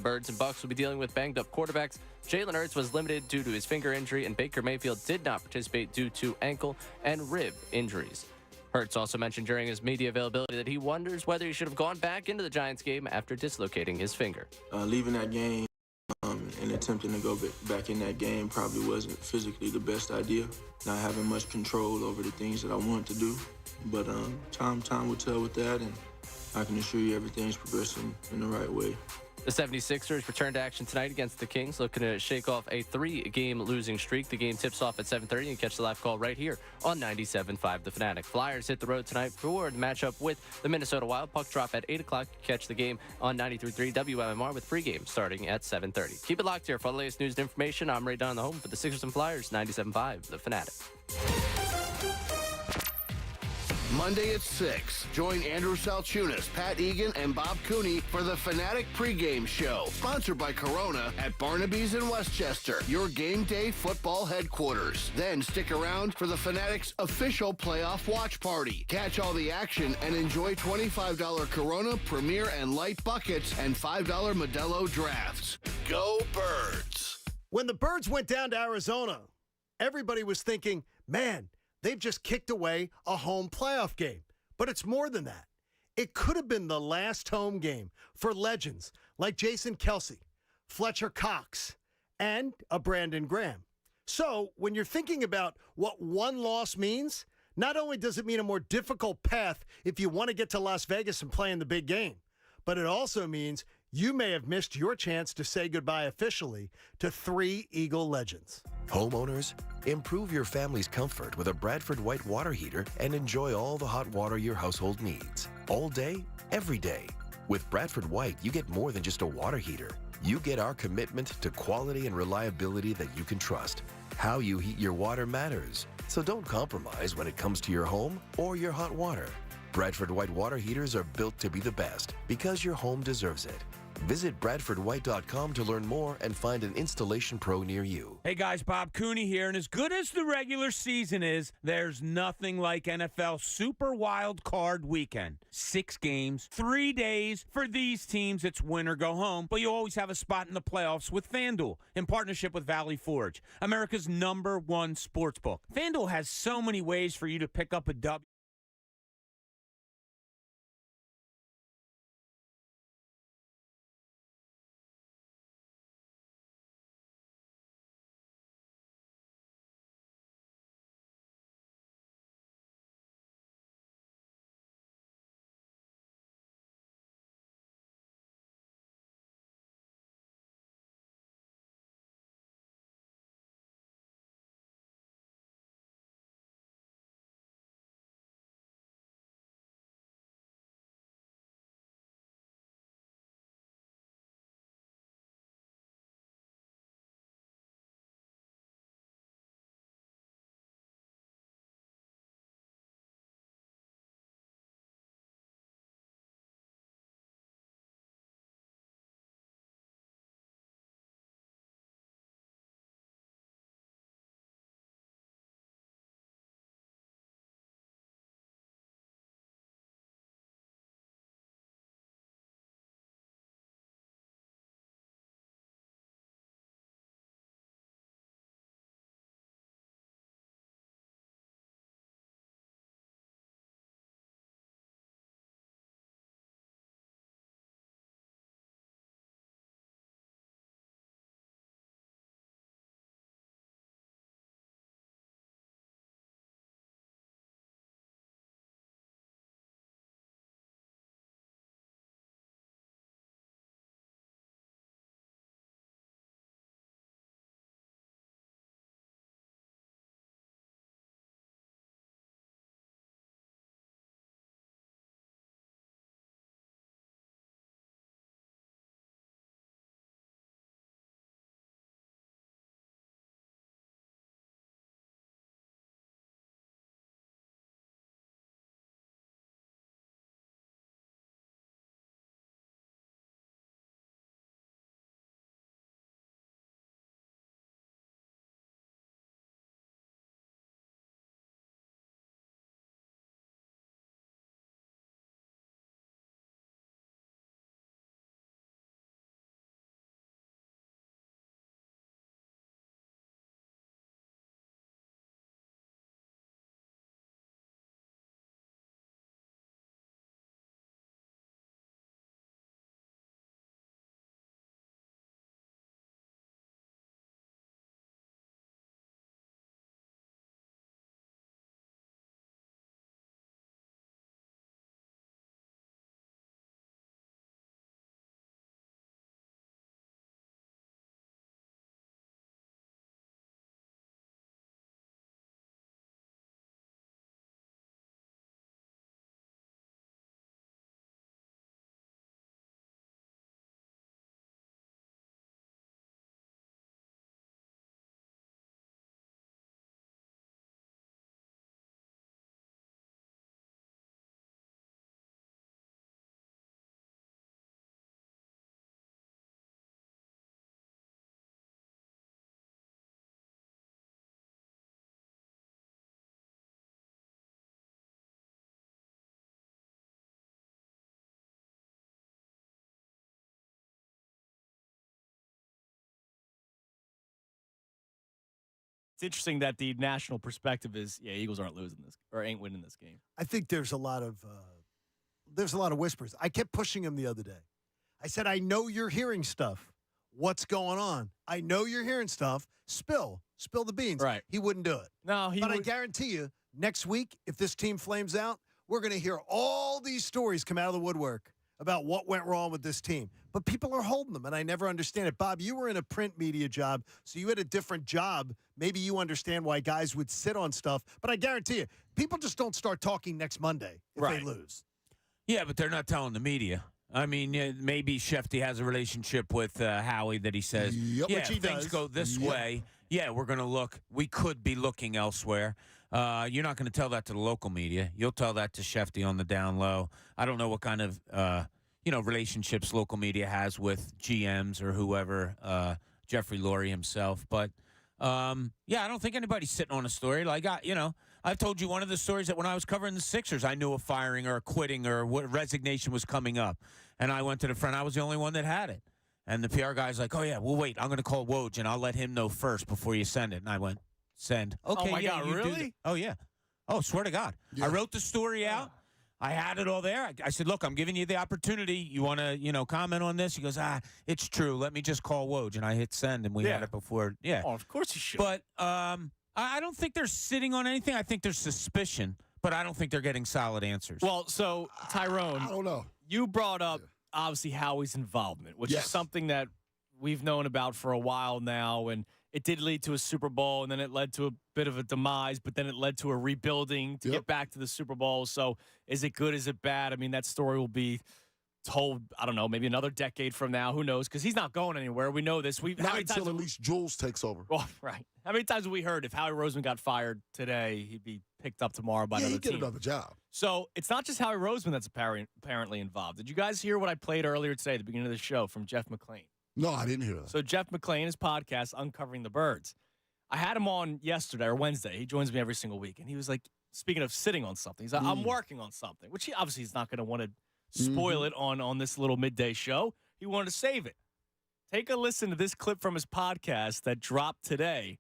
Birds and Bucks will be dealing with banged-up quarterbacks. Jalen Hurts was limited due to his finger injury, and Baker Mayfield did not participate due to ankle and rib injuries. Hurts also mentioned during his media availability that he wonders whether he should have gone back into the Giants game after dislocating his finger. Leaving that game and attempting to go back in that game probably wasn't physically the best idea. Not having much control over the things that I wanted to do. But time will tell with that, and I can assure you everything's progressing in the right way. The 76ers return to action tonight against the Kings, looking to shake off a 3-game losing streak. The game tips off at 7:30, and catch the live call right here on 97.5 The Fanatic. Flyers hit the road tonight for the matchup with the Minnesota Wild. Puck drop at 8 o'clock. Catch the game on 93.3 WMMR with pregame starting at 7:30. Keep it locked here for the latest news and information. I'm Ray Dunn, the home for the Sixers and Flyers, 97.5 The Fanatic. Monday at 6. Join Andrew Salchunas, Pat Egan, and Bob Cooney for the Fanatic pregame show. Sponsored by Corona at Barnaby's in Westchester, your game day football headquarters. Then stick around for the Fanatic's official playoff watch party. Catch all the action and enjoy $25 Corona, Premier, and Light buckets and $5 Modelo drafts. Go Birds! When the Birds went down to Arizona, everybody was thinking, man, they've just kicked away a home playoff game. But it's more than that. It could have been the last home game for legends like Jason Kelce, Fletcher Cox, and a Brandon Graham. So when you're thinking about what one loss means, not only does it mean a more difficult path if you want to get to Las Vegas and play in the big game, but it also means you may have missed your chance to say goodbye officially to 3 Eagle legends. Homeowners, improve your family's comfort with a Bradford White water heater and enjoy all the hot water your household needs. All day, every day. With Bradford White, you get more than just a water heater. You get our commitment to quality and reliability that you can trust. How you heat your water matters, so don't compromise when it comes to your home or your hot water. Bradford White water heaters are built to be the best because your home deserves it. Visit BradfordWhite.com to learn more and find an installation pro near you. Hey guys, Bob Cooney here, and as good as the regular season is, there's nothing like NFL Super Wild Card Weekend. 6 games, 3 days. For these teams, it's win or go home, but you always have a spot in the playoffs with FanDuel, in partnership with Valley Forge, America's #1 sportsbook. FanDuel has so many ways for you to pick up a W. It's interesting that the national perspective is, Eagles aren't losing this or ain't winning this game. I think there's a lot of whispers. I kept pushing him the other day. I said, I know you're hearing stuff. What's going on? I know you're hearing stuff. Spill the beans. Right. He wouldn't do it. No, I guarantee you, next week, if this team flames out, we're going to hear all these stories come out of the woodwork about what went wrong with this team. But people are holding them, and I never understand it. Bob, you were in a print media job, so you had a different job. Maybe you understand why guys would sit on stuff. But I guarantee you, people just don't start talking next Monday if they lose. Yeah, but they're not telling the media. I mean, maybe Shefty has a relationship with Howie that he says, which he things does. go this way. Yeah, we're going to look. We could be looking elsewhere. You're not going to tell that to the local media. You'll tell that to Shefty on the down low. I don't know what kind of relationships local media has with GMs or whoever, Jeffrey Lurie himself. But I don't think anybody's sitting on a story. Like I've told you one of the stories that when I was covering the Sixers, I knew a firing or a quitting or what resignation was coming up, and I went to the front. I was the only one that had it. And the PR guy's like, "Oh yeah, well wait, I'm going to call Woj and I'll let him know first before you send it." And I went, "Send." Okay. Oh my God, you do really? that. Oh yeah. Oh, swear to God. Yeah. I wrote the story out. I had it all there. I said, "Look, I'm giving you the opportunity. You want to, comment on this?" He goes, it's true. Let me just call Woj." And I hit send, and we had it before. Yeah. Oh, of course you should. But I don't think they're sitting on anything. I think there's suspicion, but I don't think they're getting solid answers. Well, so Tyrone, I don't know. You brought up obviously Howie's involvement, which is something that we've known about for a while now, and it did lead to a Super Bowl, and then it led to a bit of a demise, but then it led to a rebuilding to get back to the Super Bowl. So is it good? Is it bad? I mean, that story will be told, I don't know, maybe another decade from now. Who knows? Because he's not going anywhere. We know this. Not until at least Jules takes over. Well, right. How many times have we heard if Howie Roseman got fired today, he'd be picked up tomorrow by another he'd team? get another job. So it's not just Howie Roseman that's apparently involved. Did you guys hear what I played earlier today at the beginning of the show from Jeff McClain? No, I didn't hear that. So Jeff McClain, his podcast, Uncovering the Birds. I had him on yesterday or Wednesday. He joins me every single week. And he was like, speaking of sitting on something, he's like, I'm working on something, which he obviously is not going to want to spoil it on this little midday show. He wanted to save it. Take a listen to this clip from his podcast that dropped today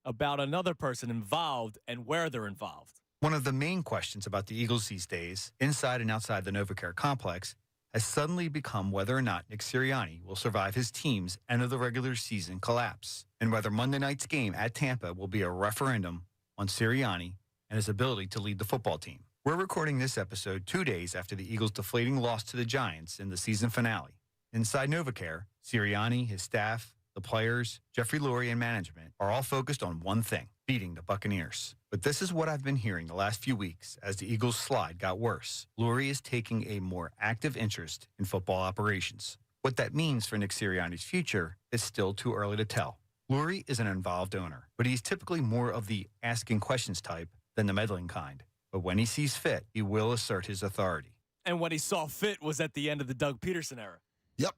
about another person involved and where they're involved. One of the main questions about the Eagles these days, inside and outside the NovaCare complex, has suddenly become whether or not Nick Sirianni will survive his team's end of the regular season collapse, and whether Monday night's game at Tampa will be a referendum on Sirianni and his ability to lead the football team. We're recording this episode 2 days after the Eagles' deflating loss to the Giants in the season finale. Inside NovaCare, Sirianni, his staff, the players, Jeffrey Lurie, and management are all focused on one thing: beating the Buccaneers. But this is what I've been hearing the last few weeks as the Eagles' slide got worse. Lurie is taking a more active interest in football operations. What that means for Nick Sirianni's future is still too early to tell. Lurie is an involved owner, but he's typically more of the asking questions type than the meddling kind. But when he sees fit, he will assert his authority. And when he saw fit was at the end of the Doug Peterson era. Yep.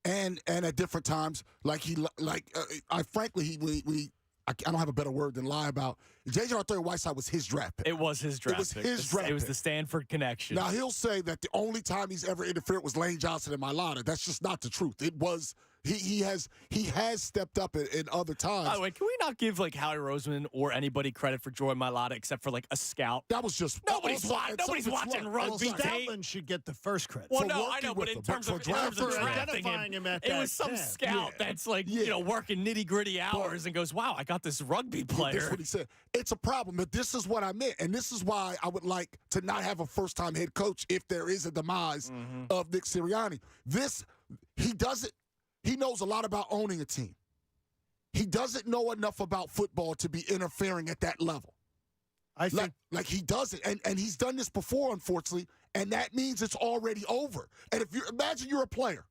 And at different times, I don't have a better word than lie about. J.J. Arthur-Whiteside was his draft pick. It was his draft pick. It was the Stanford connection. Now, he'll say that the only time he's ever interfered was Lane Johnson in my ladder. That's just not the truth. It was he has stepped up in other times. By the way, can we not give Howie Roseman or anybody credit for Joy Mailata except for a scout? That was just nobody's watching rugby. Stoutland should get the first credit. Well, no, I know, but in terms of drafting him, it was some scout that's working nitty gritty hours and goes, "Wow, I got this rugby player." That's what he said. It's a problem, but this is what I meant, and this is why I would like to not have a first-time head coach if there is a demise of Nick Sirianni. He knows a lot about owning a team. He doesn't know enough about football to be interfering at that level. I think he doesn't, and he's done this before, unfortunately, and that means it's already over. And if you imagine you're a player,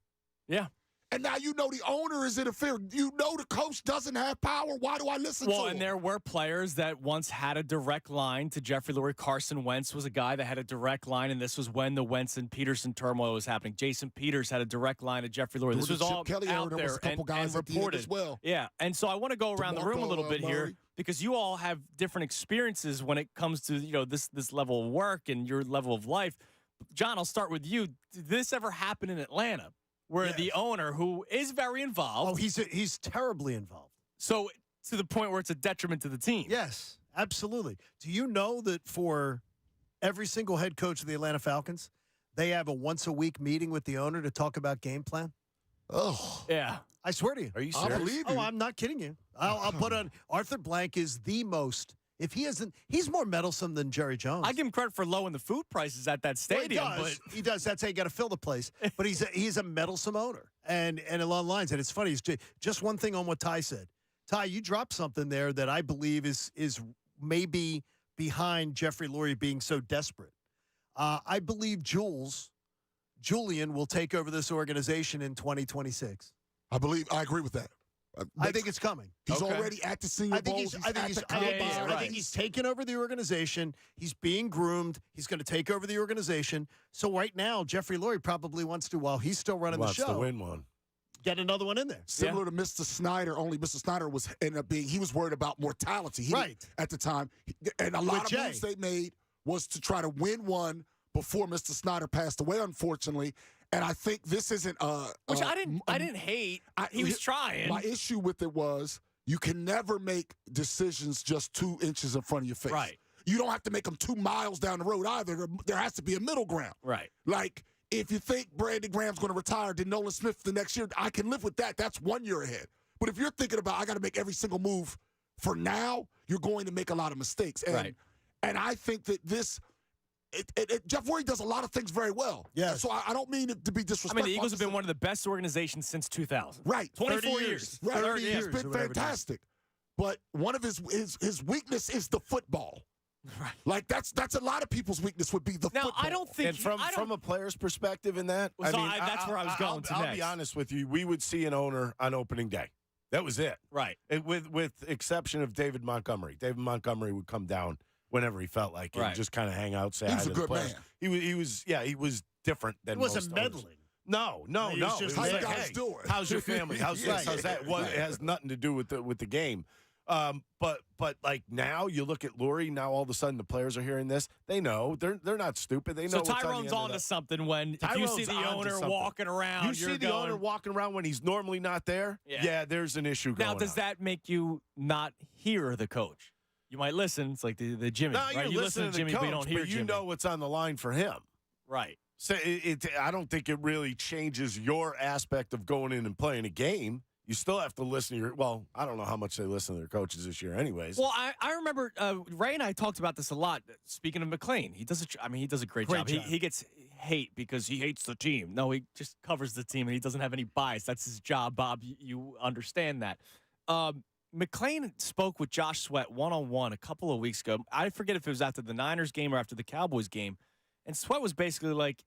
and now you know the owner is interfering. You know the coach doesn't have power. Why do I listen to him? Well, and there were players that once had a direct line to Jeffrey Lurie. Carson Wentz was a guy that had a direct line, and this was when the Wentz and Peterson turmoil was happening. Jason Peters had a direct line to Jeffrey Lurie. This was all out there and reported. As well. Yeah, and so I want to go around the room a little bit here because you all have different experiences when it comes to this level of work and your level of life. John, I'll start with you. Did this ever happen in Atlanta? Where the owner, who is very involved. Oh, he's terribly involved. So to the point where it's a detriment to the team. Yes, absolutely. Do you know that for every single head coach of the Atlanta Falcons, they have a once-a-week meeting with the owner to talk about game plan? Oh. Yeah. I swear to you. Are you I serious? believe you. Oh, I'm not kidding you. I'll put on Arthur Blank is the most. If he isn't, he's more meddlesome than Jerry Jones. I give him credit for lowering the food prices at that stadium. Well, he does. That's how you got to fill the place. But he's a meddlesome owner, and along lines. And it's funny. It's just one thing on what Ty said. Ty, you dropped something there that I believe is maybe behind Jeffrey Lurie being so desperate. I believe Julian will take over this organization in 2026. I agree with that. I think it's coming. He's already at the Senior Bowl. I think he's taken over the organization. He's being groomed. He's going to take over the organization. So right now, Jeffrey Lurie probably wants to, while he's still running the show, to win one. Get another one in there. Similar to Mr. Snyder, only Mr. Snyder ended up being, he was worried about mortality at the time. And a lot of moves they made was to try to win one before Mr. Snyder passed away, unfortunately. And I think this isn't which I didn't hate. He was trying. My issue with it was you can never make decisions just 2 inches in front of your face. Right. You don't have to make them 2 miles down the road either. There has to be a middle ground. Right. Like, if you think Brandon Graham's going to retire, then Nolan Smith the next year, I can live with that. That's 1 year ahead. But if you're thinking about, I got to make every single move for now, you're going to make a lot of mistakes. And, and I think that this – Jeff Lurie does a lot of things very well. Yeah. So I don't mean it to be disrespectful. I mean, the Eagles have been one of the best organizations since 2000. Right. 24 years. Right. 30 years. It's been fantastic. But one of his weakness is the football. Right. Like, that's a lot of people's weakness would be the football. I don't think... And from a player's perspective in that, that's where I was going to I'll next. be honest with you. We would see an owner on opening day. That was it. Right. With exception of David Montgomery. David Montgomery would come down whenever he felt like it, and just kind of hang out, say hi to the players. He was different than most wasn't owners. meddling. No. He was just how you like, guys doing? How's your family? How's this? How's that? Well, it has nothing to do with the game. But like now you look at Lurie, now all of a sudden the players are hearing this. They know. They're not stupid. They know. So what's Tyrone's on to something when if you see the owner walking around, you see the owner walking around when he's normally not there. Yeah, there's an issue going on. Now, does that make you not hear the coach? You might listen. It's like the Jimmy, no, right? You listen to Jimmy, coach, but you don't hear but you Jimmy. know what's on the line for him. Right. So I don't think it really changes your aspect of going in and playing a game. You still have to listen to I don't know how much they listen to their coaches this year anyways. Well, I remember Ray and I talked about this a lot. Speaking of McClain, he does a great job. He gets hate because he hates the team. No, he just covers the team and he doesn't have any bias. That's his job, Bob. You understand that. McClain spoke with Josh Sweat one-on-one a couple of weeks ago. I forget if it was after the Niners game or after the Cowboys game. And Sweat was basically like,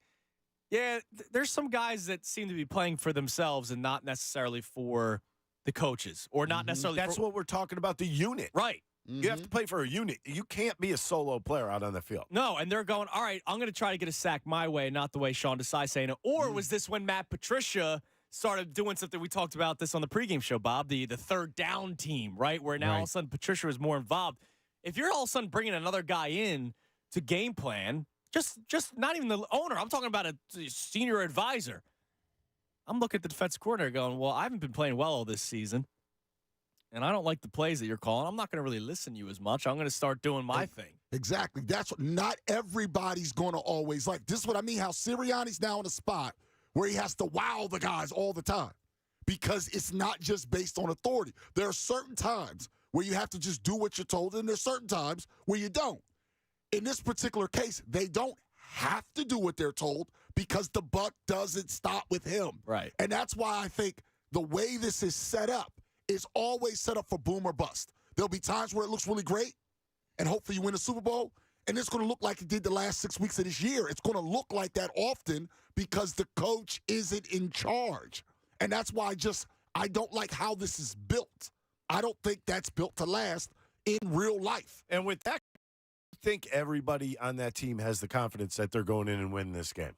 yeah, there's some guys that seem to be playing for themselves and not necessarily for the coaches or not necessarily. That's what we're talking about, the unit. Right. You have to play for a unit. You can't be a solo player out on the field. No, and they're going, all right, I'm going to try to get a sack my way, not the way Sean Desai saying it. Or was this when Matt Patricia started doing something? We talked about this on the pregame show, Bob, the third down team, right? Where now all of a sudden Patricia is more involved. If you're all of a sudden bringing another guy in to game plan, just not even the owner, I'm talking about a senior advisor. I'm looking at the defensive coordinator going, well, I haven't been playing well all this season, and I don't like the plays that you're calling. I'm not going to really listen to you as much. I'm going to start doing my thing. Exactly. That's what not everybody's going to always like. This is what I mean, how Sirianni's now in a spot where he has to wow the guys all the time because it's not just based on authority. There are certain times where you have to just do what you're told, and there's certain times where you don't. In this particular case, they don't have to do what they're told because the buck doesn't stop with him. Right. And that's why I think the way this is set up is always set up for boom or bust. There'll be times where it looks really great, and hopefully you win a Super Bowl, and it's going to look like it did the last 6 weeks of this year. It's going to look like that often because the coach isn't in charge. And that's why I don't like how this is built. I don't think that's built to last in real life. And with that, I think everybody on that team has the confidence that they're going in and winning this game.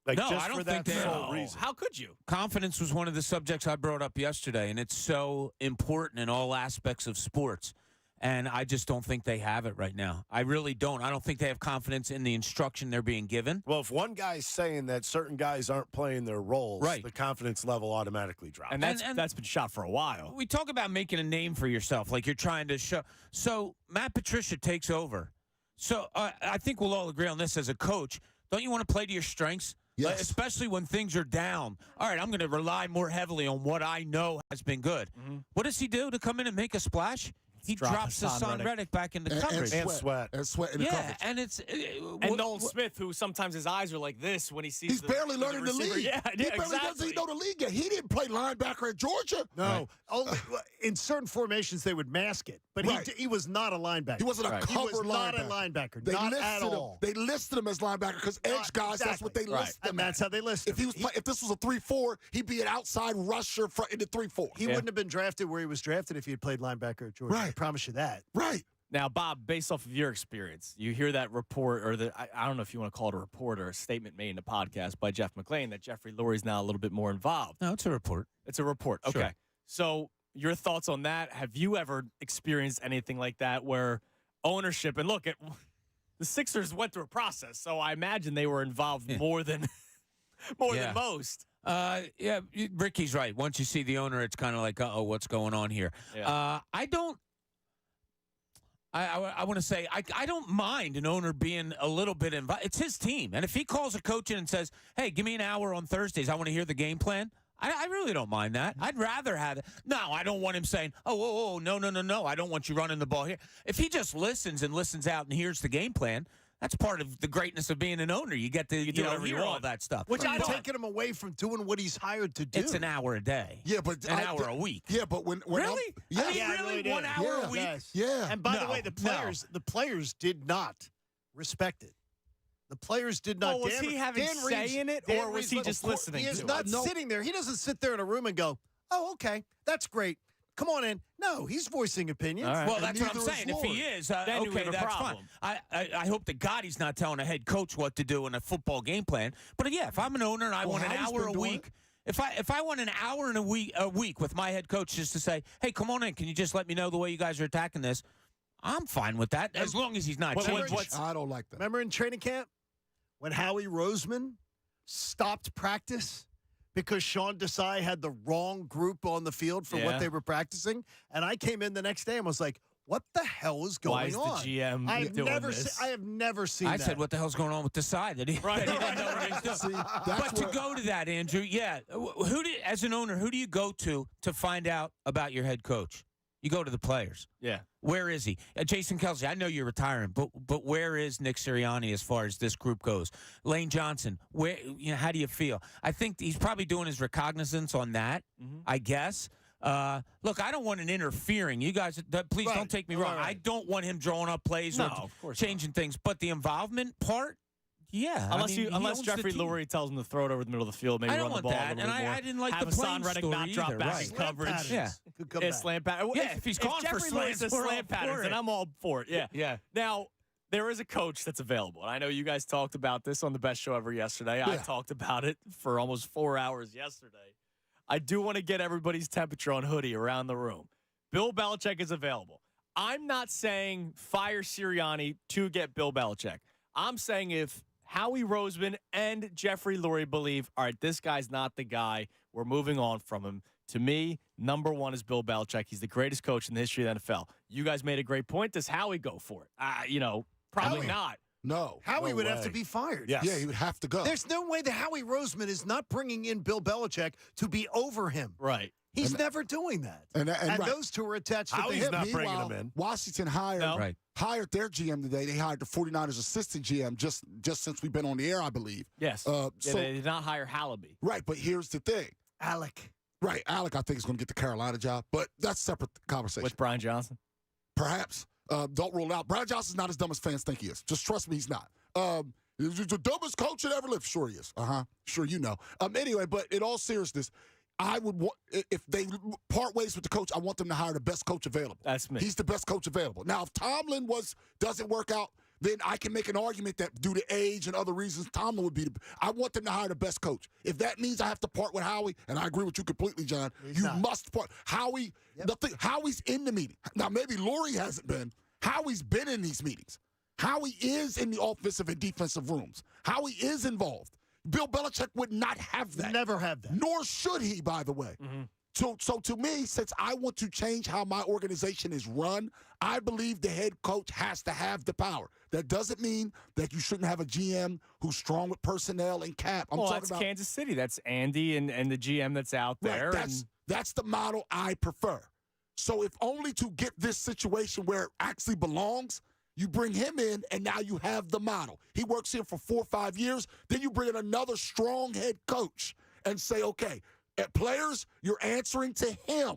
Like, no, just I don't for that think sole reason. How could you? Confidence was one of the subjects I brought up yesterday, and it's so important in all aspects of sports. And I just don't think they have it right now. I really don't. I don't think they have confidence in the instruction they're being given. Well, if one guy's saying that certain guys aren't playing their roles, right, the confidence level automatically drops. And that's been shot for a while. We talk about making a name for yourself, like you're trying to show. So Matt Patricia takes over. So I think we'll all agree on this as a coach. Don't you want to play to your strengths? Yes. Especially when things are down. All right, I'm going to rely more heavily on what I know has been good. Mm-hmm. What does he do to come in and make a splash? He drops Hassan Reddick back into coverage. And Sweat in the coverage. And it's... and Nolan Smith, who sometimes his eyes are like this when he sees He's barely learning the league. Yeah, he barely doesn't even know the league yet. He didn't play linebacker at Georgia. No. Only, in certain formations, they would mask it. But he was not a linebacker. He wasn't a cover linebacker. He was not a linebacker. Not at all. They listed him as linebacker because edge guys, that's what they list him. And that's how they list him. If this was a 3-4, he'd be an outside rusher in the 3-4. He wouldn't have been drafted where he was drafted if he had played linebacker at Georgia. Right. I promise you that. Right. Now, Bob, based off of your experience, you hear that report, or I don't know if you want to call it a report or a statement made in a podcast by Jeff McClain that Jeffrey Lurie's now a little bit more involved. No, it's a report. It's a report. Sure. Okay. So your thoughts on that? Have you ever experienced anything like that where ownership, and look, the Sixers went through a process, so I imagine they were involved more than than most. Yeah, Ricky's right. Once you see the owner, it's kind of like, uh-oh, what's going on here? Yeah. I want to say I don't mind an owner being a little bit involved. It's his team. And if he calls a coach in and says, hey, give me an hour on Thursdays, I want to hear the game plan, I really don't mind that. I'd rather have it. No, I don't want him saying, oh, no. I don't want you running the ball here. If he just listens out and hears the game plan, that's part of the greatness of being an owner. You get to hear all that stuff. Which I'm taking him away from doing what he's hired to do. It's an hour a day. Yeah, but an hour a week. Yeah, but when really? Really 1 hour a week? Yes. Yeah. And by the way, the players did not respect it. The players did not. Well, was he having say in it, or was he just listening? He is not sitting there. He doesn't sit there in a room and go, "Oh, okay, that's great. Come on in." No, he's voicing opinions. Right. Well, that's what I'm saying. If he is, okay, that's fine. I hope to God he's not telling a head coach what to do in a football game plan. But yeah, if I'm an owner and I want an hour a week, if I want an hour in a week with my head coach just to say, hey, come on in, can you just let me know the way you guys are attacking this? I'm fine with that, as long as he's not changing. I don't like that. Remember in training camp when Howie Roseman stopped practice because Sean Desai had the wrong group on the field for what they were practicing? And I came in the next day and was like, what the hell is going on? Why is the GM doing this? I have never seen that. I said, what the hell's going on with Desai? That he didn't know what he was doing. But to go to that, Andrew, as an owner, who do you go to find out about your head coach? You go to the players. Yeah. Where is he? Jason Kelsey, I know you're retiring, but where is Nick Sirianni as far as this group goes? Lane Johnson, how do you feel? I think he's probably doing his recognizance on that, I guess. Look, I don't want an interfering. You guys, please don't take me wrong. I don't want him drawing up plays or changing things. But the involvement part, unless Jeffrey Lurie tells him to throw it over the middle of the field, maybe run the ball a little bit more. I didn't like have the playing Reddick not drop back in coverage. Yeah, slant pattern. If he's calling for slant patterns, then I'm all for it. Yeah. Now, there is a coach that's available. And I know you guys talked about this on the Best Show Ever yesterday. I talked about it for almost 4 hours yesterday. I do want to get everybody's temperature on Hoodie around the room. Bill Belichick is available. I'm not saying fire Sirianni to get Bill Belichick. I'm saying if Howie Roseman and Jeffrey Lurie believe, all right, this guy's not the guy, we're moving on from him. To me, number one is Bill Belichick. He's the greatest coach in the history of the NFL. You guys made a great point. Does Howie go for it? Probably not. No. Howie would have to be fired. Yes. Yeah, he would have to go. There's no way that Howie Roseman is not bringing in Bill Belichick to be over him. Right. He's never doing that. And those two are attached to Howie's him. not bringing him in. Washington hired their GM today. They hired the 49ers assistant GM just since we've been on the air, I believe. Yes. So they did not hire Hallaby. Right, but here's the thing. Alec. Right, Alec I think is going to get the Carolina job, but that's a separate conversation. With Brian Johnson? Perhaps. Don't rule it out. Brian Johnson's not as dumb as fans think he is. Just trust me, he's not. He's the dumbest coach that ever lived. Sure he is. Sure you know. Anyway, but in all seriousness, I would want, if they part ways with the coach, I want them to hire the best coach available. That's me. He's the best coach available. Now, if Tomlin doesn't work out, then I can make an argument that due to age and other reasons, Tomlin would be I want them to hire the best coach. If that means I have to part with Howie, and I agree with you completely, John, must part. Howie, Howie's in the meeting. Now, maybe Lurie hasn't been. Howie's been in these meetings. Howie is in the offensive and defensive rooms. Howie is involved. Bill Belichick would not have that. Never have that. Nor should he, by the way. Mm-hmm. So to me, since I want to change how my organization is run, I believe the head coach has to have the power. That doesn't mean that you shouldn't have a GM who's strong with personnel and cap. I'm talking about Kansas City. That's Andy and the GM that's out there. Right, that's the model I prefer. So if only to get this situation where it actually belongs, you bring him in, and now you have the model. He works here for 4 or 5 years. Then you bring in another strong head coach and say, okay, players, you're answering to him.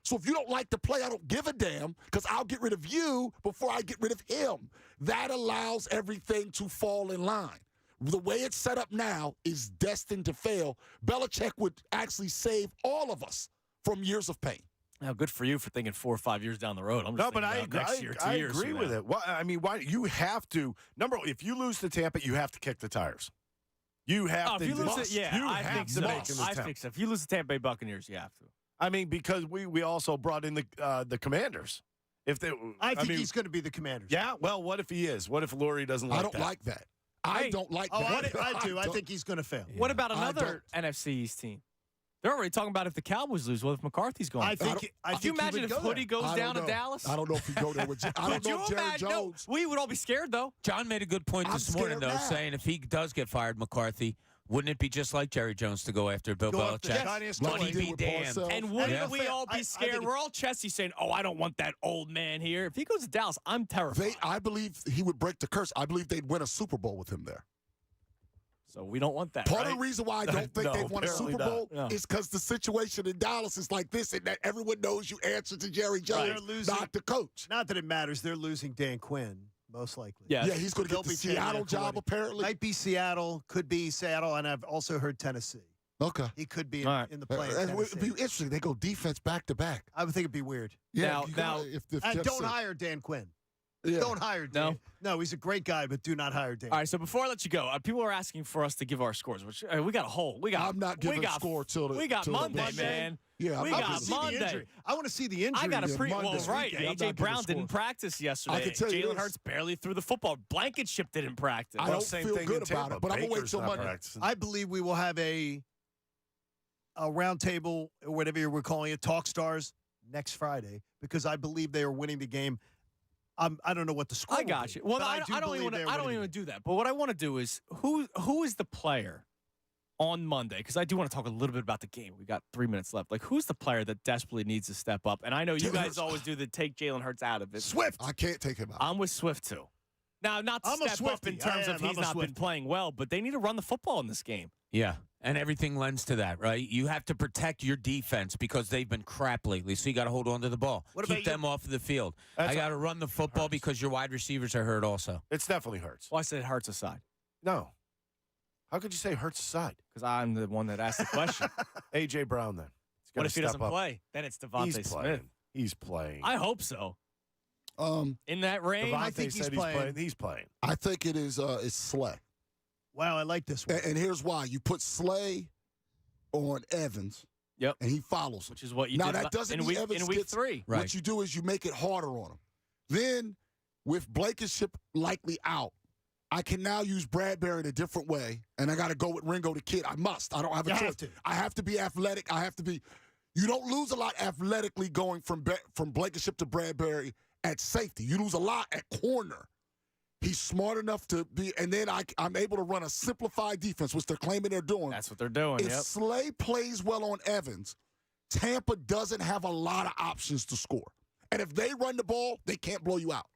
So if you don't like the play, I don't give a damn because I'll get rid of you before I get rid of him. That allows everything to fall in line. The way it's set up now is destined to fail. Belichick would actually save all of us from years of pain. Now, good for you for thinking 4 or 5 years down the road. I'm just I agree with it. Well, I mean, why you have to if you lose to Tampa, you have to kick the tires. You have to. If you lose I think so. I think so. If you lose to Tampa Bay Buccaneers, you have to. I mean, because we also brought in the Commanders. I think he's going to be the Commanders. Yeah. Well, what if he is? What if Lurie doesn't like that? I don't like that. I don't like that. I do. I think he's going to fail. Yeah. What about another NFC East team? They're already talking about if the Cowboys lose. What if McCarthy's going? I think Could you imagine if Hoodie goes down to Dallas? I don't know if he go there with. I don't know if Jerry Jones. No, we would all be scared though. John made a good point this morning, though, saying if he does get fired, McCarthy, wouldn't it be just like Jerry Jones to go after Bill Belichick? Money be damned. And wouldn't we all be scared? We're all chesty saying, "Oh, I don't want that old man here." If he goes to Dallas, I'm terrified. I believe he would break the curse. I believe they'd win a Super Bowl with him there. So we don't want that. Part of the reason why I don't think they've won a Super Bowl is because the situation in Dallas is like this, and that everyone knows you answer to Jerry Jones, not the coach. Not that it matters. They're losing Dan Quinn, most likely. Yeah, he's going to get the Seattle job, apparently. Might be Seattle, could be Seattle, and I've also heard Tennessee. Okay. He could be in the play. It would be interesting. They go defense back to back. I would think it'd be weird. Yeah, now and don't hire Dan Quinn. Yeah. Don't hire Dan. No, he's a great guy, but do not hire Dan. All right, so before I let you go, people are asking for us to give our scores, which we got a whole. I'm not giving a score till the. We got Monday, man. Yeah, we got Monday. I want to see the injury. I got a right. AJ Brown didn't practice yesterday. I can tell you Jalen Hurts barely threw the football. Blankenship didn't practice. I don't feel good about it, but I'm gonna wait till Monday. I believe we will have a round table, or whatever we're calling it, Talk Stars next Friday, because I believe they are winning the game. I don't know what the score. I got you. Well, I don't even do that. But what I want to do is who is the player on Monday? Because I do want to talk a little bit about the game. We got 3 minutes left. Like, who's the player that desperately needs to step up? And I know you guys always do the take Jalen Hurts out of it. Swift. I can't take him out. I'm with Swift too. Now, not to step up in terms of he's not been playing well, but they need to run the football in this game. Yeah, and everything lends to that, right? You have to protect your defense because they've been crap lately, so you got to hold on to the ball. Keep them off of the field. I got to run the football because your wide receivers are hurt also. It's definitely Hurts. Well, I said Hurts aside. No. How could you say Hurts aside? Because I'm the one that asked the question. A.J. Brown, then. What if he doesn't play? Then it's Devontae Smith. He's playing. I hope so. In that range, I think he's playing. He's playing. I think it is it's Slay. Wow, I like this one. And here's why. You put Slay on Evans. Yep. And he follows him. Which is what you did. Now, that doesn't mean Evans in week gets, 3. Right. What you do is you make it harder on him. Then, with Blankenship likely out, I can now use Bradbury in a different way, and I got to go with Ringo the Kid. I must. I don't have a choice. I have to be athletic. I have to be. You don't lose a lot athletically going from Blankenship to Bradbury at safety. You lose a lot at corner. He's smart enough to be, and then I'm able to run a simplified defense, which they're claiming they're doing. That's what they're doing. If Slay plays well on Evans, Tampa doesn't have a lot of options to score. And if they run the ball, they can't blow you out.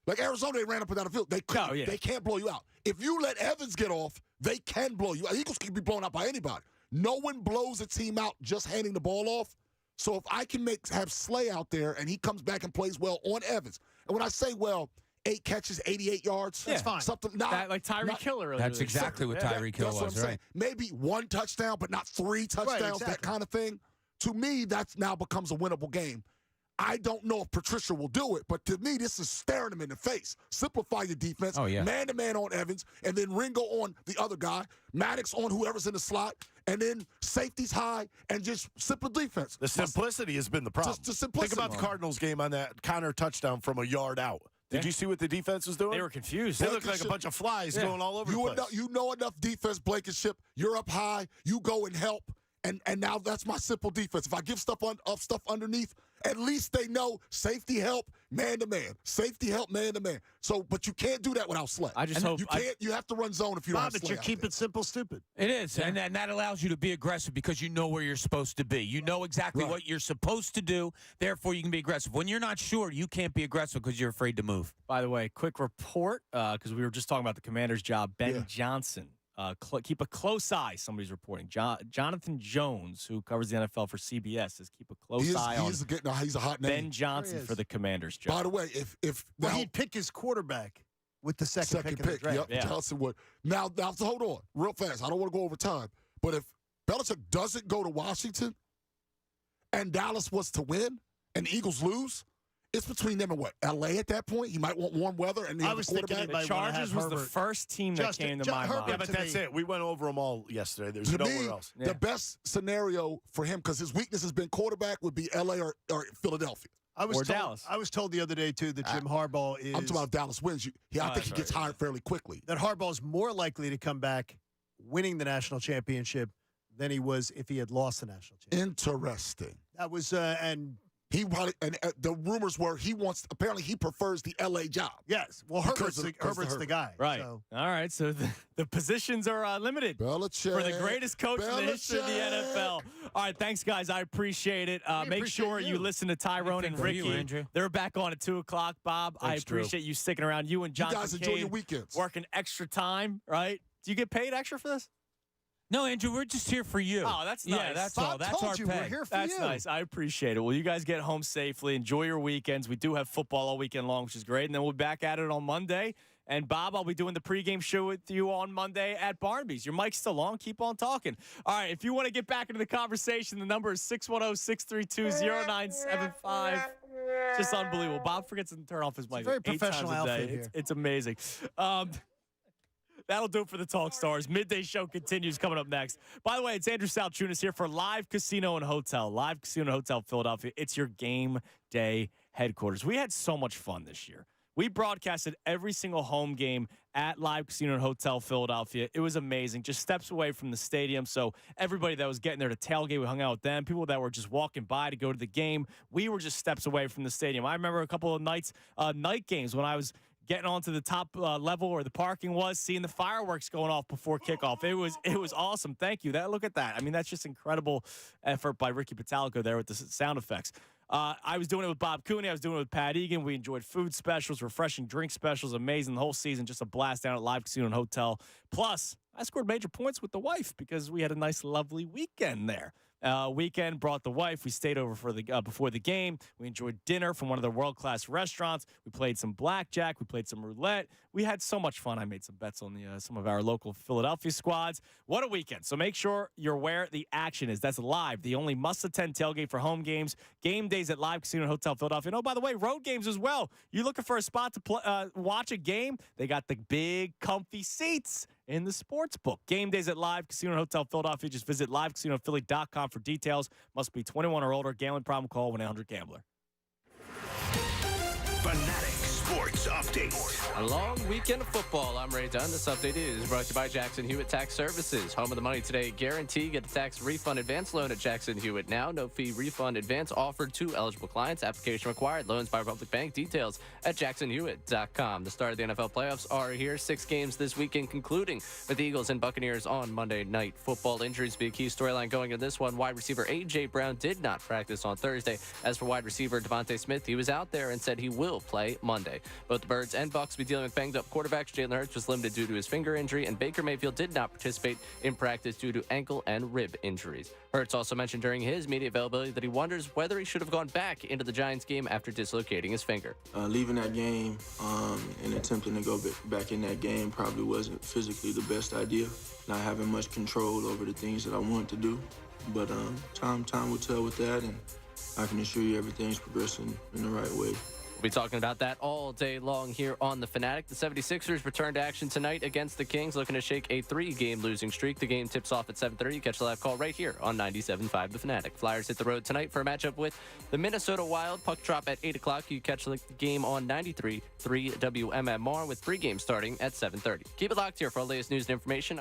Like Arizona, they ran up and down the field. They can't blow you out. If you let Evans get off, they can blow you out. Eagles can be blown out by anybody. No one blows a team out just handing the ball off. So if I can have Slay out there and he comes back and plays well on Evans, and when I say well, 8 catches, 88 yards. That's fine. Something like Tyreek Hill earlier. That's exactly what Tyreek Hill was, right? Maybe 1 touchdown, but not 3 touchdowns, that kind of thing. To me, that now becomes a winnable game. I don't know if Patricia will do it, but to me, this is staring him in the face. Simplify your defense. Oh, yeah. Man-to-man on Evans, and then Ringo on the other guy, Maddox on whoever's in the slot, and then safeties high, and just simple defense. The simplicity has been the problem. Just the simplicity. Think about the Cardinals game on that counter touchdown from a yard out. Did you see what the defense was doing? They were confused. They looked like a bunch of flies going all over the place. You know enough defense, Blankenship. You're up high. You go and help. And now that's my simple defense. If I give stuff underneath, at least they know safety help, man-to-man. Safety help, man-to-man. So, but you can't do that without Slay. I just hope you have to run zone if you don't have Bob, Slay. but you keep it simple, stupid. It is, and that allows you to be aggressive because you know where you're supposed to be. You know exactly what you're supposed to do, therefore you can be aggressive. When you're not sure, you can't be aggressive because you're afraid to move. By the way, quick report, because we were just talking about the Commander's job. Ben Johnson, keep a close eye, somebody's reporting. Jonathan Jones, who covers the NFL for CBS, says keep a close eye on he's a hot name. Ben Johnson for the Commander's job. By the way, if he'd pick his quarterback with the second pick of the draft. Yep, Yeah. Johnson would. Now, so hold on, real fast. I don't want to go over time, but if Belichick doesn't go to Washington and Dallas was to win and the Eagles lose, it's between them and what? L.A. at that point? He might want warm weather and I was thinking quarterback. he The might wanna Chargers have was the Herbert. first team that came to my mind. Yeah, but that's it. We went over them all yesterday. There's To nowhere me, else. the best scenario for him, because his weakness has been quarterback, would be L.A. or Philadelphia. I was Or told, Dallas. I was told the other day, too, that Jim Harbaugh is... I'm talking about if Dallas wins. I think he gets hired fairly quickly. that Harbaugh's more likely to come back winning the national championship than he was if he had lost the national championship. Interesting. That was, and He probably, and the rumors were apparently he prefers the L.A. job. yes, well, Because Herbert's of the guy. Right. So. All right. So the positions are limited Belichick. for the greatest coach in the history of the NFL. All right. Thanks, guys. I appreciate it. Make appreciate sure you listen to Tyrone and for you, Ricky. Andrew. They're back on at 2 o'clock. Bob, I Thanks, Drew. appreciate you sticking around. You and Jonathan guys enjoy your Cade weekends. working extra time, right? Do you get paid extra for this? No, Andrew, we're just here for you. Oh, that's nice. Yeah, that's Bob all. That's told our you pay. we're here for That's you. nice. I appreciate it. Well, you guys get home safely. Enjoy your weekends. We do have football all weekend long, which is great. And then we'll be back at it on Monday. And, Bob, I'll be doing the pregame show with you on Monday at Barnaby's. Your mic's still on. Keep on talking. All right, if you want to get back into the conversation, the number is 610-632-0975. Just unbelievable. Bob forgets to turn off his mic very 8 times professional a outfit day. here. It's amazing. That'll do it for the Talk Stars. Midday show continues coming up next. By the way, it's Andrew Salchunas here for Live Casino and Hotel. Live Casino and Hotel Philadelphia. It's your game day headquarters. We had so much fun this year. We broadcasted every single home game at Live Casino and Hotel Philadelphia. It was amazing. Just steps away from the stadium. So everybody that was getting there to tailgate, we hung out with them. People that were just walking by to go to the game, we were just steps away from the stadium. I remember a couple of night games when I was getting onto the top level where the parking was, seeing the fireworks going off before kickoff. It was awesome. Thank you. Look at that. I mean, that's just incredible effort by Ricky Patalico there with the sound effects. I was doing it with Bob Cooney. I was doing it with Pat Egan. We enjoyed food specials, refreshing drink specials, amazing the whole season. Just a blast down at Live Casino and Hotel. Plus, I scored major points with the wife because we had a nice, lovely weekend there. Weekend brought the wife. We stayed over for the before the game. We enjoyed dinner from one of the world-class restaurants. We played some blackjack. We played some roulette. We had so much fun. I made some bets on some of our local Philadelphia squads. What a weekend. So make sure you're where the action is. That's Live, the only must-attend tailgate for home games. Game days at Live Casino and Hotel Philadelphia. And, oh, by the way, road games as well. You're looking for a spot to watch a game? They got the big, comfy seats in the sports book. Game days at Live Casino and Hotel Philadelphia. Just visit livecasinophilly.com for details. Must be 21 or older. Gambling problem, call 1-800-GAMBLER. Fanatic Sports Update. A long weekend of football. I'm Ray Dunn. This update is brought to you by Jackson Hewitt Tax Services. Home of the money today. Guarantee. Get a tax refund advance loan at Jackson Hewitt now. No fee refund advance offered to eligible clients. Application required. Loans by Republic Bank. Details at jacksonhewitt.com. The start of the NFL playoffs are here. 6 games this weekend, concluding with the Eagles and Buccaneers on Monday Night Football. Injuries be a key storyline going into this one. Wide receiver A.J. Brown did not practice on Thursday. As for wide receiver Devontae Smith, he was out there and said he will play Monday. Both the Birds and Bucs be dealing with banged-up quarterbacks. Jalen Hurts was limited due to his finger injury, and Baker Mayfield did not participate in practice due to ankle and rib injuries. Hurts also mentioned during his media availability that he wonders whether he should have gone back into the Giants game after dislocating his finger. Leaving that game and attempting to go back in that game probably wasn't physically the best idea. Not having much control over the things that I wanted to do. But time will tell with that, and I can assure you everything's progressing in the right way. We'll be talking about that all day long here on The Fanatic. The 76ers return to action tonight against the Kings, looking to shake a 3-game losing streak. The game tips off at 7:30. Catch the live call right here on 97.5 The Fanatic. Flyers hit the road tonight for a matchup with the Minnesota Wild. Puck drop at 8 o'clock. You catch the game on 93.3 WMMR with pregame starting at 7:30. Keep it locked here for all the latest news and information.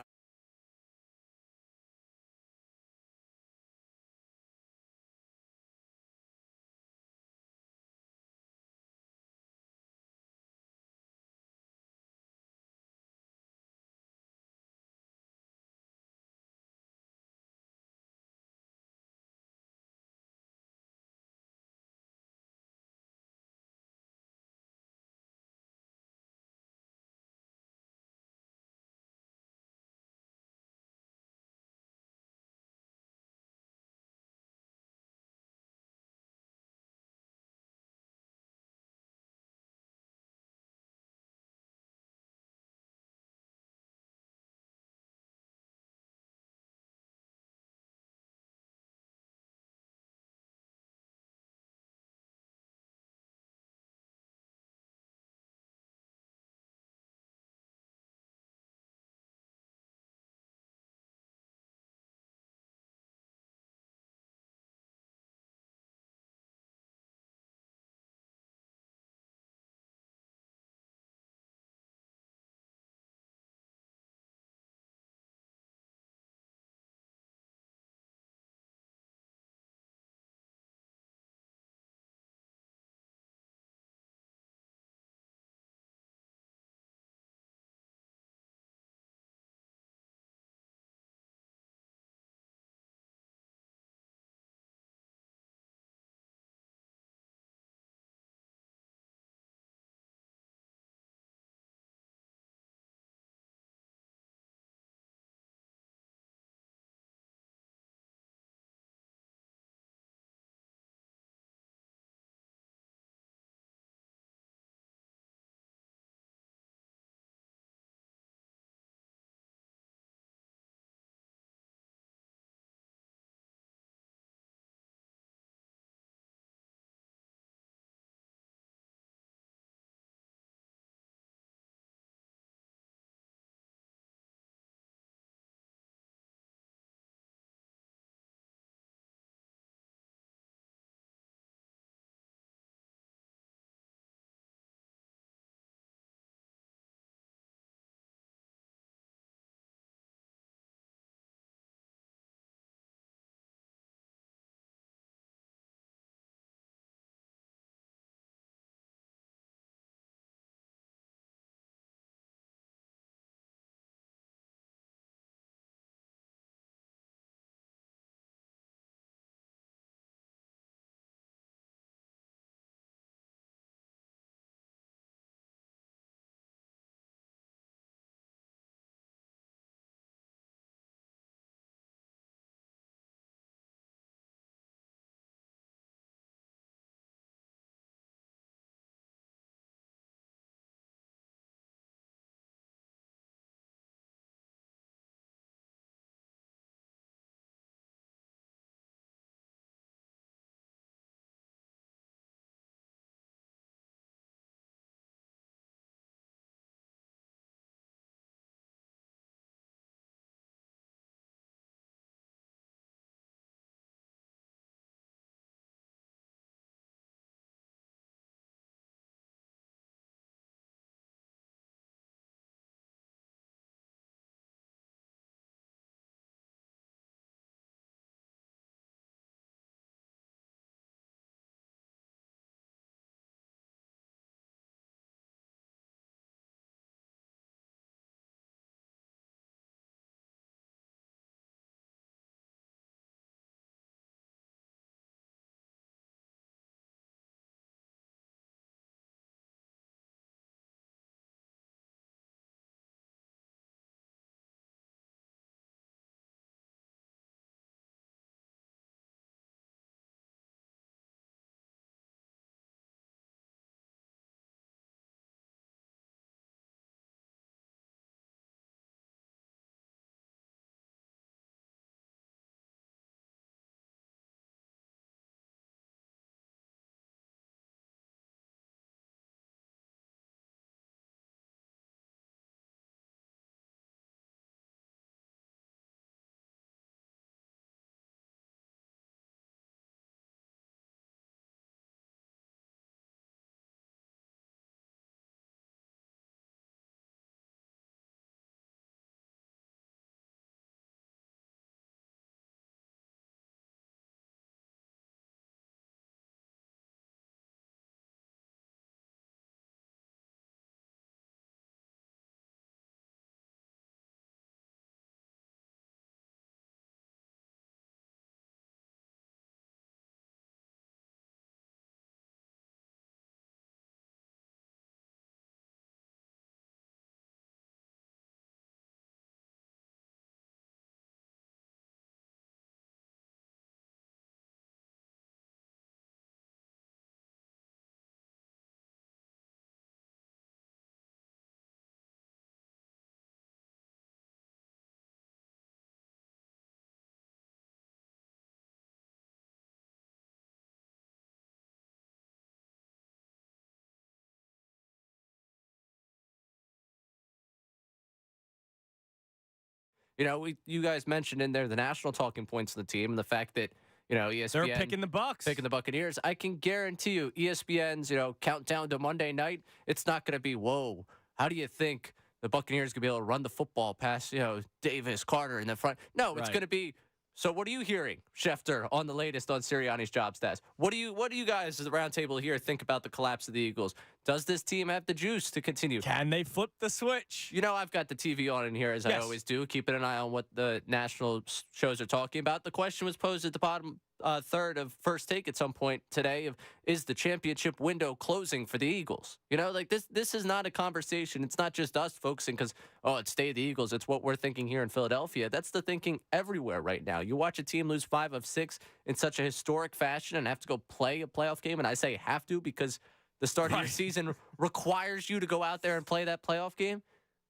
You guys mentioned in there the national talking points of the team and the fact that, ESPN. They're picking the Bucks. Picking the Buccaneers. I can guarantee you ESPN's, countdown to Monday night, it's not going to be, whoa, how do you think the Buccaneers going to be able to run the football past, Davis, Carter in the front? No, it's going to be, so what are you hearing, Schefter, on the latest on Sirianni's job stats? What do you guys at the round table here think about the collapse of the Eagles? Does this team have the juice to continue? Can they flip the switch? I've got the TV on in here, as I always do, keeping an eye on what the national shows are talking about. The question was posed at the bottom third of First Take at some point today of, is the championship window closing for the Eagles? This is not a conversation. It's not just us focusing because, it's stay the Eagles. It's what we're thinking here in Philadelphia. That's the thinking everywhere right now. You watch a team lose 5 of 6 in such a historic fashion and have to go play a playoff game, and I say have to because the start of your season requires you to go out there and play that playoff game.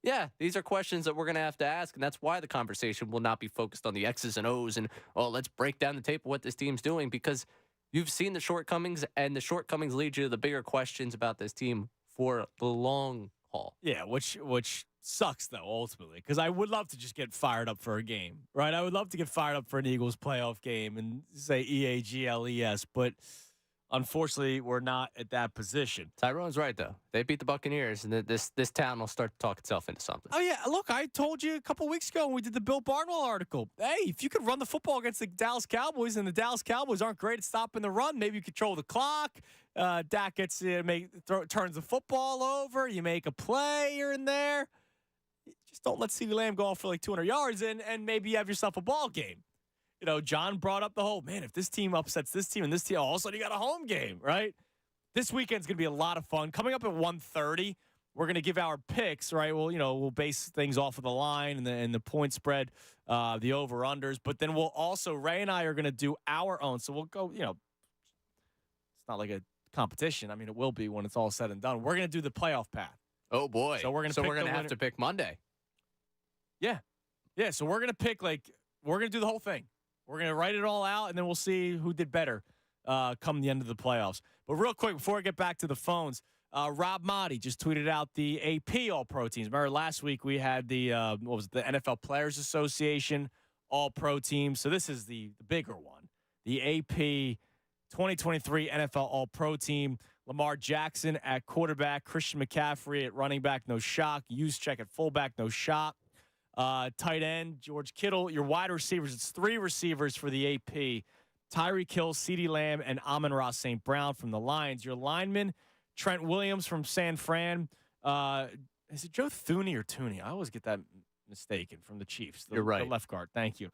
Yeah, these are questions that we're going to have to ask, and that's why the conversation will not be focused on the X's and O's and, let's break down the tape of what this team's doing, because you've seen the shortcomings, and the shortcomings lead you to the bigger questions about this team for the long haul. Yeah, which sucks, though, ultimately, because I would love to just get fired up for a game, right? I would love to get fired up for an Eagles playoff game and say EAGLES, but unfortunately, we're not at that position. Tyrone's right, though. They beat the Buccaneers, and this town will start to talk itself into something. Oh, yeah. Look, I told you a couple weeks ago when we did the Bill Barnwell article, hey, if you could run the football against the Dallas Cowboys, and the Dallas Cowboys aren't great at stopping the run, maybe you control the clock. Dak gets turns the football over. You make a play here and there. Just don't let CeeDee Lamb go off for like 200 yards, and maybe you have yourself a ball game. John brought up the whole, man, if this team upsets this team and this team, all of a sudden you got a home game, right? This weekend's going to be a lot of fun. Coming up at 1:30, we're going to give our picks, right? We'll base things off of the line and the point spread, the over-unders. But then we'll also, Ray and I are going to do our own. So we'll go, it's not like a competition. I mean, it will be when it's all said and done. We're going to do the playoff path. Oh, boy. So we're going to have to pick Monday. Yeah. Yeah, so we're going to pick, we're going to do the whole thing. We're going to write it all out, and then we'll see who did better come the end of the playoffs. But real quick, before I get back to the phones, Rob Motti just tweeted out the AP All-Pro teams. Remember last week we had the NFL Players Association All-Pro team. So this is the bigger one, the AP 2023 NFL All-Pro team. Lamar Jackson at quarterback, Christian McCaffrey at running back, no shock. Juszczyk at fullback, no shock. Tight end, George Kittle. Your wide receivers, it's 3 receivers for the AP. Tyreek Hill, CeeDee Lamb, and Amon-Ra St. Brown from the Lions. Your linemen, Trent Williams from San Fran. Is it Joe Thuney or Tooney? I always get that mistaken from the Chiefs. You're right. The left guard. Thank you.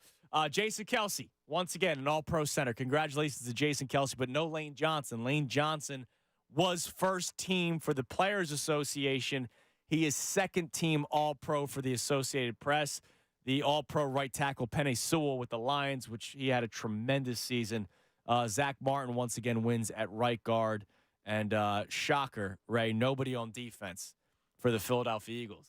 Jason Kelsey, once again, an all-pro center. Congratulations to Jason Kelsey, but no Lane Johnson. Lane Johnson was first team for the Players Association. He is second team All-Pro for the Associated Press. The All-Pro right tackle, Penei Sewell with the Lions, which he had a tremendous season. Zach Martin once again wins at right guard. And shocker, Ray, nobody on defense for the Philadelphia Eagles.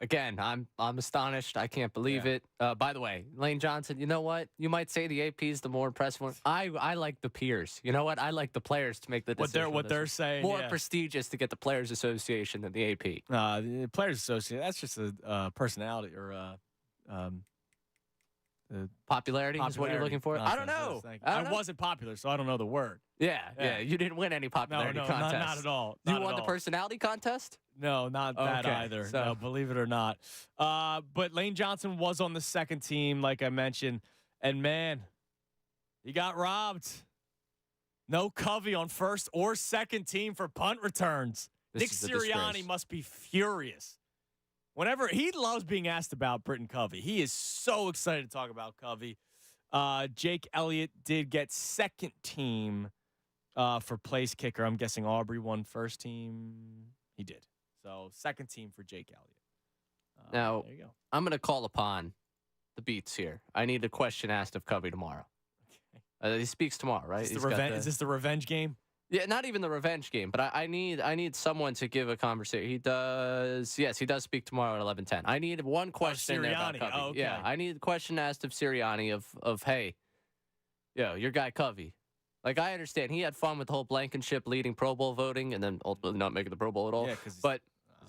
Again, I'm astonished. I can't believe it. By the way, Lane Johnson, you know what? You might say the AP is the more impressive one. I like the peers. You know what? I like the players to make the decision. What they're saying. More prestigious to get the Players Association than the AP. The Players Association, that's just a personality or popularity is what you're looking for? Nonsense. I don't know. I wasn't popular, so I don't know the word. Yeah. You didn't win any popularity contest. Not at all. You won the personality contest? No, not that either. So. No, believe it or not. But Lane Johnson was on the second team, like I mentioned. And, man, he got robbed. No Covey on first or second team for punt returns. Nick Sirianni must be furious. Whenever he loves being asked about Britton Covey. He is so excited to talk about Covey. Jake Elliott did get second team for place kicker. I'm guessing Aubrey won first team. He did. So second team for Jake Elliott. Now, there you go. I'm going to call upon the beats here. I need a question asked of Covey tomorrow. Okay. He speaks tomorrow, right? Is this the revenge game? Yeah, not even the revenge game, but I need someone to give a conversation. He does. Yes, he does speak tomorrow at 11:10. I need one question there about Covey. Okay. Yeah, I need a question asked of Sirianni of hey, your guy Covey. Like, I understand he had fun with the whole Blankenship leading Pro Bowl voting and then ultimately not making the Pro Bowl at all. Yeah, but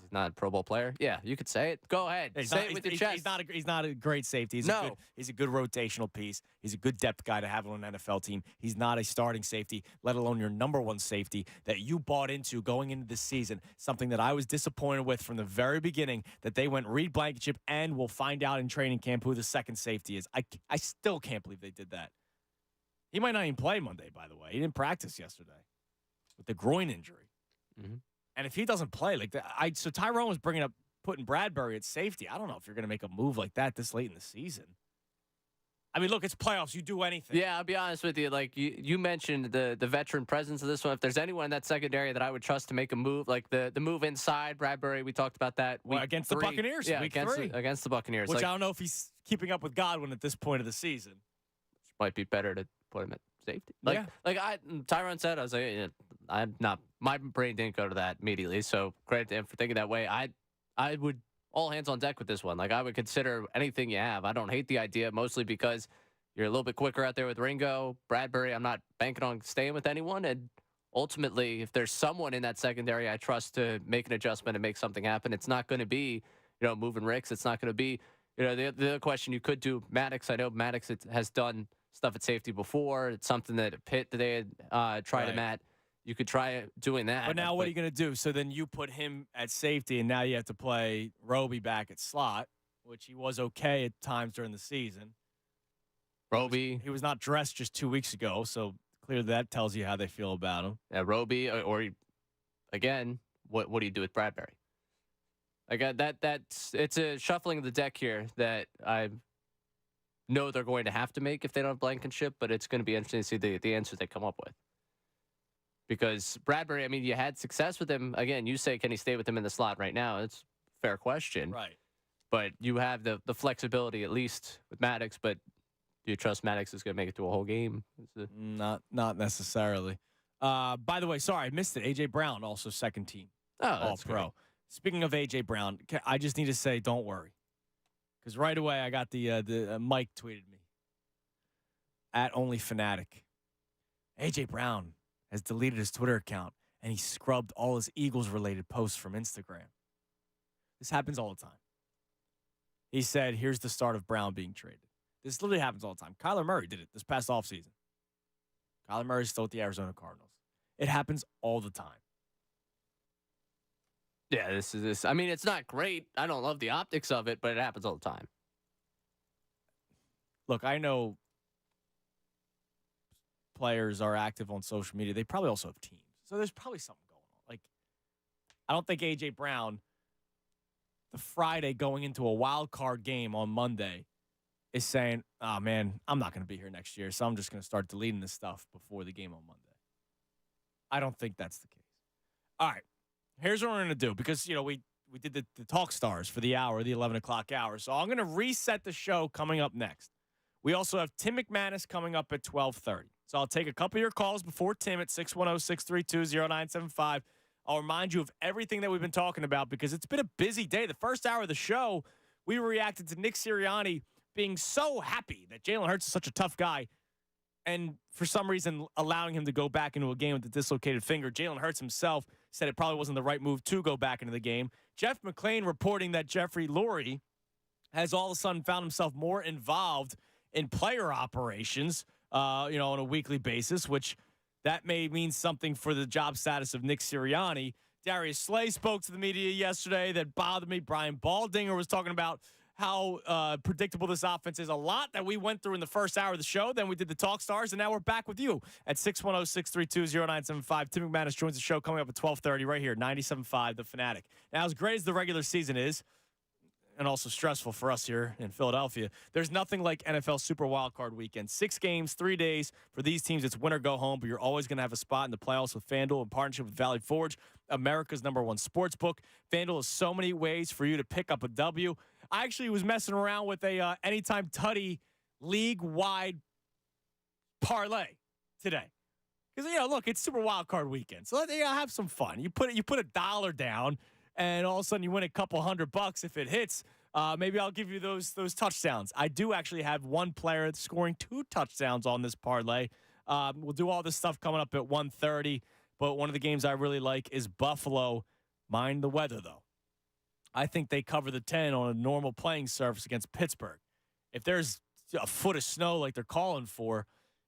he's not a Pro Bowl player. Yeah, you could say it. Go ahead. Say it with your chest. He's not a great safety. He's a good rotational piece. He's a good depth guy to have on an NFL team. He's not a starting safety, let alone your number one safety that you bought into going into this season. Something that I was disappointed with from the very beginning, that they went Reed Blankenship, and we'll find out in training camp who the second safety is. I still can't believe they did that. He might not even play Monday, by the way. He didn't practice yesterday with the groin injury. Mm-hmm. And if he doesn't play, so Tyrone was bringing up putting Bradbury at safety. I don't know if you're going to make a move like that this late in the season. I mean, look, it's playoffs. You do anything. Yeah, I'll be honest with you. Like you mentioned the veteran presence of this one. If there's anyone in that secondary that I would trust to make a move, like the move inside Bradbury, we talked about that against 3. the Buccaneerers. Yeah, week against 3. Against the Buccaneers. Which I don't know if he's keeping up with Godwin at this point of the season. Might be better to put him at safety. Tyrone said, I was like, I'm not. My brain didn't go to that immediately. So credit to him for thinking that way. I would all hands on deck with this one. Like I would consider anything you have. I don't hate the idea, mostly because you're a little bit quicker out there with Ringo, Bradbury. I'm not banking on staying with anyone. And ultimately, if there's someone in that secondary I trust to make an adjustment and make something happen, it's not going to be, moving Ricks. It's not going to be, the other question you could do, Maddox. I know Maddox has done stuff at safety before. It's something that Pitt that they had tried him at. You could try doing that. But now what are you going to do? So then you put him at safety, and now you have to play Roby back at slot, which he was okay at times during the season. Roby. He was not dressed just 2 weeks ago, so clearly that tells you how they feel about him. Yeah, Roby, or again, what do you do with Bradbury? Like it's a shuffling of the deck here that I know they're going to have to make if they don't have Blankenship, but it's going to be interesting to see the answers they come up with. Because Bradbury, I mean, you had success with him. Again, you say, can he stay with him in the slot right now? It's a fair question. Right. But you have the flexibility, at least with Maddox. But do you trust Maddox is going to make it through a whole game? Not necessarily. By the way, sorry, I missed it. A.J. Brown, also second team. All-Pro. Great. Speaking of A.J. Brown, I just need to say, don't worry. Because right away, I got the Mike tweeted me. At Only Fanatic. A.J. Brown has deleted his Twitter account, and he scrubbed all his Eagles-related posts from Instagram. This happens all the time. He said, here's the start of Brown being traded. This literally happens all the time. Kyler Murray did it this past offseason. Kyler Murray's still with the Arizona Cardinals. It happens all the time. Yeah, this. I mean, it's not great. I don't love the optics of it, but it happens all the time. Look, I know players are active on social media. They probably also have teams. So there's probably something going on. Like, I don't think A.J. Brown, the Friday going into a wild card game on Monday, is saying, oh, man, I'm not going to be here next year, so I'm just going to start deleting this stuff before the game on Monday. I don't think that's the case. All right. Here's what we're going to do, because, we did the Talk Stars for the hour, the 11 o'clock hour. So I'm going to reset the show coming up next. We also have Tim McManus coming up at 12:30. So I'll take a couple of your calls before Tim at 610-632-0975. I'll remind you of everything that we've been talking about, because it's been a busy day. The first hour of the show, we reacted to Nick Sirianni being so happy that Jalen Hurts is such a tough guy, and for some reason allowing him to go back into a game with a dislocated finger. Jalen Hurts himself said it probably wasn't the right move to go back into the game. Jeff McClain reporting that Jeffrey Lurie has all of a sudden found himself more involved in player operations, on a weekly basis, which that may mean something for the job status of Nick Sirianni. Darius Slay spoke to the media yesterday. That bothered me. Brian Baldinger was talking about how predictable this offense is. A lot that we went through in the first hour of the show. Then we did the Talk Stars, and now we're back with you at 610-632-0975. Tim McManus joins the show coming up at 12:30 right here, 97.5 The Fanatic. Now, as great as the regular season is, and also stressful for us here in Philadelphia, there's nothing like NFL Super Wildcard Weekend. 6 games, 3 days. For these teams, it's win or go home, but you're always going to have a spot in the playoffs with FanDuel in partnership with Valley Forge, America's #1 sports book. FanDuel has so many ways for you to pick up a W. I actually was messing around with a Anytime Tutty league-wide parlay today. Because, look, it's Super Wildcard Weekend. So have some fun. You put $1 down, and all of a sudden you win a couple $100 if it hits. Maybe I'll give you those touchdowns. I do actually have one player scoring 2 touchdowns on this parlay. We'll do all this stuff coming up at 1:30. But one of the games I really like is Buffalo. Mind the weather, though. I think they cover the 10 on a normal playing surface against Pittsburgh. If there's a foot of snow like they're calling for,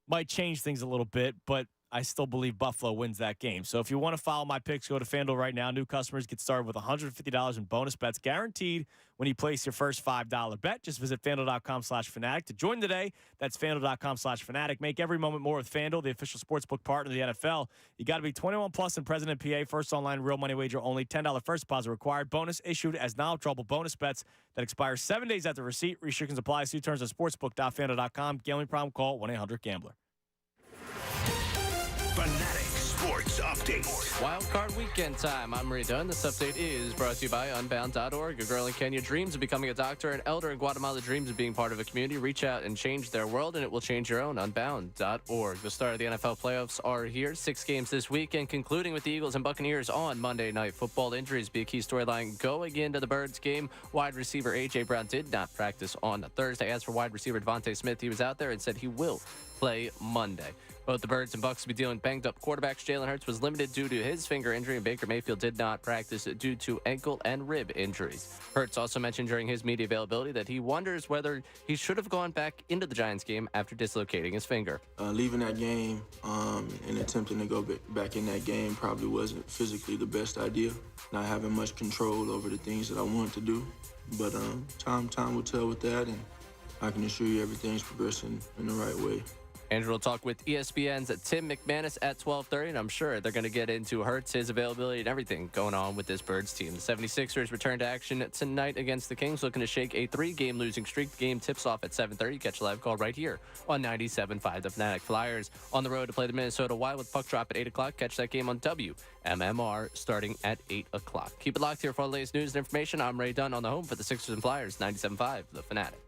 might change things a little bit, but I still believe Buffalo wins that game. So if you want to follow my picks, go to FanDuel right now. New customers get started with $150 in bonus bets guaranteed when you place your first $5 bet. Just visit FanDuel.com/Fanatic to join today. That's FanDuel.com/Fanatic. Make every moment more with FanDuel, the official sportsbook partner of the NFL. You got to be 21 plus and present in PA. First online real money wager only. $10 first deposit required. Bonus issued as non-withdrawable bonus bets that expire 7 days after receipt. Restrictions apply. See terms at sportsbook.fanduel.com. Gambling problem? Call 1-800-GAMBLER. Fanatic Sports Update. Wild Card Weekend time. I'm Ray Dunn. This update is brought to you by Unbound.org. A girl in Kenya dreams of becoming a doctor. An elder in Guatemala dreams of being part of a community. Reach out and change their world, and it will change your own. Unbound.org. The start of the NFL playoffs are here. 6 games this weekend, concluding with the Eagles and Buccaneers on Monday Night Football. Injuries be a key storyline going into the Birds game. Wide receiver A.J. Brown did not practice on Thursday. As for wide receiver Devontae Smith, he was out there and said he will play Monday. Both the Birds and Bucs will be dealing banged-up quarterbacks. Jalen Hurts was limited due to his finger injury, and Baker Mayfield did not practice due to ankle and rib injuries. Hurts also mentioned during his media availability that he wonders whether he should have gone back into the Giants game after dislocating his finger. Leaving that game and attempting to go back in that game probably wasn't physically the best idea. Not having much control over the things that I wanted to do. But time will tell with that, and I can assure you everything's progressing in the right way. Andrew will talk with ESPN's Tim McManus at 12:30, and I'm sure they're going to get into Hurts, his availability, and everything going on with this Birds team. The 76ers return to action tonight against the Kings, looking to shake a 3-game losing streak. The game tips off at 7:30. Catch a live call right here on 97.5 The Fanatic. Flyers on the road to play the Minnesota Wild with puck drop at 8 o'clock. Catch that game on WMMR starting at 8 o'clock. Keep it locked here for all the latest news and information. I'm Ray Dunn on the home for the Sixers and Flyers, 97.5 The Fanatic.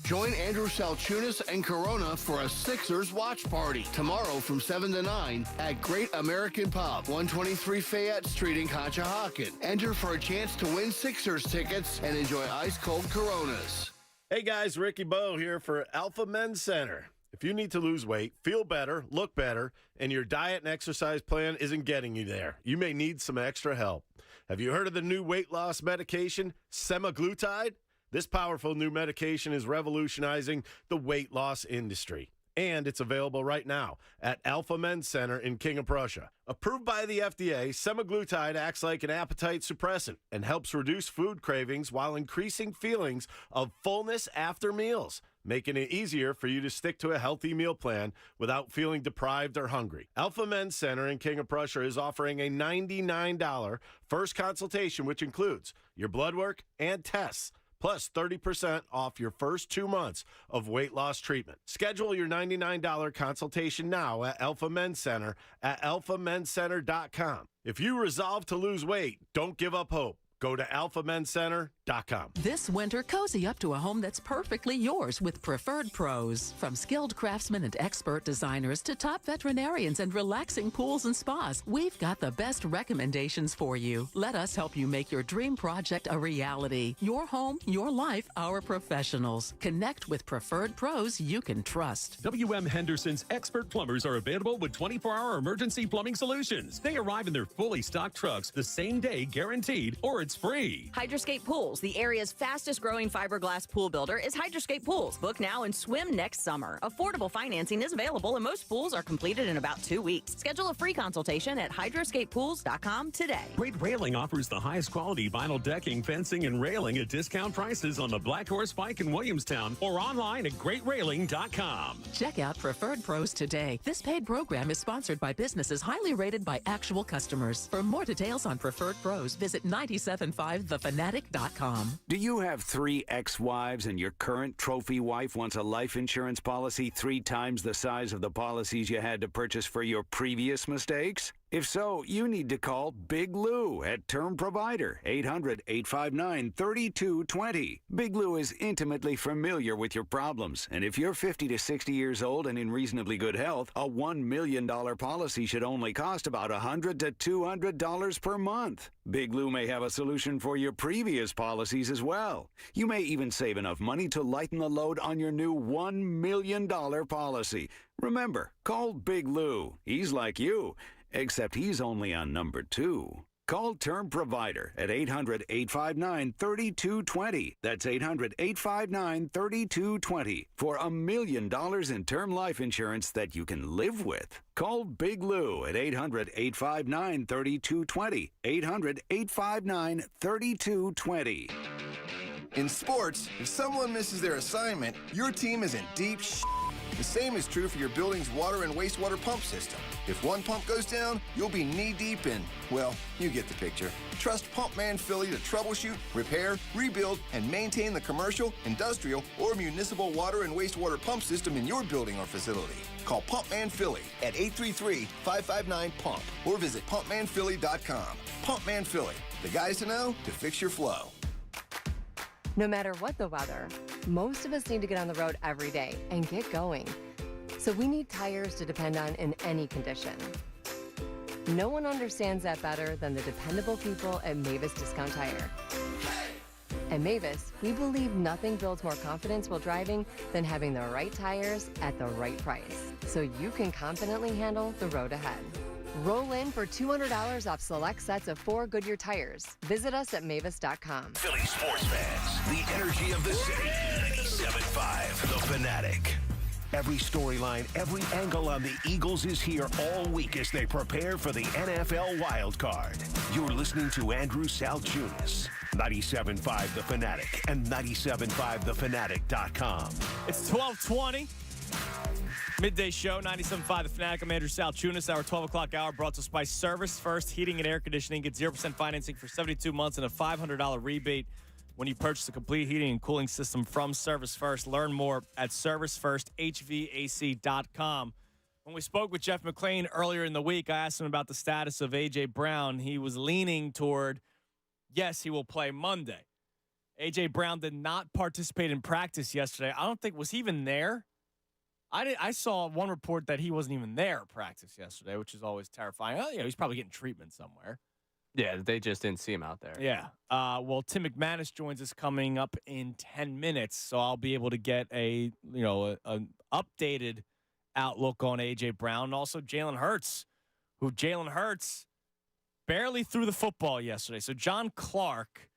Join Andrew Salchunas and Corona for a Sixers watch party tomorrow from 7 to 9 at Great American Pub, 123 Fayette Street in Conshohocken. Enter for a chance to win Sixers tickets and enjoy ice-cold Coronas. Hey guys, Ricky Bowe here for Alpha Men's Center. If you need to lose weight, feel better, look better, and your diet and exercise plan isn't getting you there, you may need some extra help. Have you heard of the new weight loss medication, semaglutide? This powerful new medication is revolutionizing the weight loss industry, and it's available right now at Alpha Men's Center in King of Prussia. Approved by the FDA, semaglutide acts like an appetite suppressant and helps reduce food cravings while increasing feelings of fullness after meals, making it easier for you to stick to a healthy meal plan without feeling deprived or hungry. Alpha Men's Center in King of Prussia is offering a $99 first consultation, which includes your blood work and tests, plus 30% off your first 2 months of weight loss treatment. Schedule your $99 consultation now at Alpha Men's Center at alphamenscenter.com. If you resolve to lose weight, don't give up hope. Go to alphamenscenter.com. This winter, cozy up to a home that's perfectly yours with Preferred Pros. From skilled craftsmen and expert designers to top veterinarians and relaxing pools and spas, we've got the best recommendations for you. Let us help you make your dream project a reality. Your home, your life, our professionals. Connect with Preferred Pros you can trust. WM Henderson's expert plumbers are available with 24-hour emergency plumbing solutions. They arrive in their fully stocked trucks the same day, guaranteed, or it's free. Hydroscape Pools, the area's fastest growing fiberglass pool builder, is Hydroscape Pools. Book now and swim next summer. Affordable financing is available and most pools are completed in about 2 weeks. Schedule a free consultation at hydroscapepools.com today. Great Railing offers the highest quality vinyl decking, fencing, and railing at discount prices on the Black Horse Pike in Williamstown or online at greatrailing.com. Check out Preferred Pros today. This paid program is sponsored by businesses highly rated by actual customers. For more details on Preferred Pros, visit 975thefanatic.com. Do you have 3 ex-wives and your current trophy wife wants a life insurance policy 3 times the size of the policies you had to purchase for your previous mistakes? If so, you need to call Big Lou at Term Provider, 800-859-3220. Big Lou is intimately familiar with your problems, and if you're 50 to 60 years old and in reasonably good health, a $1 million policy should only cost about $100 to $200 per month. Big Lou may have a solution for your previous policies as well. You may even save enough money to lighten the load on your new $1 million policy. Remember, call Big Lou. He's like you, except he's only on number 2. Call Term Provider at 800-859-3220. That's 800-859-3220 for $1 million in term life insurance that you can live with. Call Big Lou at 800-859-3220. 800-859-3220. In sports, if someone misses their assignment, your team is in deep shit. The same is true for your building's water and wastewater pump system. If one pump goes down, you'll be knee-deep in, well, you get the picture. Trust Pumpman Philly to troubleshoot, repair, rebuild, and maintain the commercial, industrial, or municipal water and wastewater pump system in your building or facility. Call Pumpman Philly at 833-559-PUMP or visit pumpmanphilly.com. Pumpman Philly, the guys to know to fix your flow. No matter what the weather, most of us need to get on the road every day and get going. So we need tires to depend on in any condition. No one understands that better than the dependable people at Mavis Discount Tire. At Mavis, we believe nothing builds more confidence while driving than having the right tires at the right price, so you can confidently handle the road ahead. Roll in for $200 off select sets of 4 Goodyear tires. Visit us at mavis.com. Philly sports fans, the energy of the city. 97.5, The Fanatic. Every storyline, every angle on the Eagles is here all week as they prepare for the NFL Wild Card. You're listening to Andrew Salchunas, 97.5 The Fanatic and 97.5thefanatic.com. It's 12:20. Midday show, 97.5 The Fanatic. I'm Andrew Salchunas. Our 12 o'clock hour brought to us by Service First Heating and Air Conditioning. Get 0% financing for 72 months and a $500 rebate when you purchase a complete heating and cooling system from Service First. Learn more at servicefirsthvac.com. When we spoke with Jeff McClain earlier in the week, I asked him about the status of A.J. Brown. He was leaning toward, yes, he will play Monday. A.J. Brown did not participate in practice yesterday. I don't think, was he even there? I saw one report that he wasn't even there at practice yesterday, which is always terrifying. Oh, he's probably getting treatment somewhere. Yeah, they just didn't see him out there. Yeah. Well, Tim McManus joins us coming up in 10 minutes, so I'll be able to get an updated outlook on A.J. Brown and also Jalen Hurts, who barely threw the football yesterday. So John Clark,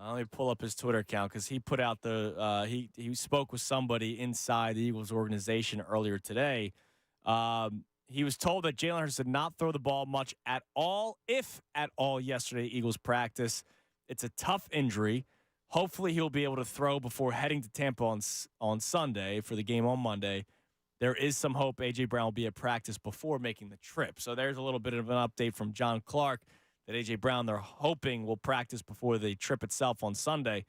let me pull up his Twitter account because he put out he spoke with somebody inside the Eagles organization earlier today. He was told that Jalen Hurts did not throw the ball much at all, if at all, yesterday Eagles practice. It's a tough injury. Hopefully he'll be able to throw before heading to Tampa on Sunday for the game on Monday. There is some hope A.J. Brown will be at practice before making the trip. So there's a little bit of an update from John Clark that A.J. Brown, they're hoping, will practice before the trip itself on Sunday,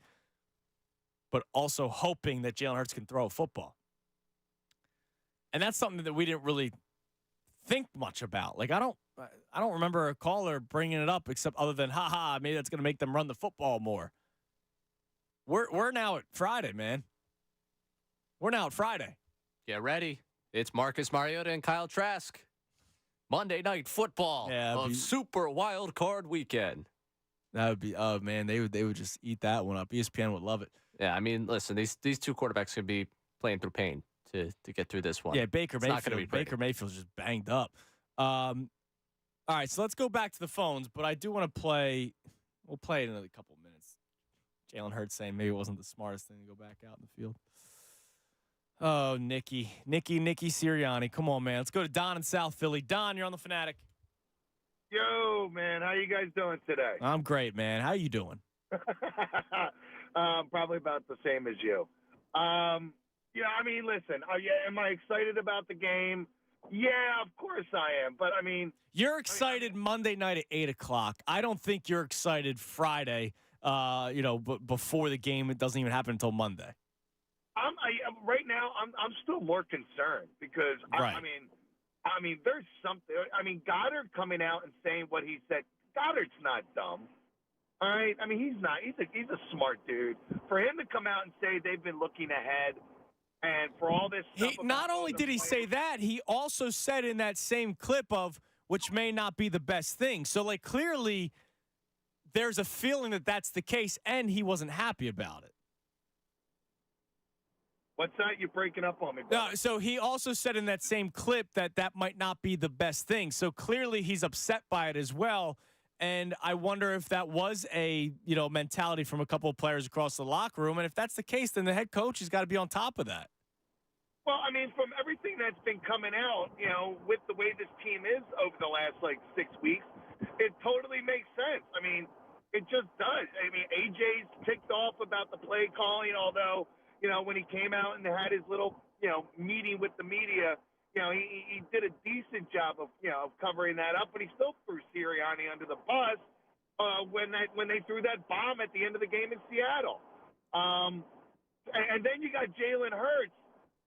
but also hoping that Jalen Hurts can throw a football. And that's something that we didn't really think much about. Like, I don't remember a caller bringing it up except other than, maybe that's going to make them run the football more. We're now at Friday, man. We're now at Friday. Get ready. It's Marcus Mariota and Kyle Trask. Monday Night Football of Super Wild Card Weekend. That would be, oh, man, they would just eat that one up. ESPN would love it. Yeah, I mean, listen, these two quarterbacks could be playing through pain to get through this one. Yeah, Baker Mayfield's just banged up. All right, so let's go back to the phones, but I do want to play. We'll play it in a couple minutes. Jalen Hurts saying maybe it wasn't the smartest thing to go back out in the field. Oh, Nicky Sirianni. Come on, man. Let's go to Don in South Philly. Don, you're on the Fanatic. Yo, man. How you guys doing today? I'm great, man. How you doing? Probably about the same as you. Yeah, I mean, listen. Am I excited about the game? Yeah, of course I am. But, I mean. You're excited Monday night at 8 o'clock. I don't think you're excited Friday, before the game. It doesn't even happen until Monday. Right now, I'm still more concerned because right. I mean, there's something. I mean, Goddard coming out and saying what he said. Goddard's not dumb. All right. I mean, he's not. He's a smart dude. For him to come out and say they've been looking ahead, and for all this stuff. Not only did he say that, he also said in that same clip of which may not be the best thing. So, like, clearly, there's a feeling that that's the case, and he wasn't happy about it. What's that? You're breaking up on me, brother. No, so he also said in that same clip that might not be the best thing. So clearly he's upset by it as well. And I wonder if that was a, mentality from a couple of players across the locker room. And if that's the case, then the head coach has got to be on top of that. Well, I mean, from everything that's been coming out, with the way this team is over the last, 6 weeks, it totally makes sense. I mean, it just does. I mean, AJ's ticked off about the play calling, although, when he came out and had his little, meeting with the media, he did a decent job of, covering that up, but he still threw Sirianni under the bus when they threw that bomb at the end of the game in Seattle. And then you got Jalen Hurts,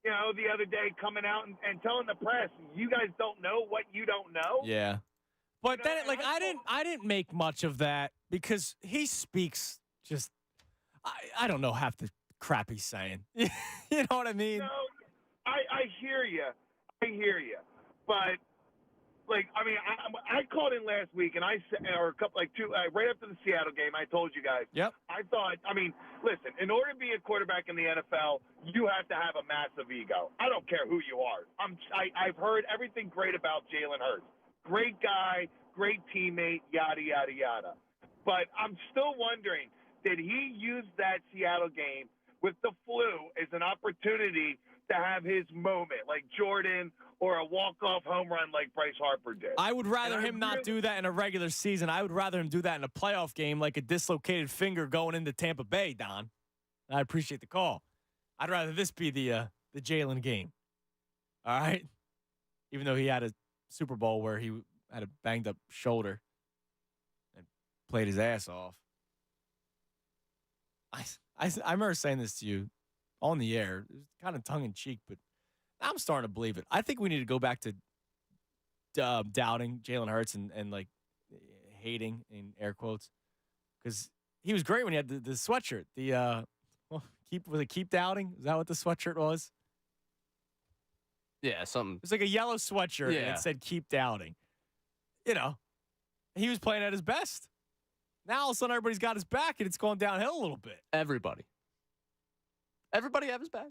the other day coming out and telling the press, you guys don't know what you don't know. Yeah. But then, I didn't make much of that because he speaks just, I don't know half the crap he's saying. You know what I mean? No, I hear you. But, I called in last week and I said, or a couple, right after the Seattle game, I told you guys. Yep. I thought, listen, in order to be a quarterback in the NFL, you have to have a massive ego. I don't care who you are. I've heard everything great about Jalen Hurts. Great guy, great teammate, yada, yada, yada. But I'm still wondering, did he use that Seattle game with the flu as an opportunity to have his moment, like Jordan, or a walk-off home run like Bryce Harper did? I would rather him not do that in a regular season. I would rather him do that in a playoff game like a dislocated finger going into Tampa Bay, Don. I appreciate the call. I'd rather this be the Jalen game. All right? Even though he had a Super Bowl where he had a banged-up shoulder and played his ass off. I remember saying this to you on the air. It was kind of tongue-in-cheek, but I'm starting to believe it. I think we need to go back to doubting Jalen Hurts and hating, in air quotes, because he was great when he had the sweatshirt. Keep doubting? Is that what the sweatshirt was? Yeah, something. It's like a yellow sweatshirt, and it said "Keep doubting." He was playing at his best. Now all of a sudden everybody's got his back, and it's going downhill a little bit. Everybody have his back.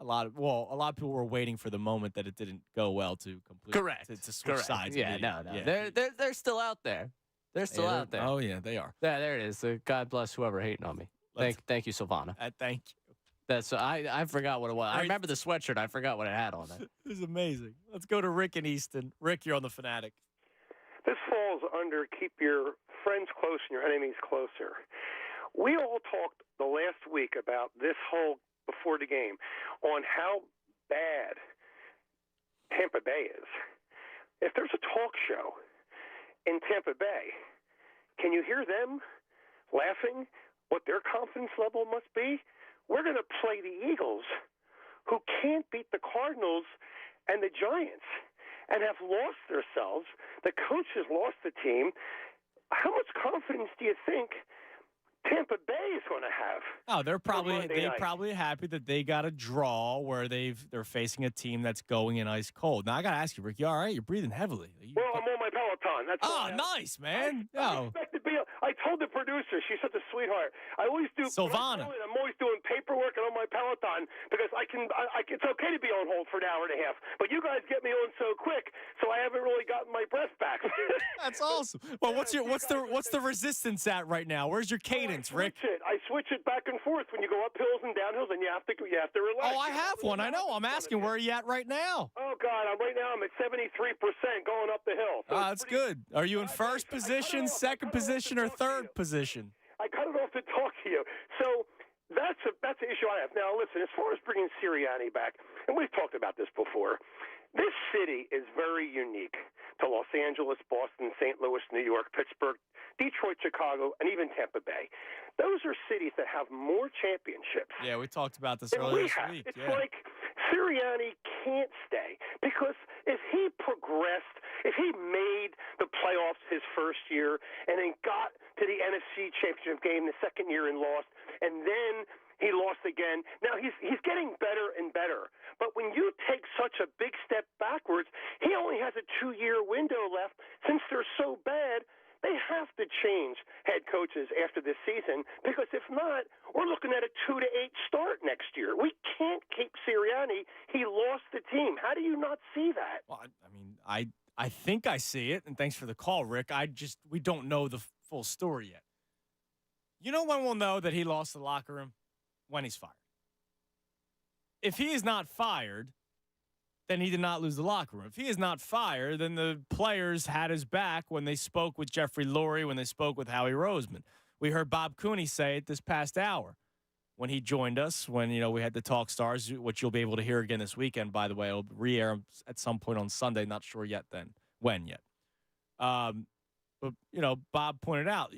A lot of people were waiting for the moment that it didn't go well to complete. Correct. To switch sides. Yeah, no. Yeah. They're still out there. They're still out there. Oh yeah, they are. Yeah, there it is. God bless whoever hating on me. Thank you, Silvana. Thank you. That's I forgot what it was. I remember the sweatshirt. I forgot what it had on it. It was amazing. Let's go to Rick in Easton. Rick, you're on the Fanatic. This falls under keep your friends close and your enemies closer. We all talked the last week about this whole before the game on how bad Tampa Bay is. If there's a talk show in Tampa Bay, can you hear them laughing what their confidence level must be? We're going to play the Eagles, who can't beat the Cardinals and the Giants and have lost themselves. The coach has lost the team. How much confidence do you think Tampa Bay is going to have? Oh, they're probably happy that they got a draw where they're facing a team that's going in ice cold. Now I got to ask you, Rick, you all right? You're breathing heavily. Well, I'm on my Peloton. That's nice, man. I told the producer, she's such a sweetheart. I always do. Silvana. I'm always doing paperwork and on my Peloton because it's okay to be on hold for an hour and a half. But you guys get me on so quick, so I haven't really gotten my breath back. That's awesome. Well, what's the resistance at right now? Where's your cadence, Rick? I switch it back and forth when you go up hills and down hills, and you have to relax. Oh, I have one. I know. I'm asking, where are you at right now? Oh God, right now I'm at 73% going up the hill. So that's good. Are you in first position, second position, or third position? I cut it off to talk to you. So that's the issue I have. Now, listen, as far as bringing Sirianni back, and we've talked about this before, this city is very unique to Los Angeles, Boston, St. Louis, New York, Pittsburgh, Detroit, Chicago, and even Tampa Bay. Those are cities that have more championships. Yeah, we talked about this earlier this week. It's like Sirianni can't stay because if he progressed, if he made the playoffs his first year and then got to the NFC Championship game the second year and lost, and then he lost again. Now he's getting better and better. But when you take such a big step backwards, he only has a 2-year window left. Since they're so bad, they have to change head coaches after this season because if not, we're looking at a 2-8 start next year. We can't keep Sirianni. He lost the team. How do you not see that? Well, I mean, I think I see it, and thanks for the call, Rick. We don't know the full story yet. You know when we'll know that he lost the locker room? When he's fired. If he is not fired, then he did not lose the locker room. If he is not fired, then the players had his back when they spoke with Jeffrey Lurie, when they spoke with Howie Roseman. We heard Bob Cooney say it this past hour when he joined us, when, we had the Talk Stars, which you'll be able to hear again this weekend, by the way. It'll re-air at some point on Sunday. Not sure yet when yet. But, Bob pointed out,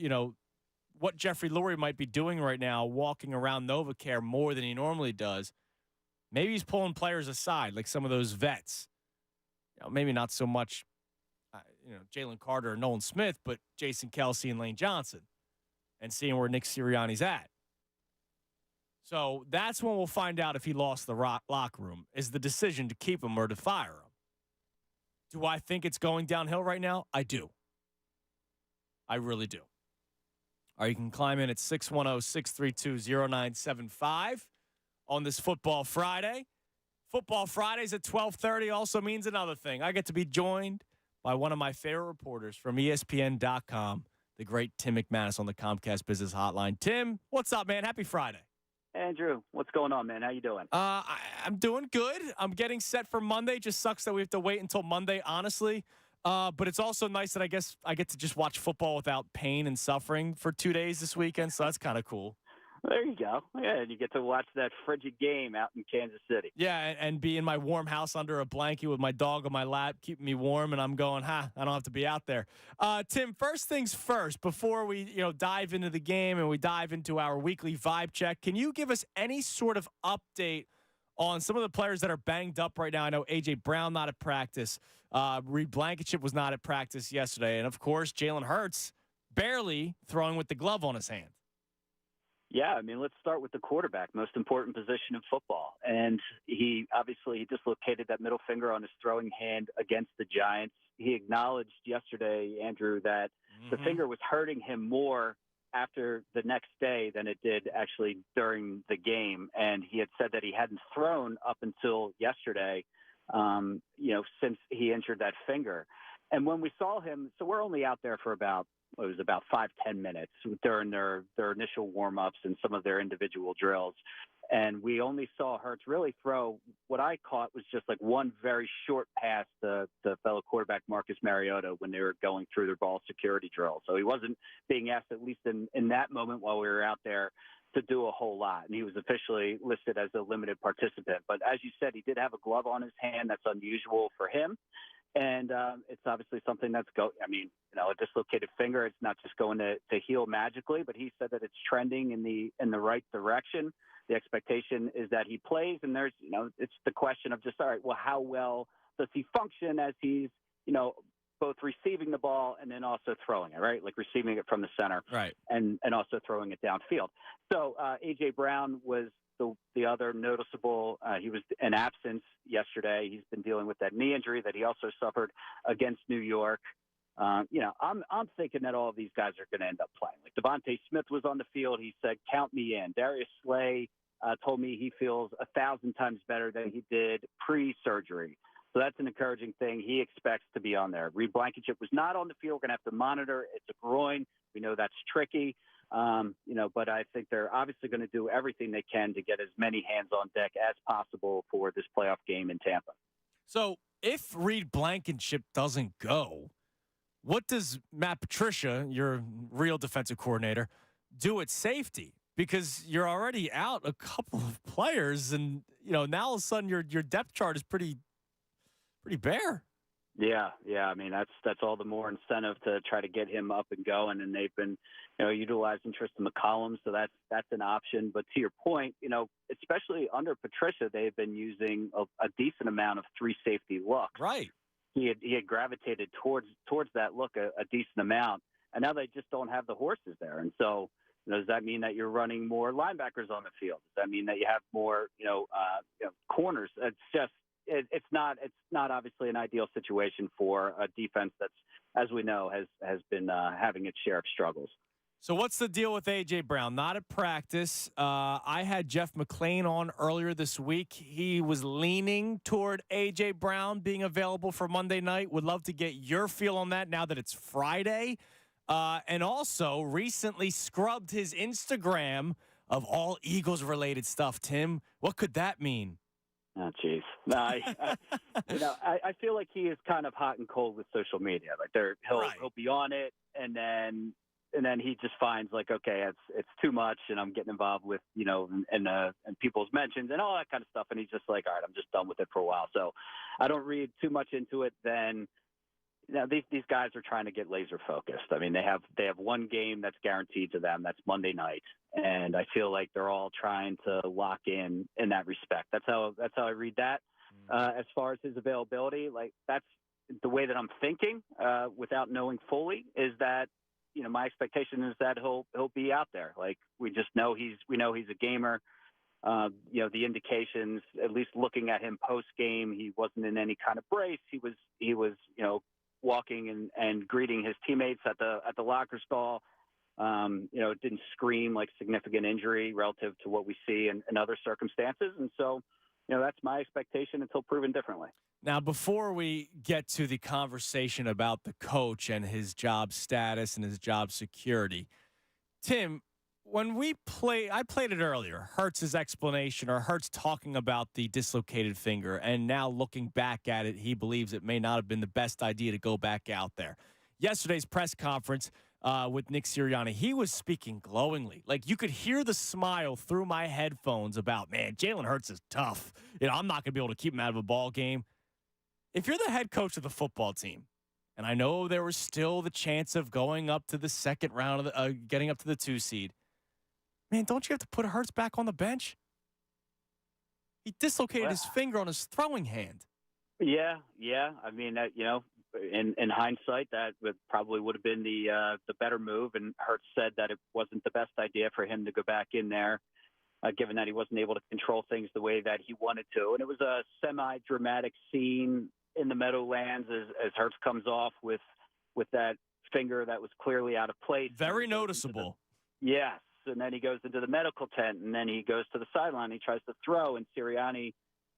what Jeffrey Lurie might be doing right now, walking around NovaCare more than he normally does. Maybe he's pulling players aside, like some of those vets. Maybe not so much, Jalen Carter or Nolan Smith, but Jason Kelsey and Lane Johnson, and seeing where Nick Sirianni's at. So that's when we'll find out if he lost the locker room, is the decision to keep him or to fire him. Do I think it's going downhill right now? I do. I really do. All right, you can climb in at 610-632-0975 on this Football Friday. Football Fridays at 12:30 also means another thing. I get to be joined by one of my favorite reporters from ESPN.com, the great Tim McManus on the Comcast Business Hotline. Tim, what's up, man? Happy Friday. Andrew, what's going on, man? How you doing? I'm doing good. I'm getting set for Monday. Just sucks that we have to wait until Monday, honestly. But it's also nice that I guess I get to just watch football without pain and suffering for 2 days this weekend, so that's kind of cool. There you go. Yeah, and you get to watch that frigid game out in Kansas City. Yeah, and be in my warm house under a blanket with my dog on my lap, keeping me warm, and I'm going, I don't have to be out there. Tim, first things first, before we dive into the game and we dive into our weekly vibe check, can you give us any sort of update on some of the players that are banged up right now? I know A.J. Brown not at practice. Reed Blankenship was not at practice yesterday. And, of course, Jalen Hurts barely throwing with the glove on his hand. Yeah, I mean, let's start with the quarterback, most important position in football. And he dislocated that middle finger on his throwing hand against the Giants. He acknowledged yesterday, Andrew, that the finger was hurting him more after the next day than it did actually during the game. And he had said that he hadn't thrown up until yesterday, since he injured that finger. And when we saw him, so we're only out there for about 5-10 minutes during their initial warm-ups and some of their individual drills. And we only saw Hurts really throw what I caught was just like one very short pass to fellow quarterback Marcus Mariota when they were going through their ball security drill. So he wasn't being asked, at least in that moment while we were out there, to do a whole lot. And he was officially listed as a limited participant. But as you said, he did have a glove on his hand. That's unusual for him. And it's obviously something that's a dislocated finger. It's not just going to heal magically, but he said that it's trending in the right direction. The expectation is that he plays, and there's, it's the question of just, all right, well, how well does he function as he's, both receiving the ball and then also throwing it, right? Like receiving it from the center, right, and also throwing it downfield. So A.J. Brown was the other noticeable. He was in absence yesterday. He's been dealing with that knee injury that he also suffered against New York. I'm thinking that all of these guys are going to end up playing. Like Devontae Smith was on the field. He said, "Count me in." Darius Slay told me he feels 1,000 times better than he did pre-surgery. So that's an encouraging thing. He expects to be on there. Reed Blankenship was not on the field. We're going to have to monitor. It's a groin. We know that's tricky. But I think they're obviously going to do everything they can to get as many hands on deck as possible for this playoff game in Tampa. So if Reed Blankenship doesn't go, what does Matt Patricia, your real defensive coordinator, do at safety? Because you're already out a couple of players, and now all of a sudden your depth chart is pretty bare. Yeah. I mean, that's all the more incentive to try to get him up and going. And they've been, utilizing Tristan McCollum, so that's an option. But to your point, especially under Patricia, they've been using a decent amount of three safety looks. Right. He had gravitated towards that look a decent amount, and now they just don't have the horses there. And so, does that mean that you're running more linebackers on the field? Does that mean that you have more, corners? It's just. It's not obviously an ideal situation for a defense that's, as we know, has been having its share of struggles. So what's the deal with A.J. Brown? Not at practice. I had Jeff McClain on earlier this week. He was leaning toward A.J. Brown being available for Monday night. Would love to get your feel on that now that it's Friday. And also recently scrubbed his Instagram of all Eagles-related stuff. Tim, what could that mean? Oh, jeez. No, I feel like he is kind of hot and cold with social media. Like he'll be on it, and then he just finds like, okay, it's too much, and I'm getting involved with and people's mentions and all that kind of stuff, and he's just like, all right, I'm just done with it for a while. So I don't read too much into it. Then these guys are trying to get laser focused. I mean, they have one game that's guaranteed to them. That's Monday night. And I feel like they're all trying to lock in that respect. That's how I read that. As far as his availability, like that's the way that I'm thinking, without knowing fully, is that, my expectation is that he'll be out there. Like we know he's a gamer. The indications, at least looking at him post game, he wasn't in any kind of brace. He was walking and greeting his teammates at the locker stall. It didn't scream like significant injury relative to what we see in other circumstances. And so, that's my expectation until proven differently. Now, before we get to the conversation about the coach and his job status and his job security, Tim, when I played it earlier, Hurts's explanation or Hurts talking about the dislocated finger, and now looking back at it, he believes it may not have been the best idea to go back out there. Yesterday's press conference with Nick Sirianni, he was speaking glowingly. Like you could hear the smile through my headphones about, man, Jalen Hurts is tough. I'm not going to be able to keep him out of a ball game. If you're the head coach of the football team, and I know there was still the chance of going up to the second round of getting up to the 2 seed, man, don't you have to put Hurts back on the bench? He dislocated his finger on his throwing hand. Yeah. I mean, in hindsight, that probably would have been the better move. And Hurts said that it wasn't the best idea for him to go back in there, given that he wasn't able to control things the way that he wanted to. And it was a semi-dramatic scene in the Meadowlands as Hurts comes off with that finger that was clearly out of place. Very noticeable. Yes. And then he goes into the medical tent, and then he goes to the sideline. He tries to throw, and Sirianni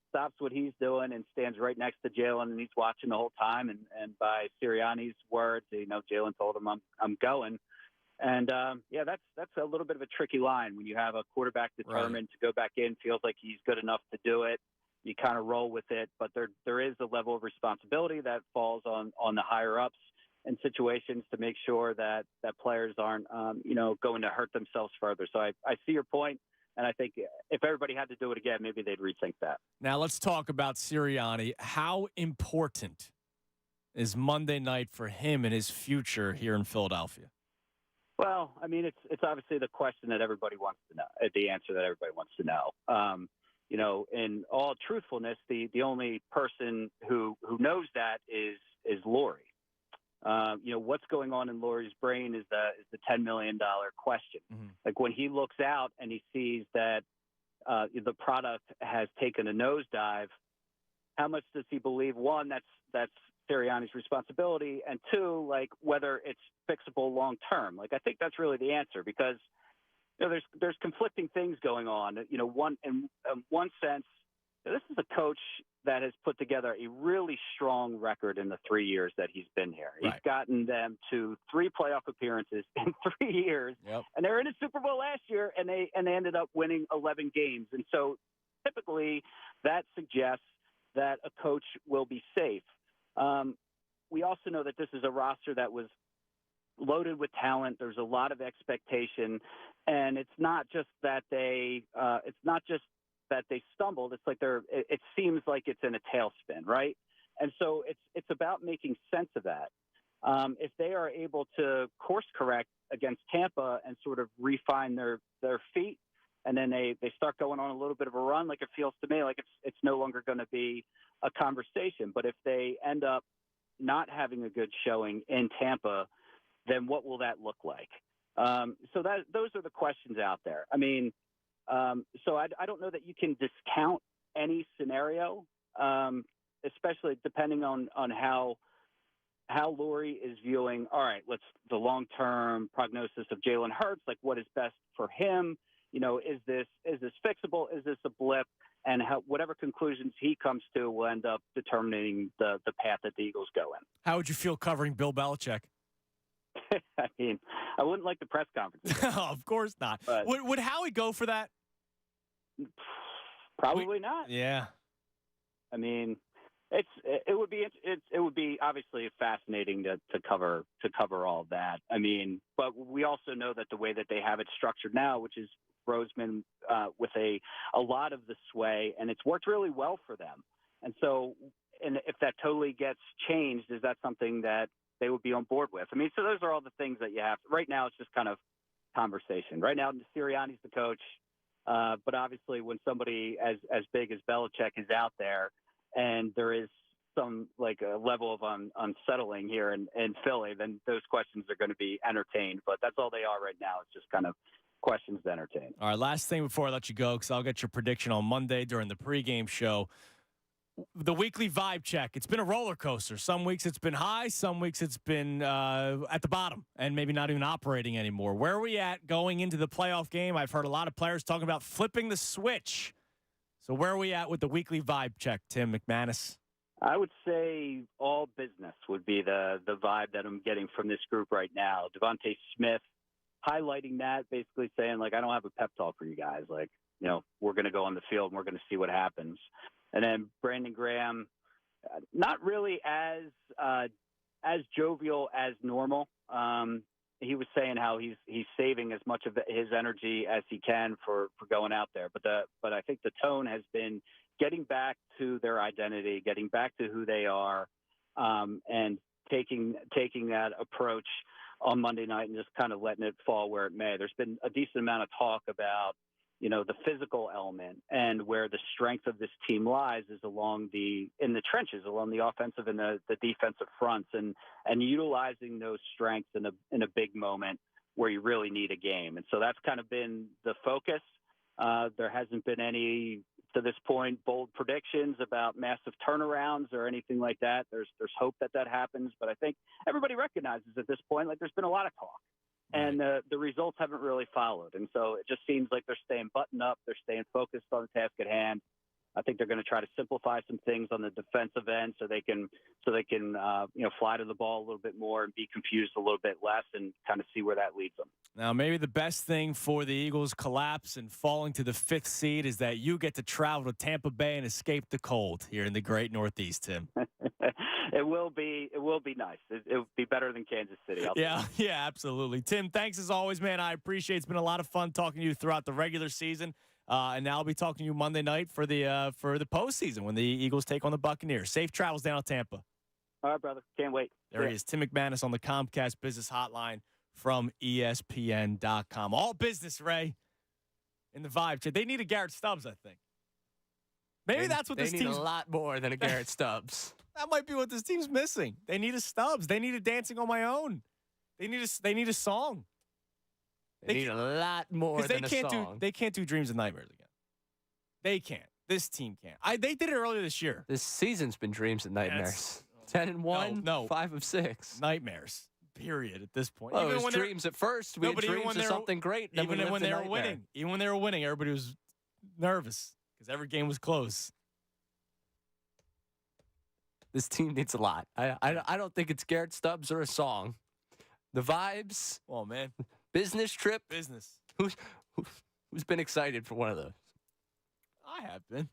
stops what he's doing and stands right next to Jalen, and he's watching the whole time. And by Sirianni's words, Jalen told him, "I'm going." And that's a little bit of a tricky line when you have a quarterback determined to go back in, feels like he's good enough to do it. You kind of roll with it, but there is a level of responsibility that falls on the higher ups in situations to make sure that players aren't, going to hurt themselves further. So I see your point, and I think if everybody had to do it again, maybe they'd rethink that. Now let's talk about Sirianni. How important is Monday night for him and his future here in Philadelphia? Well, I mean, it's obviously the question that everybody wants to know, the answer that everybody wants to know. In all truthfulness, the only person who knows that is Lori. What's going on in Lori's brain is the $10 million question. Mm-hmm. Like when he looks out and he sees that the product has taken a nosedive, how much does he believe? One, that's Sirianni's responsibility, and two, like whether it's fixable long term. Like I think that's really the answer, because there's conflicting things going on. One in one sense, this is a coach that has put together a really strong record in the 3 years that he's been here. Right. He's gotten them to 3 playoff appearances in 3 years, and they're in a Super Bowl last year, and they ended up winning 11 games. And so typically that suggests that a coach will be safe. We also know that this is a roster that was loaded with talent. There's a lot of expectation, and it's not just that they stumbled. It's like it seems like it's in a tailspin, right? And so it's about making sense of that. If they are able to course correct against Tampa and sort of refine their feet, and then they start going on a little bit of a run, like it feels to me like it's no longer going to be a conversation. But if they end up not having a good showing in Tampa, then what will that look like? So those are the questions out there. I mean, so I don't know that you can discount any scenario, especially depending on how how Lurie is viewing, all right, the long-term prognosis of Jalen Hurts, like what is best for him. Is this fixable? Is this a blip? And whatever conclusions he comes to will end up determining the path that the Eagles go in. How would you feel covering Bill Belichick? I mean, I wouldn't like the press conference. Of course not. But Would Howie go for that? Probably not. Yeah. I mean, it would be obviously fascinating to cover all of that. I mean, but we also know that the way that they have it structured now, which is Roseman with a lot of the sway, and it's worked really well for them. And so, and if that totally gets changed, is that something that they would be on board with? I mean, so those are all the things that you have. Right now, it's just kind of conversation. Right now, Sirianni's the coach, but obviously, when somebody as big as Belichick is out there, and there is some like a level of unsettling here in Philly, then those questions are going to be entertained. But that's all they are right now. It's just kind of questions to entertain. All right, last thing before I let you go, because I'll get your prediction on Monday during the pregame show. The weekly vibe check. It's been a roller coaster. Some weeks it's been high. Some weeks it's been at the bottom and maybe not even operating anymore. Where are we at going into the playoff game? I've heard a lot of players talking about flipping the switch. So where are we at with the weekly vibe check, Tim McManus? I would say all business would be the vibe that I'm getting from this group right now. Devontae Smith highlighting that, basically saying, like, I don't have a pep talk for you guys. Like, we're going to go on the field and we're going to see what happens. And then Brandon Graham, not really as jovial as normal. He was saying how he's saving as much of his energy as he can for going out there. But I think the tone has been getting back to their identity, getting back to who they are, and taking that approach on Monday night and just kind of letting it fall where it may. There's been a decent amount of talk about, the physical element, and where the strength of this team lies is in the trenches, along the offensive and the defensive fronts, and utilizing those strengths in a big moment where you really need a game. And so that's kind of been the focus. There hasn't been any, to this point, bold predictions about massive turnarounds or anything like that. There's hope that happens, but I think everybody recognizes at this point, like, there's been a lot of talk. And the results haven't really followed. And so it just seems like they're staying buttoned up. They're staying focused on the task at hand. I think they're going to try to simplify some things on the defensive end so they can fly to the ball a little bit more and be confused a little bit less, and kind of see where that leads them. Now, maybe the best thing for the Eagles' collapse and falling to the 5th seed is that you get to travel to Tampa Bay and escape the cold here in the great Northeast, Tim. It will be nice. It will be better than Kansas City. Yeah, absolutely. Tim, thanks as always, man. I appreciate it. It's been a lot of fun talking to you throughout the regular season. And now I'll be talking to you Monday night for the postseason when the Eagles take on the Buccaneers. Safe travels down to Tampa. All right, brother. Can't wait. There he is, Tim McManus on the Comcast Business Hotline from ESPN.com. All business, Ray, in the vibe check. They need a Garrett Stubbs, I think. Maybe that's what this team's... They need a lot more than a Garrett Stubbs. That might be what this team's missing. They need a Stubbs. They need a Dancing on My Own. They need a song. They need a lot more than a song. They can't do Dreams and Nightmares again. They can't. This team can't. They did it earlier this year. This season's been Dreams and Nightmares. 10-1, no. 5 of 6. Nightmares. Period. At this point. Well, it was dreams at first. We had dreams of something great. Even when they were winning. Even when they were winning, everybody was nervous because every game was close. This team needs a lot. I don't think it's Garrett Stubbs or a song. The vibes. Oh, man. Business trip. Business. Who's been excited for one of those? I have been.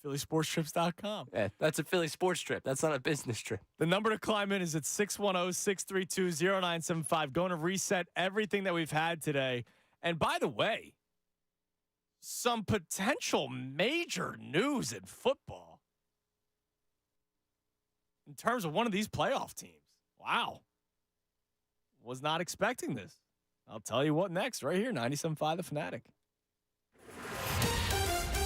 PhillySportsTrips.com. Yeah, that's a Philly sports trip. That's not a business trip. The number to climb in is at 610-632-0975. Going to reset everything that we've had today. And by the way, some potential major news in football in terms of one of these playoff teams. Wow. Was not expecting this. I'll tell you what next, right here, 97.5 The Fanatic.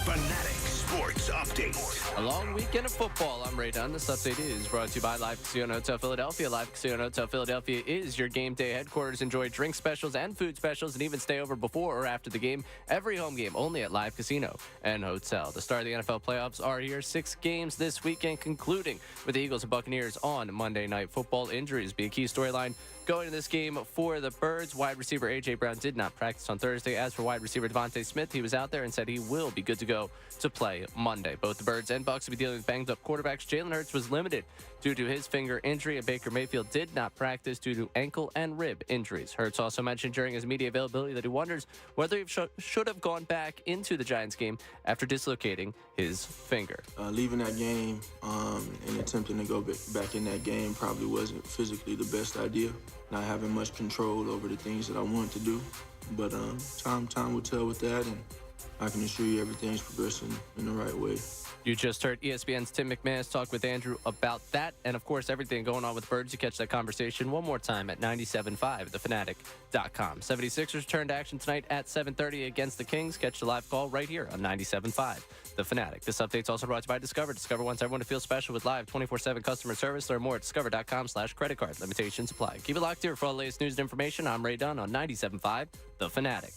Fanatic Sports Update. A long weekend of football. I'm Ray Dunn. This update is brought to you by Live Casino Hotel Philadelphia. Live Casino Hotel Philadelphia is your game day headquarters. Enjoy drink specials and food specials and even stay over before or after the game. Every home game only at Live Casino and Hotel. The start of the NFL playoffs are here. 6 games this weekend, concluding with the Eagles and Buccaneers on Monday Night Football. Injuries be a key storyline going to this game for the Birds. Wide receiver A.J. Brown did not practice on Thursday. As for wide receiver Devontae Smith, he was out there and said he will be good to go to play Monday. Both the Birds and Bucs will be dealing with banged-up quarterbacks. Jalen Hurts was limited due to his finger injury, and Baker Mayfield did not practice due to ankle and rib injuries. Hurts also mentioned during his media availability that he wonders whether he should have gone back into the Giants game after dislocating his finger. Leaving that game and attempting to go back in that game probably wasn't physically the best idea. Not having much control over the things that I wanted to do. But time will tell with that, and I can assure you everything's progressing in the right way. You just heard ESPN's Tim McManus talk with Andrew about that, and of course everything going on with Birds. You catch that conversation one more time at 97.5 thefanatic.com. 76ers turn to action tonight at 7:30 against the Kings. Catch the live call right here on 97.5 The Fanatic. This update's also brought to you by Discover. Discover wants everyone to feel special with live 24/7 customer service. Learn more at discover.com/credit card. Limitations apply. Keep it locked here for all the latest news and information. I'm Ray Dunn on 97.5 The Fanatic.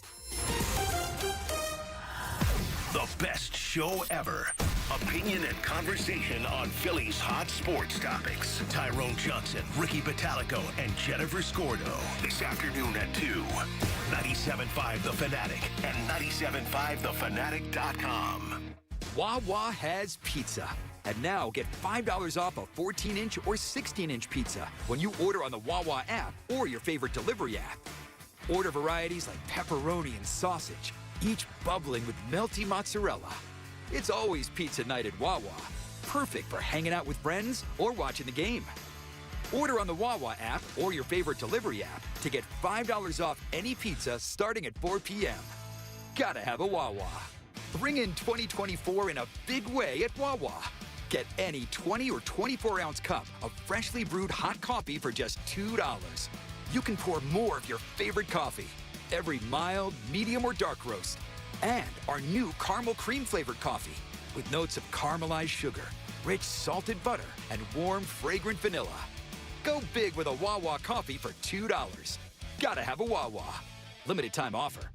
The best show ever. Opinion and conversation on Philly's hot sports topics. Tyrone Johnson, Ricky Batalico, and Jennifer Scordo. This afternoon at 2. 97.5 The Fanatic and 97.5thefanatic.com. Wawa has pizza. And now get $5 off a 14-inch or 16-inch pizza when you order on the Wawa app or your favorite delivery app. Order varieties like pepperoni and sausage, each bubbling with melty mozzarella. It's always pizza night at Wawa. Perfect for hanging out with friends or watching the game. Order on the Wawa app or your favorite delivery app to get $5 off any pizza starting at 4 p.m. Gotta have a Wawa. Bring in 2024 in a big way at Wawa. Get any 20 or 24-ounce cup of freshly brewed hot coffee for just $2. You can pour more of your favorite coffee. Every mild, medium, or dark roast. And our new caramel cream flavored coffee with notes of caramelized sugar, rich salted butter, and warm, fragrant vanilla. Go big with a Wawa coffee for $2. Gotta have a Wawa. Limited time offer.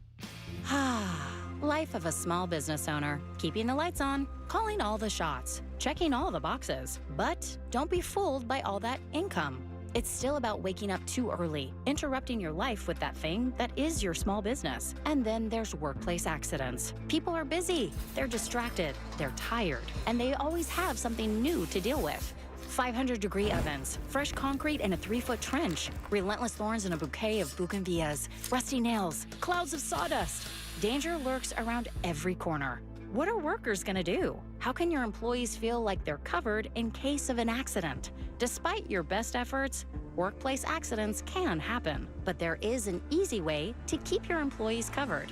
Life of a small business owner. Keeping the lights on, calling all the shots, checking all the boxes. But don't be fooled by all that income. It's still about waking up too early, interrupting your life with that thing that is your small business. And then there's workplace accidents. People are busy, they're distracted, they're tired, and they always have something new to deal with. 500-degree ovens, fresh concrete in a 3-foot trench, relentless thorns in a bouquet of bougainvilleas, rusty nails, clouds of sawdust. Danger lurks around every corner. What are workers gonna do? How can your employees feel like they're covered in case of an accident? Despite your best efforts, workplace accidents can happen, but there is an easy way to keep your employees covered.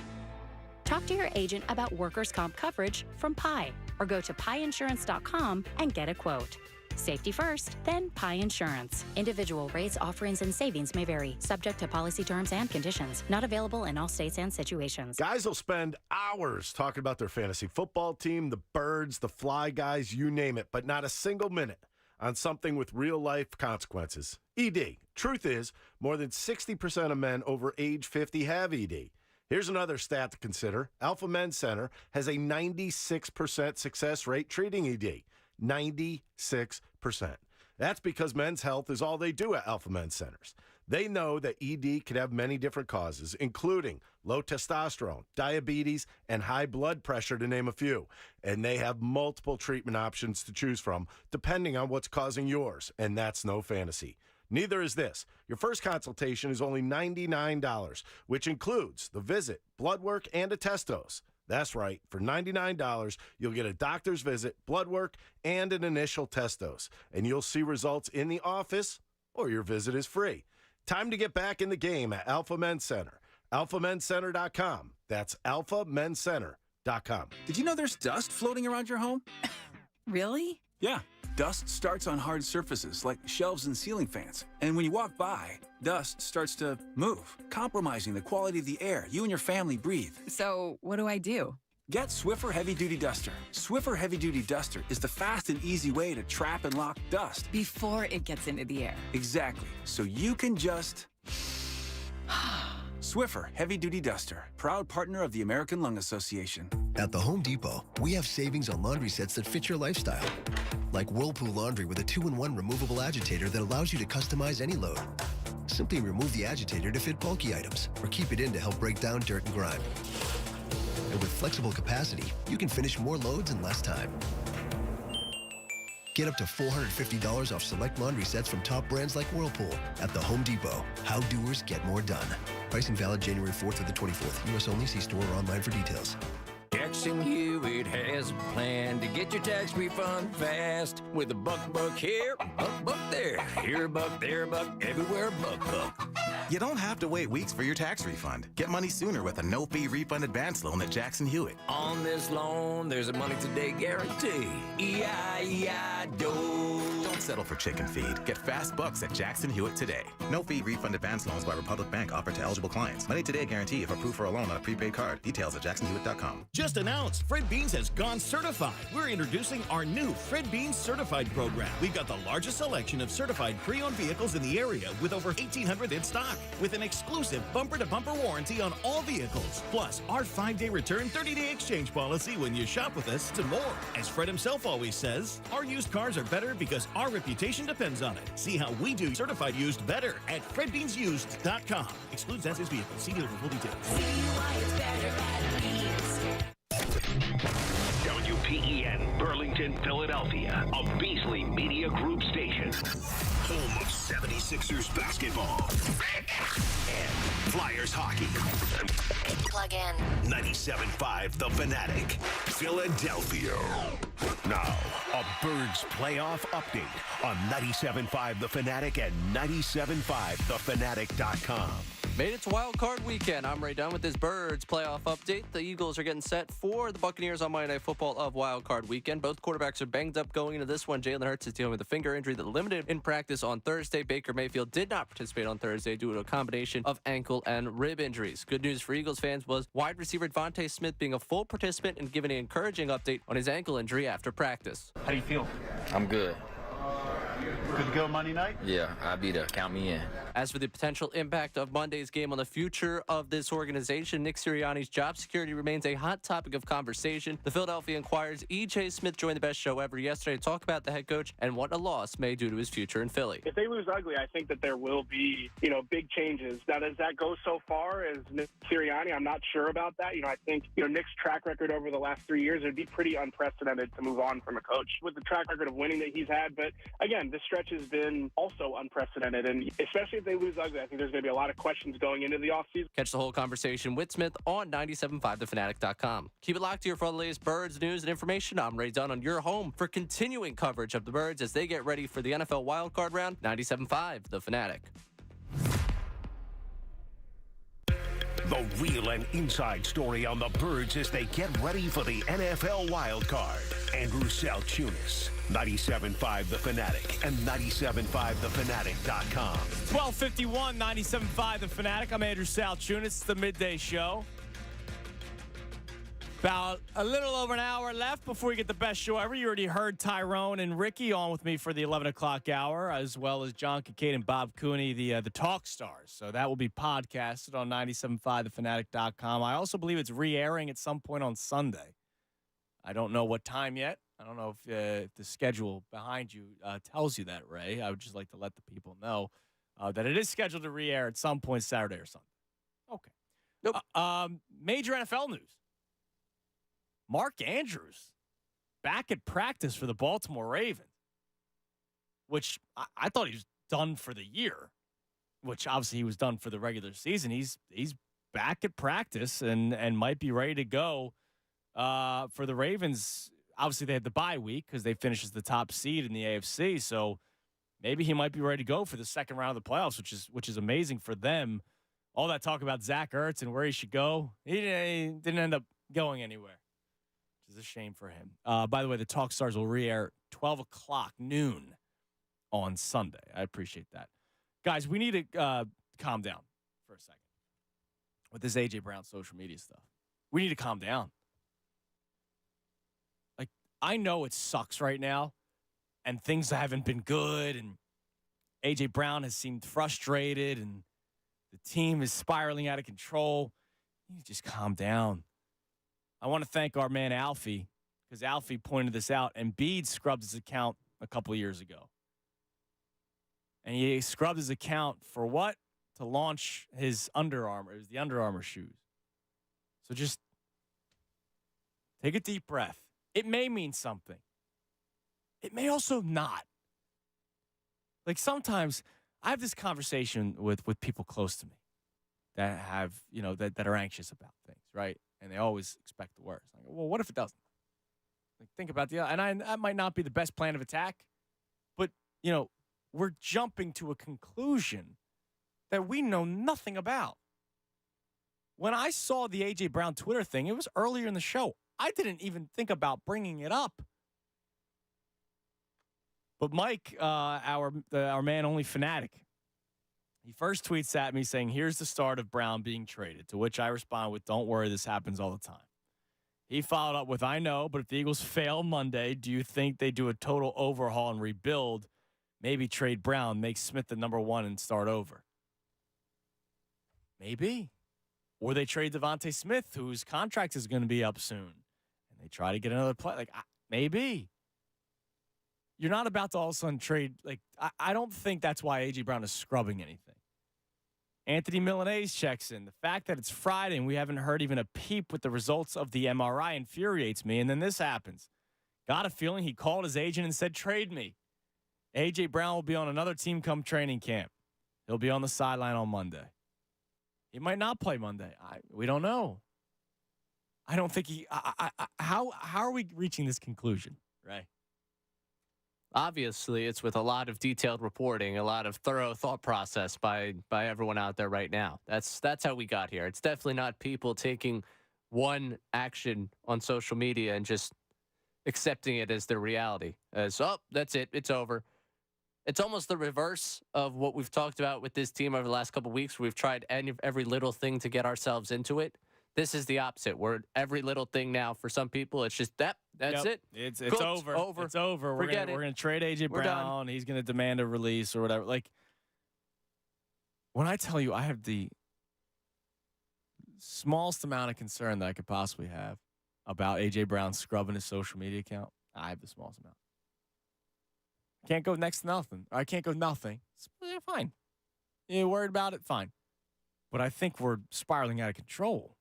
Talk to your agent about workers' comp coverage from Pi, or go to piinsurance.com and get a quote. Safety first, then Pi Insurance. Individual rates, offerings, and savings may vary, subject to policy terms and conditions. Not available in all states and situations. Guys will spend hours talking about their fantasy football team, the Birds, the Fly Guys, you name it, but not a single minute on something with real-life consequences. ED. Truth is, more than 60% of men over age 50 have ED. Here's another stat to consider. Alpha Men's Center has a 96% success rate treating ED. 96%. That's because men's health is all they do at Alpha Men's Centers. They know that ED can have many different causes, including low testosterone, diabetes, and high blood pressure, to name a few. And they have multiple treatment options to choose from, depending on what's causing yours. And that's no fantasy. Neither is this. Your first consultation is only $99, which includes the visit, blood work, and a test dose. That's right. For $99, you'll get a doctor's visit, blood work, and an initial test dose. And you'll see results in the office, or your visit is free. Time to get back in the game at Alpha Men's Center. AlphaMen'sCenter.com. That's AlphaMen'sCenter.com. Did you know there's dust floating around your home? Really? Yeah. Dust starts on hard surfaces like shelves and ceiling fans. And when you walk by, dust starts to move, compromising the quality of the air you and your family breathe. So, what do I do? Get Swiffer Heavy Duty Duster. Swiffer Heavy Duty Duster is the fast and easy way to trap and lock dust. Before it gets into the air. Exactly. So you can just... Swiffer Heavy Duty Duster, proud partner of the American Lung Association. At the Home Depot, we have savings on laundry sets that fit your lifestyle. Like Whirlpool Laundry with a 2-in-1 removable agitator that allows you to customize any load. Simply remove the agitator to fit bulky items, or keep it in to help break down dirt and grime. And with flexible capacity, you can finish more loads in less time. Get up to $450 off select laundry sets from top brands like Whirlpool at the Home Depot. How doers get more done. Pricing valid January 4th through the 24th. U.S. only. See store or online for details. Jackson Hewitt has a plan to get your tax refund fast. With a buck here, buck there. Here a buck, there a buck, everywhere a buck. You don't have to wait weeks for your tax refund. Get money sooner with a no-fee refund advance loan at Jackson Hewitt. On this loan, there's a money today guarantee. E-I-E-I-DO. Don't settle for chicken feed. Get fast bucks at Jackson Hewitt today. No-fee refund advance loans by Republic Bank offered to eligible clients. Money today guarantee if approved for a loan on a prepaid card. Details at jacksonhewitt.com. Just announced, Fred Beans has gone certified. We're introducing our new Fred Beans Certified program. We've got the largest selection of certified pre-owned vehicles in the area with over 1,800 in stock, with an exclusive bumper-to-bumper warranty on all vehicles. Plus, our 5-day return, 30-day exchange policy when you shop with us and more. As Fred himself always says, our used cars are better because our reputation depends on it. See how we do certified used better at FredBeansUsed.com. Excludes as is vehicle. See dealer for full details. See why it's better at Beans. WPEN, Burlington, Philadelphia, a Beasley Media Group station. Home of 76ers basketball and Flyers hockey. Plug in. 97.5 The Fanatic, Philadelphia. Now, a Birds playoff update on 97.5 The Fanatic and 97.5thefanatic.com. Made it to Wild Card Weekend. I'm Ray Dunn with this Birds playoff update. The Eagles are getting set for the Buccaneers on Monday Night Football of Wild Card Weekend. Both quarterbacks are banged up going into this one. Jalen Hurts is dealing with a finger injury that limited in practice on Thursday. Baker Mayfield did not participate on Thursday due to a combination of ankle and rib injuries. Good news for Eagles fans was wide receiver Devontae Smith being a full participant and giving an encouraging update on his ankle injury after practice. How do you feel? I'm good. Good to go Monday night? Yeah, I'll be there. Count me in. As for the potential impact of Monday's game on the future of this organization, Nick Sirianni's job security remains a hot topic of conversation. The Philadelphia Inquirer's E.J. Smith joined the best show ever yesterday to talk about the head coach and what a loss may do to his future in Philly. If they lose ugly, I think that there will be, big changes. Now, does that go so far as Nick Sirianni? I'm not sure about that. I think, Nick's track record over the last 3 years, it'd be pretty unprecedented to move on from a coach with the track record of winning that he's had. But again, this stretch has been also unprecedented. And especially if they lose ugly, I think there's going to be a lot of questions going into the offseason. Catch the whole conversation with Smith on 97.5thefanatic.com. Keep it locked here for all the latest Birds news and information. I'm Ray Dunn on your home for continuing coverage of the Birds as they get ready for the NFL wildcard round. 97.5 The Fanatic. The real and inside story on the Birds as they get ready for the NFL wildcard. Andrew Salchunas, 97.5 The Fanatic and 97.5thefanatic.com. 12:51, 97.5 The Fanatic. I'm Andrew Salchunas. It's the midday show. About a little over an hour left before we get the best show ever. You already heard Tyrone and Ricky on with me for the 11 o'clock hour, as well as John Kincaid and Bob Cooney, the Talk Stars. So that will be podcasted on 97.5thefanatic.com. I also believe it's re-airing at some point on Sunday. I don't know what time yet. I don't know if the schedule behind you tells you that, Ray. I would just like to let the people know that it is scheduled to re-air at some point Saturday or Sunday. Okay. Nope. Major NFL news. Mark Andrews back at practice for the Baltimore Ravens, which I thought he was done for the year, which obviously he was done for the regular season. He's back at practice and might be ready to go for the Ravens. Obviously, they had the bye week because they finished as the top seed in the AFC, so maybe he might be ready to go for the second round of the playoffs, which is amazing for them. All that talk about Zach Ertz and where he should go, he didn't end up going anywhere. Which is a shame for him. By the way, the Talk Stars will re-air 12 o'clock noon on Sunday. I appreciate that. Guys, we need to calm down for a second with this A.J. Brown social media stuff. We need to calm down. I know it sucks right now, and things haven't been good, and A.J. Brown has seemed frustrated, and the team is spiraling out of control. You need to just calm down. I want to thank our man Alfie, because Alfie pointed this out, and Embiid scrubbed his account a couple of years ago. And he scrubbed his account for what? To launch his Under Armour. It was the Under Armour shoes. So just take a deep breath. It may mean something. It may also not. Like sometimes I have this conversation with people close to me that have, that are anxious about things, right? And they always expect the worst. Like, well, what if it doesn't? Like, think about that might not be the best plan of attack, but, we're jumping to a conclusion that we know nothing about. When I saw the A.J. Brown Twitter thing, it was earlier in the show. I didn't even think about bringing it up. But Mike, our man, only Fanatic, he first tweets at me saying, here's the start of Brown being traded, to which I respond with, don't worry, this happens all the time. He followed up with, I know, but if the Eagles fail Monday, do you think they do a total overhaul and rebuild? Maybe trade Brown, make Smith the number one and start over. Maybe. Or they trade Devontae Smith, whose contract is going to be up soon, and they try to get another play. Like, maybe. You're not about to all of a sudden trade. Like, I don't think that's why A.J. Brown is scrubbing anything. Anthony Milanese checks in. The fact that it's Friday and we haven't heard even a peep with the results of the MRI infuriates me. And then this happens. Got a feeling he called his agent and said, trade me. A.J. Brown will be on another team come training camp. He'll be on the sideline on Monday. He might not play Monday. We don't know. I don't think he. How are we reaching this conclusion, Ray? Obviously, it's with a lot of detailed reporting, a lot of thorough thought process by everyone out there right now. That's how we got here. It's definitely not people taking one action on social media and just accepting it as their reality. As, oh, that's it. It's over. It's almost the reverse of what we've talked about with this team over the last couple of weeks. Where we've tried every little thing to get ourselves into it. This is the opposite. Where every little thing now, for some people, it's just that's it. It's Cooked, over. It's over. We're gonna trade A.J. Brown. He's gonna demand a release or whatever. Like, when I tell you I have the smallest amount of concern that I could possibly have about A.J. Brown scrubbing his social media account, I have the smallest amount. Can't go next to nothing. I can't go nothing. Fine. You're worried about it? Fine. But I think we're spiraling out of control.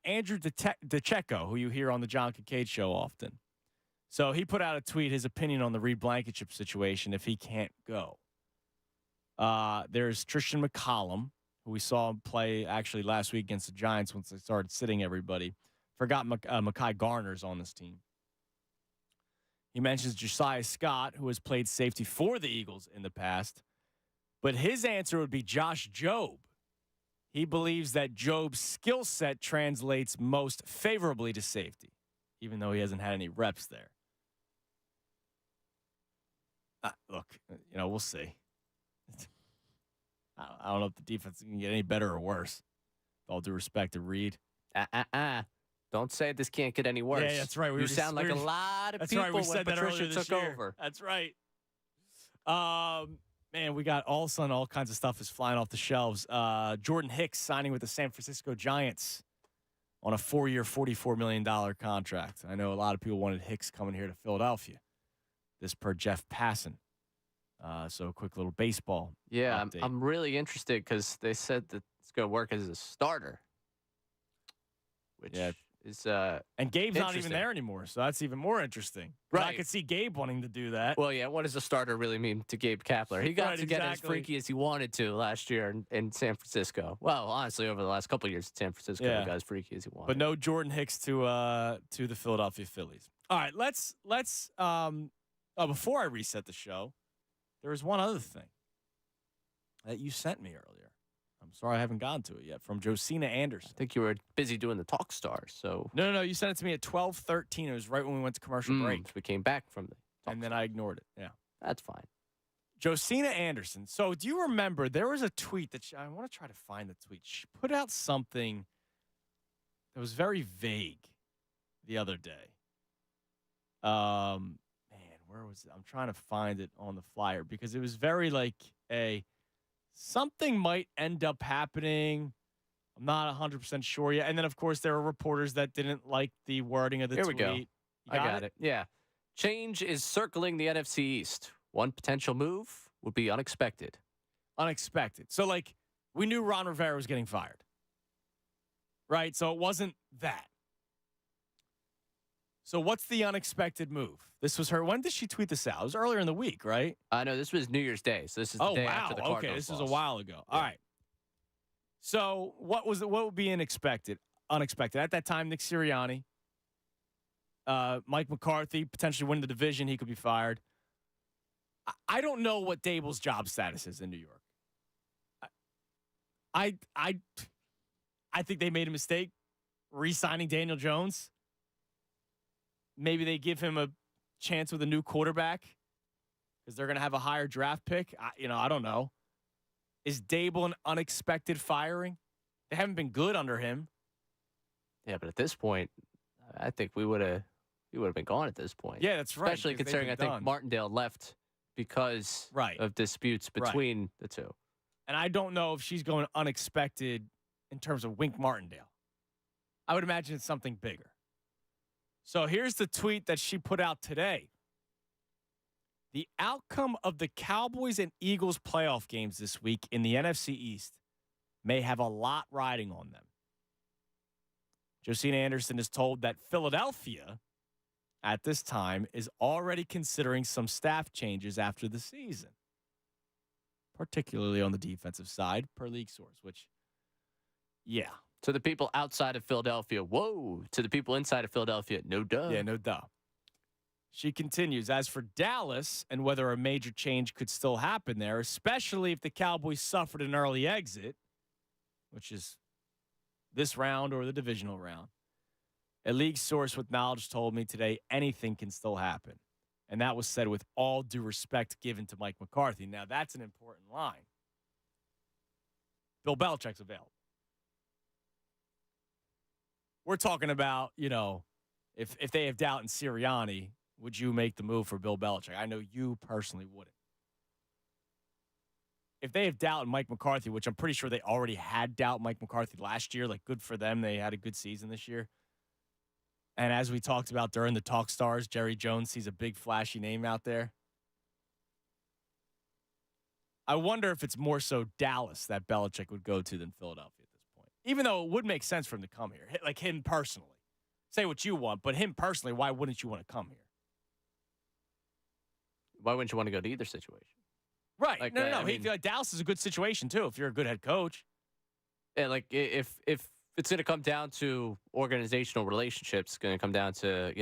Andrew DeCecco, who you hear on the John Kincaid show often. So he put out a tweet, his opinion on the Reed Blankenship situation if he can't go. There's Tristan McCollum, who we saw play actually last week against the Giants once they started sitting everybody. Forgot Mekhi Garner's on this team. He mentions Josiah Scott, who has played safety for the Eagles in the past. But his answer would be Josh Jobe. He believes that Jobe's skill set translates most favorably to safety, even though he hasn't had any reps there. Look, we'll see. I don't know if the defense can get any better or worse. With all due respect to Reed. Don't say this can't get any worse. Yeah, that's right. You sound like a lot of people when Patricia took over. That's right. Man, we got all of a sudden all kinds of stuff is flying off the shelves. Jordan Hicks signing with the San Francisco Giants on a 4-year, $44 million contract. I know a lot of people wanted Hicks coming here to Philadelphia. This per Jeff Passan. So a quick little baseball. Yeah, update. I'm really interested because they said that it's going to work as a starter. Which is and Gabe's not even there anymore, so that's even more interesting. Right. I could see Gabe wanting to do that. Well, yeah, what does a starter really mean to Gabe Kapler? He got to get as freaky as he wanted to last year in San Francisco. Well, honestly, over the last couple of years in San Francisco, he got as freaky as he wanted. But no Jordan Hicks to the Philadelphia Phillies. All right, let's before I reset the show, there was one other thing that you sent me earlier. I'm sorry I haven't gotten to it yet. From Josina Anderson. I think you were busy doing the Talk Stars, so. No. You sent it to me at 12:13. It was right when we went to commercial break. We came back from the Talk and then I ignored it. Yeah. That's fine. Josina Anderson. So do you remember there was a tweet that I want to try to find the tweet. She put out something that was very vague the other day. Man, where was it? I'm trying to find it on the flyer because it was very like something might end up happening. I'm not 100% sure yet. And then, of course, there are reporters that didn't like the wording of the Here tweet. we go. You I got it. Yeah. Change is circling the NFC East. One potential move would be unexpected. Unexpected. So, like, we knew Ron Rivera was getting fired, right? So it wasn't that. So what's the unexpected move? This was her. When did she tweet this out? It was earlier in the week, right? No, this was New Year's Day. So this is the day after the Cardinals Okay, this is a loss. while ago. All right. So what would be unexpected? At that time, Nick Sirianni, Mike McCarthy potentially win the division. He could be fired. I don't know what Dable's job status is in New York. I think they made a mistake re-signing Daniel Jones. Maybe they give him a chance with a new quarterback because they're going to have a higher draft pick. I don't know. Is Dable an unexpected firing? They haven't been good under him. Yeah, but at this point, I think we would have been gone at this point. Yeah, that's right. Especially considering I think Martindale left because of disputes between the two. And I don't know if she's going unexpected in terms of Wink Martindale. I would imagine it's something bigger. So here's the tweet that she put out today. The outcome of the Cowboys and Eagles playoff games this week in the NFC East may have a lot riding on them. Josina Anderson is told that Philadelphia, at this time, is already considering some staff changes after the season, particularly on the defensive side, per league source, which, yeah. To the people outside of Philadelphia, whoa. To the people inside of Philadelphia, no duh. Yeah, no duh. She continues, as for Dallas and whether a major change could still happen there, especially if the Cowboys suffered an early exit, which is this round or the divisional round, a league source with knowledge told me today anything can still happen. And that was said with all due respect given to Mike McCarthy. Now, that's an important line. Bill Belichick's available. We're talking about, if they have doubt in Sirianni, would you make the move for Bill Belichick? I know you personally wouldn't. If they have doubt in Mike McCarthy, which I'm pretty sure they already had doubt in Mike McCarthy last year, like good for them. They had a good season this year. And as we talked about during the Talk Stars, Jerry Jones sees a big flashy name out there. I wonder if it's more so Dallas that Belichick would go to than Philadelphia at this point. Even though it would make sense for him to come here, like him personally. Say what you want, but him personally, why wouldn't you want to come here? Why wouldn't you want to go to either situation? Right. Like, No. Dallas is a good situation, too, if you're a good head coach. Yeah, like if it's going to come down to organizational relationships, it's going to come down to,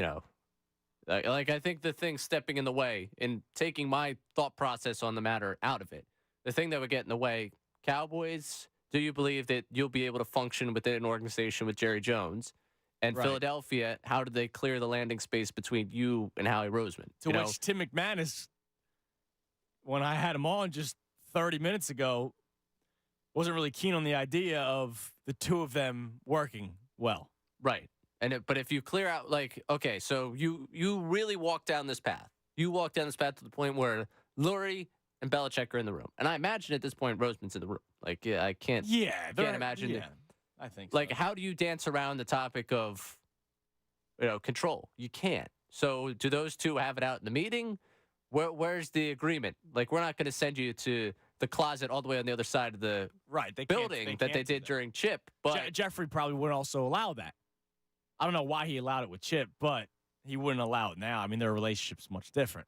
like I think the thing stepping in the way and taking my thought process on the matter out of it, the thing that would get in the way, Cowboys, do you believe that you'll be able to function within an organization with Jerry Jones? And Philadelphia, how did they clear the landing space between you and Howie Roseman? To which Tim McManus, when I had him on just 30 minutes ago, wasn't really keen on the idea of the two of them working well. Right. But if you clear out, okay, so you really walk down this path. You walk down this path to the point where Lurie and Belichick are in the room. And I imagine at this point, Roseman's in the room. I can't imagine. Yeah, I think so. How do you dance around the topic of, control? You can't. So do those two have it out in the meeting? Where's the agreement? We're not going to send you to the closet all the way on the other side of the building that they did during Chip. But Jeffrey probably wouldn't also allow that. I don't know why he allowed it with Chip, but he wouldn't allow it now. I mean, their relationship's much different.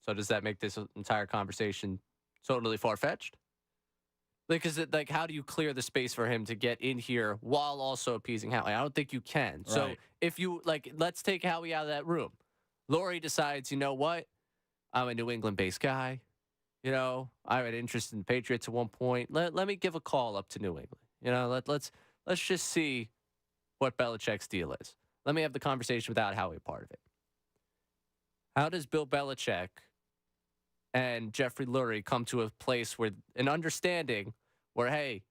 So does that make this entire conversation totally far-fetched? How do you clear the space for him to get in here while also appeasing Howie? I don't think you can. Right. So if you, let's take Howie out of that room. Lurie decides, you know what? I'm a New England-based guy. I had interest in the Patriots at one point. Let me give a call up to New England. Let's just see what Belichick's deal is. Let me have the conversation without Howie a part of it. How does Bill Belichick and Jeffrey Lurie come to a place where an understanding where, hey,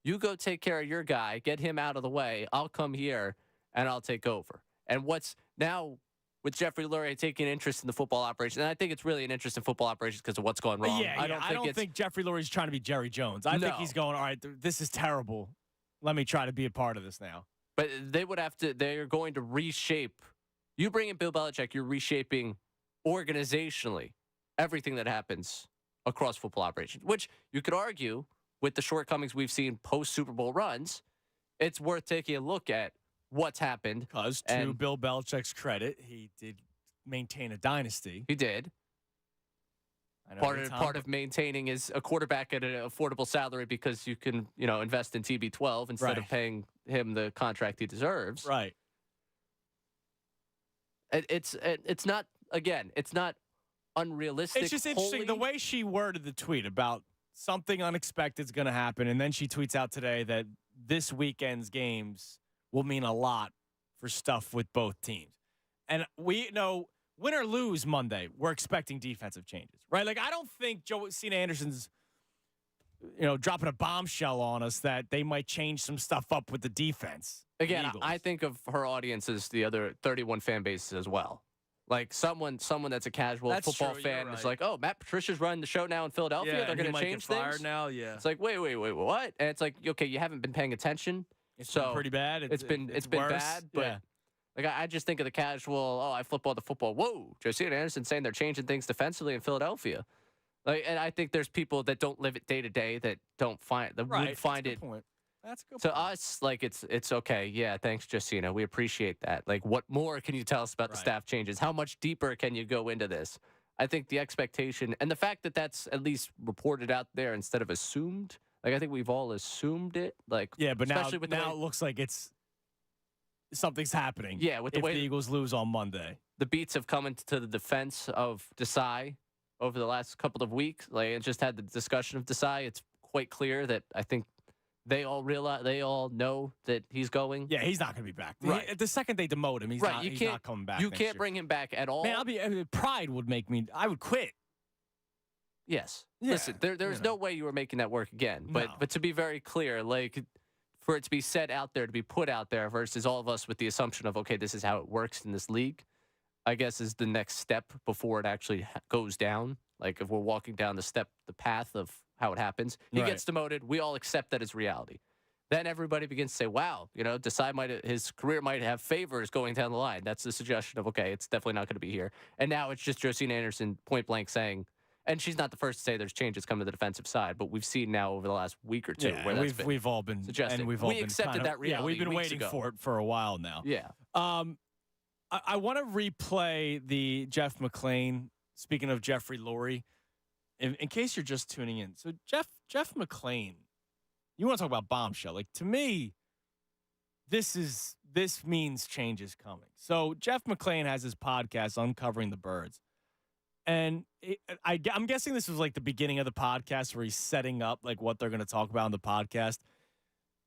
you go take care of your guy, get him out of the way. I'll come here and I'll take over. And with Jeffrey Lurie taking interest in the football operation. And I think it's really an interest in football operations because of what's going wrong. Yeah, I don't think Jeffrey Lurie's trying to be Jerry Jones. I think he's going, all right, this is terrible. Let me try to be a part of this now. But they're going to reshape. You bring in Bill Belichick, you're reshaping organizationally everything that happens across football operations, which you could argue with the shortcomings we've seen post-Super Bowl runs, it's worth taking a look at what's happened. Because to Bill Belichick's credit, he did maintain a dynasty. He did. Part of maintaining is a quarterback at an affordable salary because you can, invest in TB12 instead of paying him the contract he deserves. Right. It's not unrealistic. It's just interesting the way she worded the tweet about something unexpected is going to happen, and then she tweets out today that this weekend's games will mean a lot for stuff with both teams. And we know, win or lose Monday, we're expecting defensive changes, right? Like, I don't think Josina Anderson's, dropping a bombshell on us that they might change some stuff up with the defense. Again, I think of her audience as the other 31 fan bases as well. Like someone that's a casual football fan is like, oh, Matt Patricia's running the show now in Philadelphia. Yeah, they're going to change things fired now. Yeah, it's like wait, what? And it's like, okay, you haven't been paying attention. It's been pretty bad. It's been worse. bad. But like I just think of the casual. Oh, I flip-ball the football. Whoa, Josina Anderson saying they're changing things defensively in Philadelphia. Like, and I think there's people that don't live it day to day that would find it. Point. That's a good to point. us, like it's okay. Yeah, thanks, Josina. We appreciate that. Like, what more can you tell us about the staff changes? How much deeper can you go into this? I think the expectation and the fact that that's at least reported out there instead of assumed. Like, I think we've all assumed it. Like, yeah, but now with it looks like something's happening. Yeah, with the way the Eagles lose on Monday, the beats have come into the defense of Desai over the last couple of weeks. Like, I just had the discussion of Desai. It's quite clear that I think they all know that he's going. Yeah, he's not going to be back. Right. The second they demote him, he's not coming back. You can't bring him back at all. Man, pride would make me. I would quit. Yes. Yeah, listen, there's no way you were making that work again. But to be very clear, like for it to be said out there, to be put out there versus all of us with the assumption of, okay, this is how it works in this league, I guess is the next step before it actually goes down. Like if we're walking down the path of how it happens, he gets demoted. We all accept that as reality. Then everybody begins to say, wow, his career might have favors going down the line. That's the suggestion of, okay, it's definitely not going to be here. And now it's just Josina Anderson point blank saying, and she's not the first to say there's changes coming to the defensive side, but we've seen now over the last week or two where we've all been suggesting. And we accepted that reality. Yeah, we've been waiting for it for a while now. Yeah. I want to replay the Jeff McClain. Speaking of Jeffrey Lurie, in case you're just tuning in, so Jeff McClain, you want to talk about bombshell? Like, to me, this means change is coming. So Jeff McClain has his podcast, Uncovering the Birds. And I'm guessing this was like the beginning of the podcast where he's setting up like what they're going to talk about on the podcast.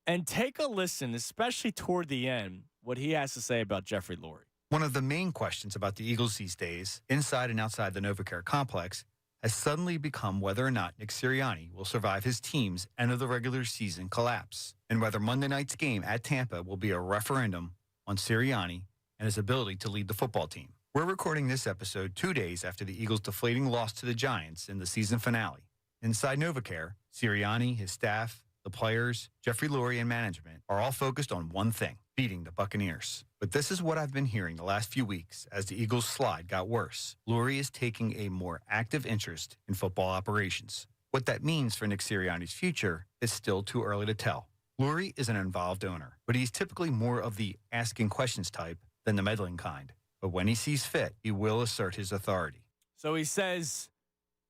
And take a listen, especially toward the end, what he has to say about Jeffrey Lurie. One of the main questions about the Eagles these days, inside and outside the NovaCare complex, has suddenly become whether or not Nick Sirianni will survive his team's end of the regular season collapse, and whether Monday night's game at Tampa will be a referendum on Sirianni and his ability to lead the football team. We're recording this episode 2 days after the Eagles' deflating loss to the Giants in the season finale. Inside NovaCare, Sirianni, his staff, the players, Jeffrey Lurie, and management are all focused on one thing: beating the Buccaneers. But this is what I've been hearing the last few weeks as the Eagles' slide got worse. Lurie is taking a more active interest in football operations. What that means for Nick Sirianni's future is still too early to tell. Lurie is an involved owner, but he's typically more of the asking questions type than the meddling kind. But when he sees fit, he will assert his authority. So he says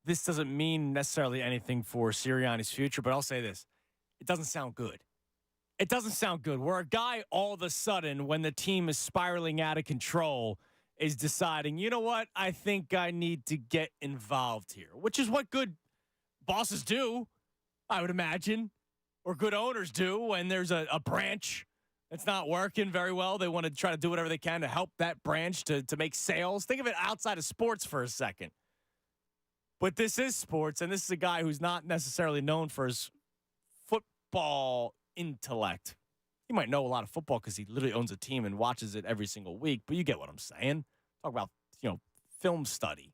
this doesn't mean necessarily anything for Sirianni's future, but I'll say this. It doesn't sound good. It doesn't sound good. Where a guy all of a sudden, when the team is spiraling out of control, is deciding, you know what, I think I need to get involved here, which is what good bosses do, I would imagine, or good owners do when there's a branch that's not working very well. They want to try to do whatever they can to help that branch to make sales. Think of it outside of sports for a second. But this is sports, and this is a guy who's not necessarily known for his football intellect. He might know a lot of football because he literally owns a team and watches it every single week, but you get what I'm saying. Talk about, film study.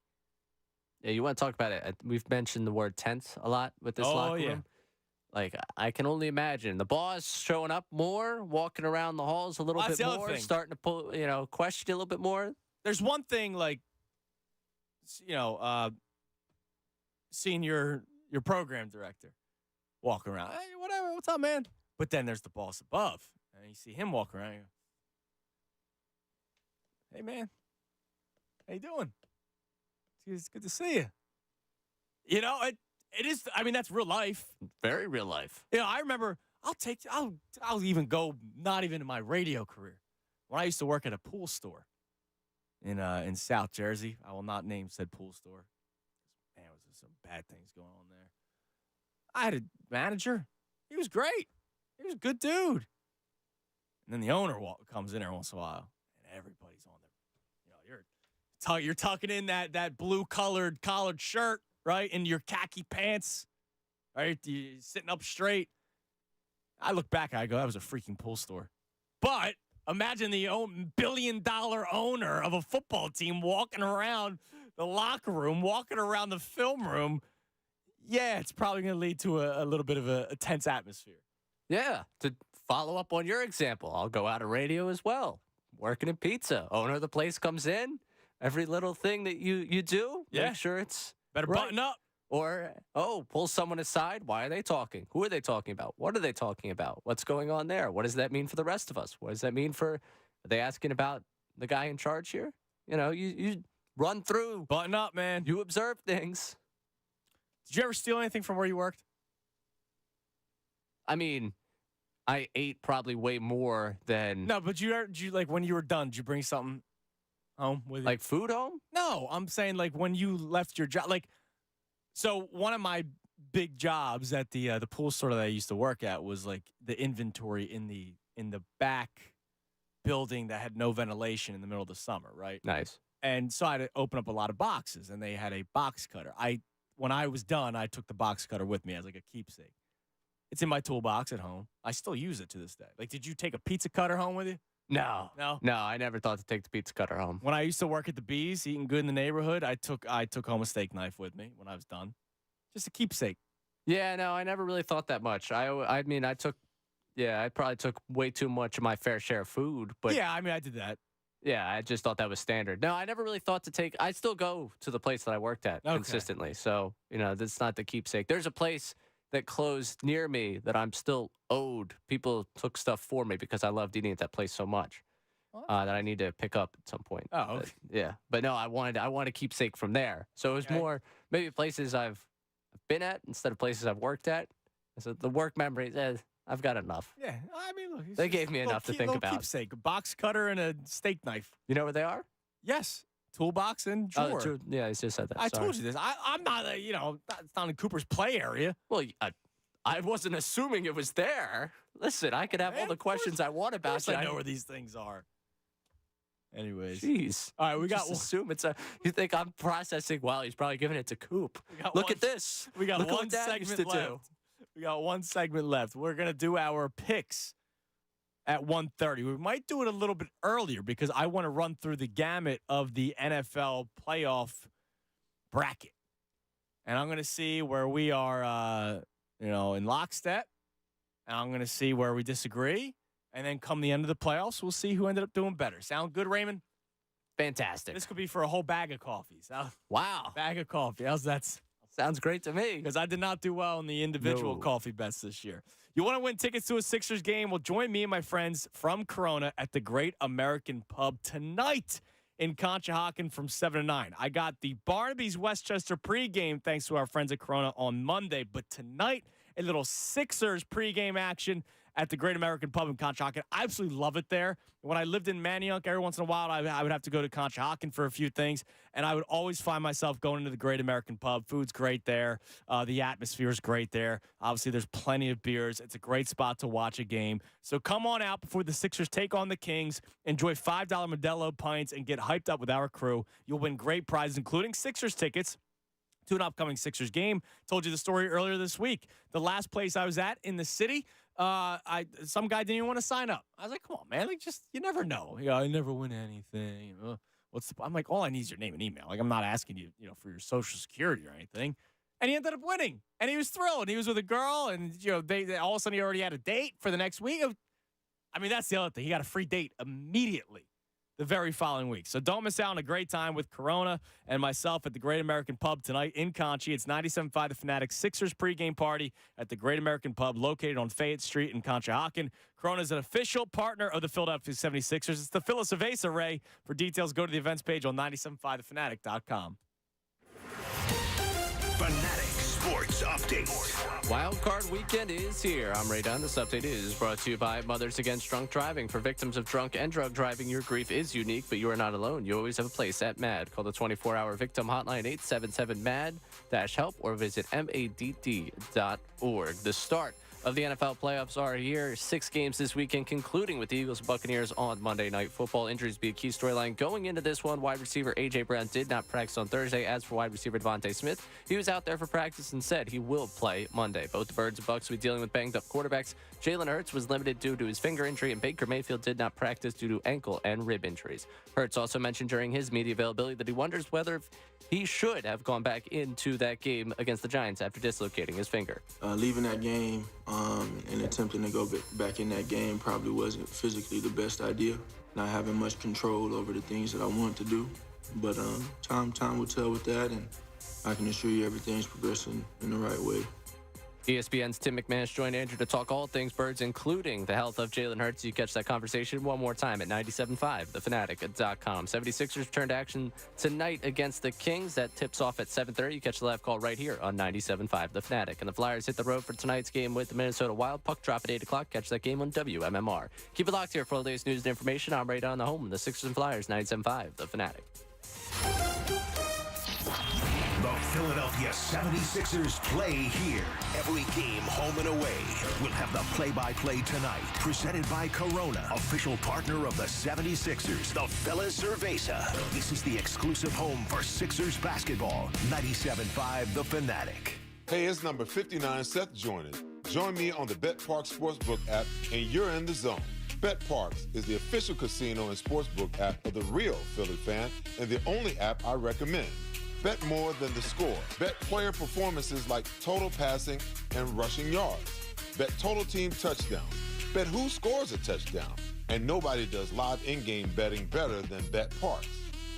Yeah, you want to talk about it. We've mentioned the word tense a lot with this locker room. Like, I can only imagine the boss showing up more, walking around the halls a little bit more, starting to pull, question you a little bit more. There's one thing, like, seeing your program director walk around. Hey, whatever, what's up, man? But then there's the boss above, and you see him walk around. You go, hey, man, how you doing? It's good to see you. It is. I mean, that's real life. Very real life. I remember. I'll even go not even in my radio career. When I used to work at a pool store in South Jersey, I will not name said pool store. Man, was some bad things going on there. I had a manager. He was great. He was a good dude. And then the owner comes in there once in a while, and everybody's on there. You're tucking in that blue colored collared shirt, right, in your khaki pants, right? You're sitting up straight. I look back and I go, that was a freaking pool store. But imagine the billion-dollar owner of a football team walking around the locker room, walking around the film room. Yeah, it's probably going to lead to a little bit of a tense atmosphere. Yeah, to follow up on your example, I'll go out of radio as well. Working in pizza. Owner of the place comes in. Every little thing that you do, make sure it's better right. Button up. Or, pull someone aside. Why are they talking? Who are they talking about? What are they talking about? What's going on there? What does that mean for the rest of us? What does that mean are they asking about the guy in charge here? You run through. Button up, man. You observe things. Did you ever steal anything from where you worked? I mean, I ate probably way more than... No, but did you like, when you were done, did you bring something home with you? Like food home? No, I'm saying, like, when you left your job, like... So one of my big jobs at the pool store that I used to work at was like the inventory in the back building that had no ventilation in the middle of the summer, right? Nice. And so I had to open up a lot of boxes, and they had a box cutter. When I was done, I took the box cutter with me as like a keepsake. It's in my toolbox at home. I still use it to this day. Like, did you take a pizza cutter home with you? No, I never thought to take the pizza cutter home. When I used to work at the Bees, eating good in the neighborhood, I took home a steak knife with me when I was done, just a keepsake. Yeah, no, I never really thought that much. I probably took way too much of my fair share of food. But yeah, I mean, I did that. Yeah, I just thought that was standard. No, I never really thought to take. I still go to the place that I worked at consistently. So that's not the keepsake. There's a place that closed near me that I'm still owed. People took stuff for me because I loved eating at that place so much that I need to pick up at some point. Oh, okay. But no, I wanted a keepsake from there. So it was more maybe places I've been at instead of places I've worked at. So the work memories, I've got enough. Yeah, I mean, look, they gave me enough to think about. Keepsake, a box cutter and a steak knife. You know where they are? Yes. Toolbox and drawer. Yeah, I just said that. I told you this. I'm not it's not in Cooper's play area. Well, I wasn't assuming it was there. Listen, I could have all the questions I want about it. I know where these things are. Anyways. Jeez. All right, we got assume it's you think I'm processing, well, he's probably giving it to Coop. Look at this. We got Look one segment left. We got one segment left. We're going to do our picks at 1:30. We might do it a little bit earlier because I want to run through the gamut of the NFL playoff bracket. And I'm going to see where we are, in lockstep. And I'm going to see where we disagree. And then come the end of the playoffs, we'll see who ended up doing better. Sound good, Raymond? Fantastic. This could be for a whole bag of coffees. Wow. Bag of coffee. How's that? Sounds great to me. Because I did not do well in the individual coffee bets this year. You want to win tickets to a Sixers game? Well, join me and my friends from Corona at the Great American Pub tonight in Conshohocken from 7 to 9. I got the Barnaby's Westchester pregame thanks to our friends at Corona on Monday. But tonight, a little Sixers pregame action at the Great American Pub in Conshohocken. I absolutely love it there. When I lived in Manayunk, every once in a while, I would have to go to Conshohocken for a few things, and I would always find myself going into the Great American Pub. Food's great there. The atmosphere is great there. Obviously, there's plenty of beers. It's a great spot to watch a game. So come on out before the Sixers take on the Kings. Enjoy $5 Modelo pints and get hyped up with our crew. You'll win great prizes, including Sixers tickets to an upcoming Sixers game. Told you the story earlier this week. The last place I was at in the city, some guy didn't even want to sign up. I was like, come on, man. Like, just, you never know. Yeah, I never win anything. I'm like, all I need is your name and email. Like, I'm not asking you, for your social security or anything. And he ended up winning, and he was thrilled. He was with a girl, and they all of a sudden he already had a date for the next week. I mean, that's the other thing. He got a free date immediately the very following week. So don't miss out on a great time with Corona and myself at the Great American Pub tonight in Conchie. It's 97.5 The Fanatic Sixers pregame party at the Great American Pub located on Fayette Street in Conshohocken. Corona is an official partner of the Philadelphia 76ers. It's the Phyllis Cerveza, Ray. For details, go to the events page on 975thefanatic.com. Fanatic Sports Update. Wild Card Weekend is here. I'm Ray Dunn. This update is brought to you by Mothers Against Drunk Driving. For victims of drunk and drug driving, your grief is unique, but you are not alone. You always have a place at MAD. Call the 24-hour victim hotline 877-MAD-HELP or visit madd.org. The start of the NFL playoffs are here. 6 games this weekend, concluding with the Eagles and Buccaneers on Monday Night Football. Injuries be a key storyline going into this one. Wide receiver A.J. Brown did not practice on Thursday. As for wide receiver Devontae Smith, he was out there for practice and said he will play Monday. Both the Birds and Bucs will be dealing with banged-up quarterbacks. Jalen Hurts was limited due to his finger injury, and Baker Mayfield did not practice due to ankle and rib injuries. Hurts also mentioned during his media availability that he wonders whether he should have gone back into that game against the Giants after dislocating his finger. Leaving that game and attempting to go back in that game probably wasn't physically the best idea. Not having much control over the things that I want to do. But time will tell with that, and I can assure you everything's progressing in the right way. ESPN's Tim McManus joined Andrew to talk all things Birds, including the health of Jalen Hurts. You catch that conversation one more time at 97.5thefanatic.com. 76ers return to action tonight against the Kings. That tips off at 7:30. You catch the live call right here on 97.5 The Fanatic. And the Flyers hit the road for tonight's game with the Minnesota Wild. Puck drop at 8 o'clock. Catch that game on WMMR. Keep it locked here for all the latest news and information. I'm right on the home. The Sixers and Flyers, 97.5 The Fanatic. The Philadelphia 76ers play here. Every game, home and away. We'll have the play-by-play tonight. Presented by Corona, official partner of the 76ers, the Phyllis Cerveza. This is the exclusive home for Sixers basketball. 97.5 The Fanatic. Hey, it's number 59, Seth joining. Join me on the BetParks Sportsbook app, and you're in the zone. BetParks is the official casino and sportsbook app of the real Philly fan, and the only app I recommend. Bet more than the score. Bet player performances like total passing and rushing yards. Bet total team touchdowns. Bet who scores a touchdown. And nobody does live in-game betting better than BetParks.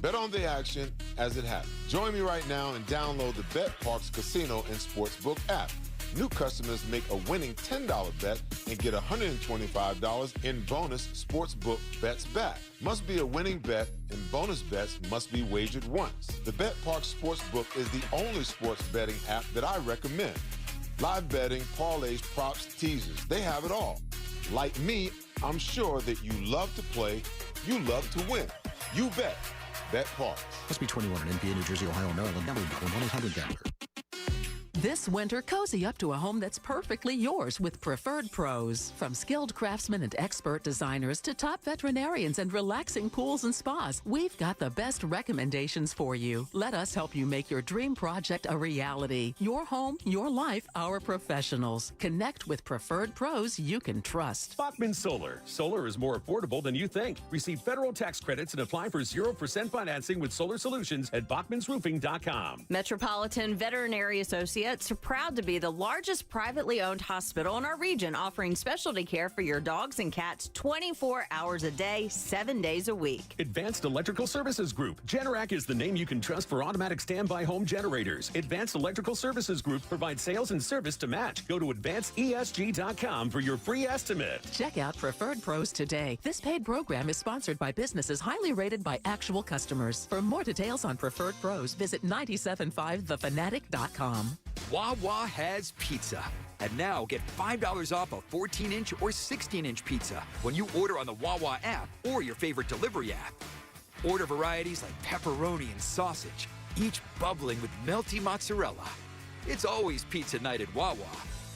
Bet on the action as it happens. Join me right now and download the BetParks Casino and Sportsbook app. New customers make a winning $10 bet and get $125 in bonus sportsbook bets back. Must be a winning bet, and bonus bets must be wagered once. The BetParks Sportsbook is the only sports betting app that I recommend. Live betting, parlays, props, teasers, they have it all. Like me, I'm sure that you love to play, you love to win. You bet. BetParks. Must be 21 in NPA, New Jersey, Ohio, Maryland. Number 1-800-GAMBLER. This winter, cozy up to a home that's perfectly yours with Preferred Pros. From skilled craftsmen and expert designers to top veterinarians and relaxing pools and spas, we've got the best recommendations for you. Let us help you make your dream project a reality. Your home, your life, our professionals. Connect with Preferred Pros you can trust. Bachman Solar. Solar is more affordable than you think. Receive federal tax credits and apply for 0% financing with Solar Solutions at bachmansroofing.com. Metropolitan Veterinary Associates are proud to be the largest privately owned hospital in our region, offering specialty care for your dogs and cats 24 hours a day, 7 days a week. Advanced Electrical Services Group. Generac is the name you can trust for automatic standby home generators. Advanced Electrical Services Group provides sales and service to match. Go to advancedesg.com for your free estimate. Check out Preferred Pros today. This paid program is sponsored by businesses highly rated by actual customers. For more details on Preferred Pros, visit 975thefanatic.com. Wawa has pizza. And now get $5 off a 14-inch or 16-inch pizza when you order on the Wawa app or your favorite delivery app. Order varieties like pepperoni and sausage, each bubbling with melty mozzarella. It's always pizza night at Wawa.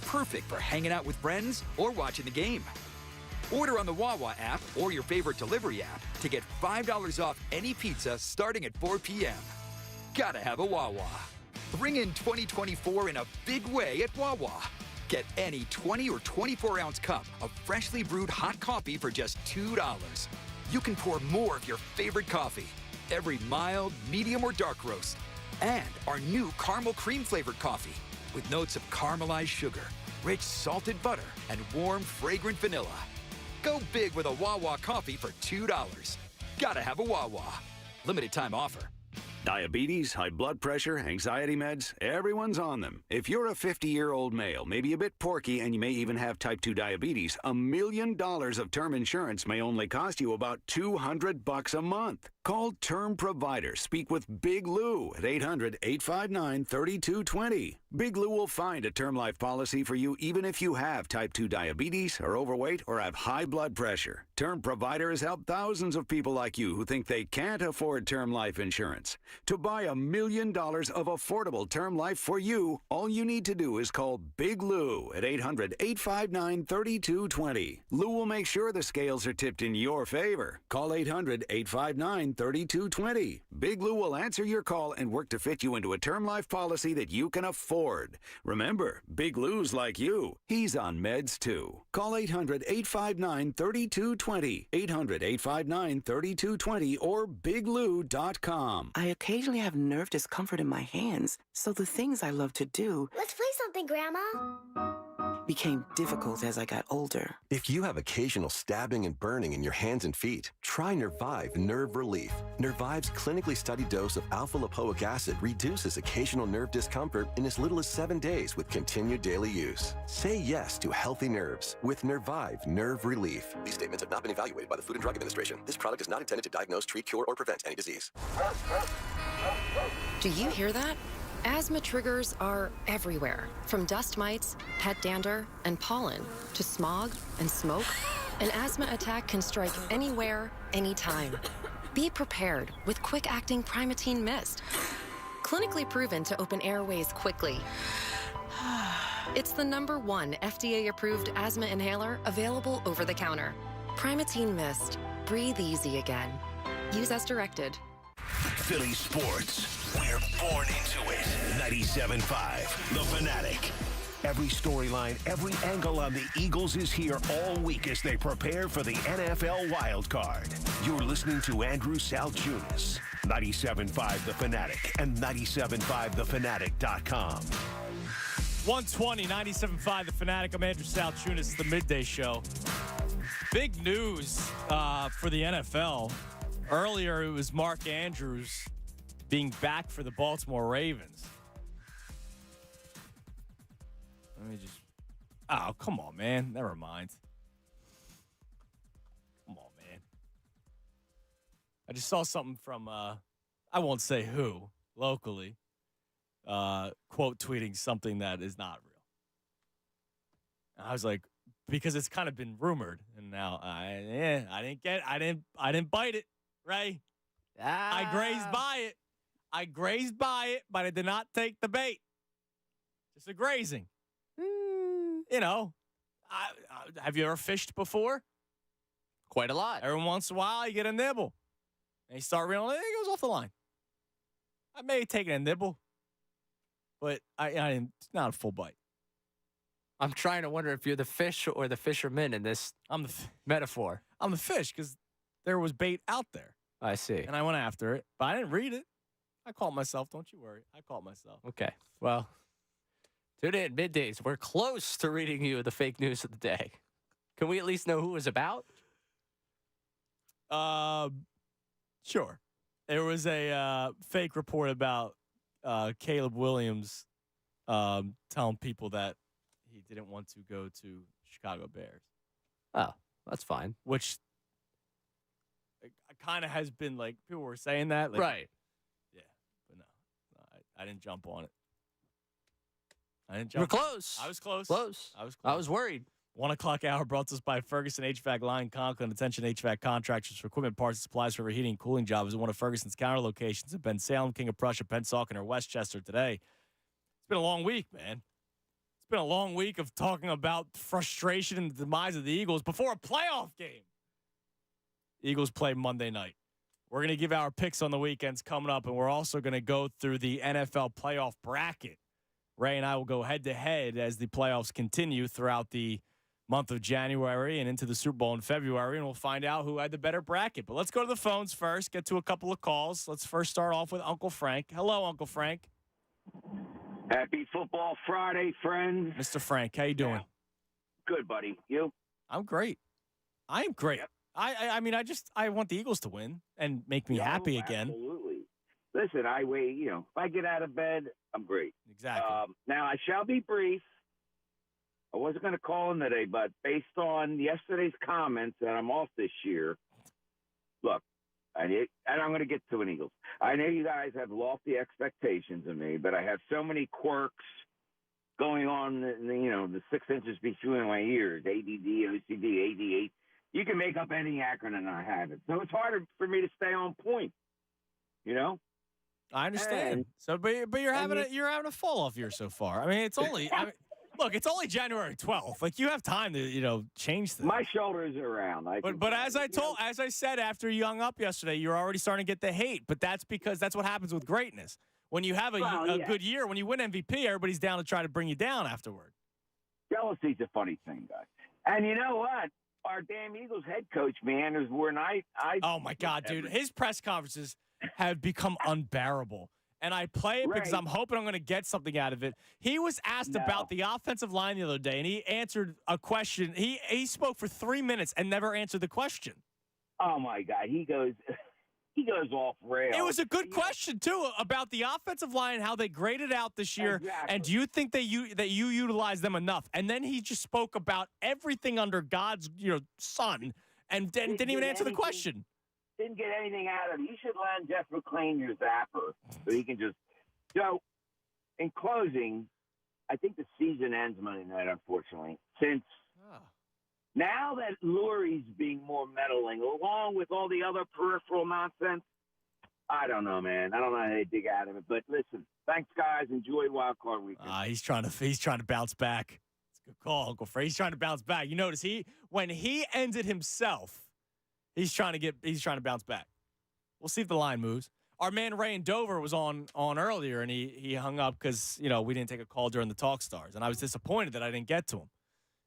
Perfect for hanging out with friends or watching the game. Order on the Wawa app or your favorite delivery app to get $5 off any pizza starting at 4 p.m. Gotta have a Wawa. Bring in 2024 in a big way at Wawa. Get any 20 or 24-ounce cup of freshly brewed hot coffee for just $2. You can pour more of your favorite coffee. every mild, medium, or dark roast. And our new caramel cream-flavored coffee with notes of caramelized sugar, rich salted butter, and warm, fragrant vanilla. Go big with a Wawa coffee for $2. Gotta have a Wawa. Limited time offer. Diabetes, high blood pressure, anxiety meds, everyone's on them. If you're a 50-year-old male, maybe a bit porky, and you may even have type 2 diabetes, $1 million of term insurance may only cost you about $200 a month. Call Term Provider. Speak with Big Lou at 800-859-3220. Big Lou will find a term life policy for you even if you have type 2 diabetes, are overweight, or have high blood pressure. Term Provider has helped thousands of people like you who think they can't afford term life insurance. To buy $1 million of affordable term life for you, all you need to do is call Big Lou at 800-859-3220. Lou will make sure the scales are tipped in your favor. Call 800-859-3220. Big Lou will answer your call and work to fit you into a term life policy that you can afford. Remember, Big Lou's like you. He's on meds too. Call 800-859-3220. 800-859-3220 or biglou.com. I occasionally have nerve discomfort in my hands, so the things I love to do... Let's play something, Grandma. ...became difficult as I got older. If you have occasional stabbing and burning in your hands and feet, try Nervive Nerve Relief. Nervive's clinically studied dose of alpha-lipoic acid reduces occasional nerve discomfort in as little as 7 days with continued daily use. Say yes to healthy nerves with Nervive Nerve Relief. These statements have not been evaluated by the Food and Drug Administration. This product is not intended to diagnose, treat, cure, or prevent any disease. Do you hear that? Asthma triggers are everywhere, from dust mites, pet dander, and pollen, to smog and smoke. An asthma attack can strike anywhere, anytime. Be prepared with quick-acting Primatene Mist. Clinically proven to open airways quickly. It's the #1 FDA-approved asthma inhaler available over the counter. Primatene Mist. Breathe easy again. Use as directed. Philly sports. We're born into it. 97.5, The Fanatic. Every storyline, every angle on the Eagles is here all week as they prepare for the NFL wild card. You're listening to Andrew Salchunas. 97.5 The Fanatic and 97.5thefanatic.com. 120, 97.5 The Fanatic. I'm Andrew Salchunas. It's the Midday Show. Big news for the NFL. Earlier, it was Mark Andrews being back for the Baltimore Ravens. Let me just... Oh, come on, man. Never mind. Come on, man. I just saw something from, I won't say who, locally, quote tweeting something that is not real. And I was like, because it's kind of been rumored, and now I didn't bite it, Ray. I grazed by it, but I did not take the bait. Just a grazing. You know, have you ever fished before? Quite a lot. Every once in a while, you get a nibble. And you start reeling, it goes off the line. I may have taken a nibble, but I didn't, not a full bite. I'm trying to wonder if you're the fish or the fisherman in this metaphor. I'm the fish because there was bait out there. I see. And I went after it, but I didn't read it. I caught myself. Don't you worry. I caught myself. Okay. Well, tune in middays. We're close to reading you the fake news of the day. Can we at least know who it was about? Sure. There was a fake report about Caleb Williams telling people that he didn't want to go to Chicago Bears. Oh, that's fine. Which kind of has been like, people were saying that. Like, right. Yeah, but no I didn't jump on it. We're close. I was close. I was worried. 1 o'clock hour brought to us by Ferguson HVAC Line Conklin. Attention HVAC contractors for equipment, parts, and supplies for heating and cooling jobs at one of Ferguson's counter locations in Ben Salem, King of Prussia, Pennsauken, or Westchester today. It's been a long week, man. It's been a long week of talking about frustration and the demise of the Eagles before a playoff game. Eagles play Monday night. We're going to give our picks on the weekends coming up, and we're also going to go through the NFL playoff bracket. Ray and I will go head-to-head as the playoffs continue throughout the month of January and into the Super Bowl in February, and we'll find out who had the better bracket. But let's go to the phones first, get to a couple of calls. Let's first start off with Uncle Frank. Hello, Uncle Frank. Happy Football Friday, friends. Mr. Frank, how you doing? Yeah. Good, buddy. You? I'm great. I am great. Yep. I mean, I want the Eagles to win and make me happy again. Absolutely. Listen, if I get out of bed, I'm great. Exactly. Now, I shall be brief. I wasn't going to call in today, but based on yesterday's comments that I'm off this year, look, and I'm going to get to an Eagles. I know you guys have lofty expectations of me, but I have so many quirks going on, the 6 inches between my ears, ADD, OCD, ADHD. You can make up any acronym I have it. So it's harder for me to stay on point, I understand. But you're having a fall off year so far. I mean, it's only look, it's only January 12th. Like, you have time to, change things. My shoulders are around. But as I said after you hung up yesterday, you're already starting to get the hate. But that's because that's what happens with greatness. When you have a good year, when you win MVP, everybody's down to try to bring you down afterward. Jealousy's a funny thing, guys. And you know what? Our damn Eagles head coach, man, is when I oh my God, dude, his press conferences have become unbearable. And I play it because I'm hoping I'm going to get something out of it. He was asked about the offensive line the other day, and he answered a question. He spoke for 3 minutes and never answered the question. Oh my God, he goes off rails. It was a good question too about the offensive line and how they graded out this year. Exactly. And do you think that you utilize them enough? And then he just spoke about everything under God's sun and didn't even answer the question. Didn't get anything out of it. You should land Jeff McClain your zapper so he can just. So, in closing, I think the season ends Monday night, unfortunately. Since now that Lurie's being more meddling, along with all the other peripheral nonsense, I don't know, man. I don't know how they dig out of it. But listen, thanks, guys. Enjoy Wild Card Weekend. He's trying to bounce back. It's a good call, Uncle Fred. He's trying to bounce back. You notice when he ended himself. He's trying to bounce back. We'll see if the line moves. Our man Ray in Dover was on earlier, and he hung up because we didn't take a call during the Talk Stars, and I was disappointed that I didn't get to him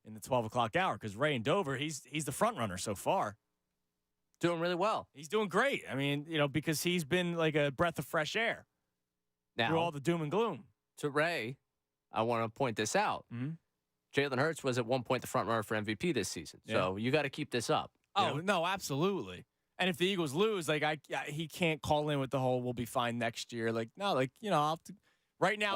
in the 12 o'clock hour because Ray in Dover, he's the front runner so far. Doing really well. He's doing great. I mean, because he's been like a breath of fresh air through all the doom and gloom. To Ray, I want to point this out. Mm-hmm. Jalen Hurts was at one point the front runner for MVP this season, so you got to keep this up. Oh, no, absolutely. And if the Eagles lose, he can't call in with the whole "we'll be fine next year." Right now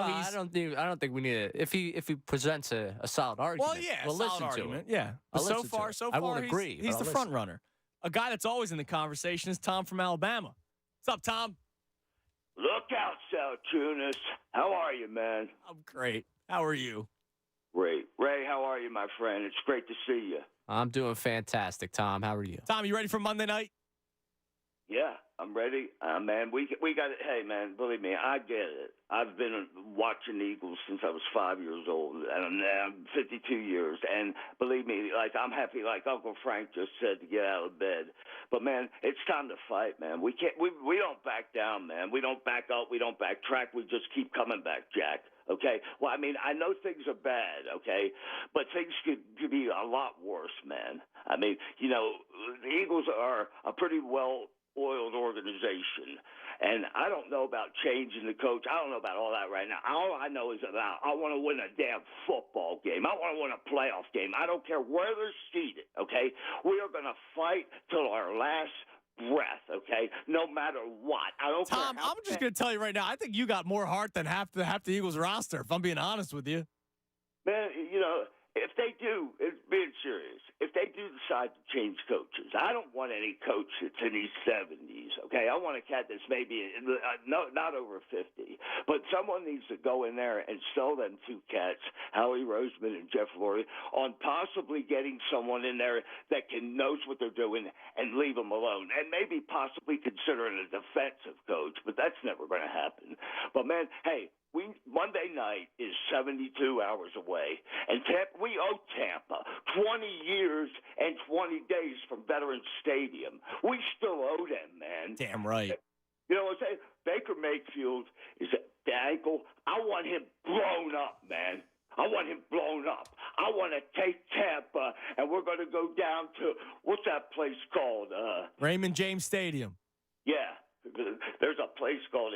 I don't think we need it. If he presents a solid argument, we'll solid listen argument. to it. Yeah, but so far, I won't agree. He's the front runner. A guy that's always in the conversation is Tom from Alabama. What's up, Tom? Look out, South Tunis. How are you, man? I'm great. How are you? Great. Ray, how are you, my friend? It's great to see you. I'm doing fantastic, Tom. How are you? Tom, you ready for Monday night? Yeah, I'm ready. Man, we got it. Hey, man, believe me, I get it. I've been watching the Eagles since I was 5 years old, and I'm 52 years. And believe me, I'm happy, like Uncle Frank just said, to get out of bed. But man, it's time to fight, man. We can't. We don't back down, man. We don't back up. We don't backtrack. We just keep coming back, Jack. Okay? Well, I mean, I know things are bad, okay? But things could be a lot worse, man. I mean, the Eagles are a pretty well-oiled organization. And I don't know about changing the coach. I don't know about all that right now. All I know is I want to win a damn football game. I want to win a playoff game. I don't care where they're seated, okay? We are going to fight till our last breath, okay? No matter what. I don't care. Tom, I'm just going to tell you right now, I think you got more heart than half the Eagles roster, if I'm being honest with you. Man, if they do, it's being serious, if they do decide to change coaches, I don't want any coach that's in his 70s, okay? I want a cat that's maybe not over 50. But someone needs to go in there and sell them two cats, Howie Roseman and Jeff Lurie, on possibly getting someone in there that knows what they're doing and leave them alone. And maybe possibly considering a defensive coach, but that's never going to happen. But, man, hey, Monday night is 72 hours away, and we owe Tampa 20 years and 20 days from Veterans Stadium. We still owe them, man. Damn right. You know what I'm saying? Baker Mayfield is at the ankle. I want him blown up, man. I want him blown up. I want to take Tampa we're going to go down to, what's that place called? Raymond James Stadium. Yeah. There's a place called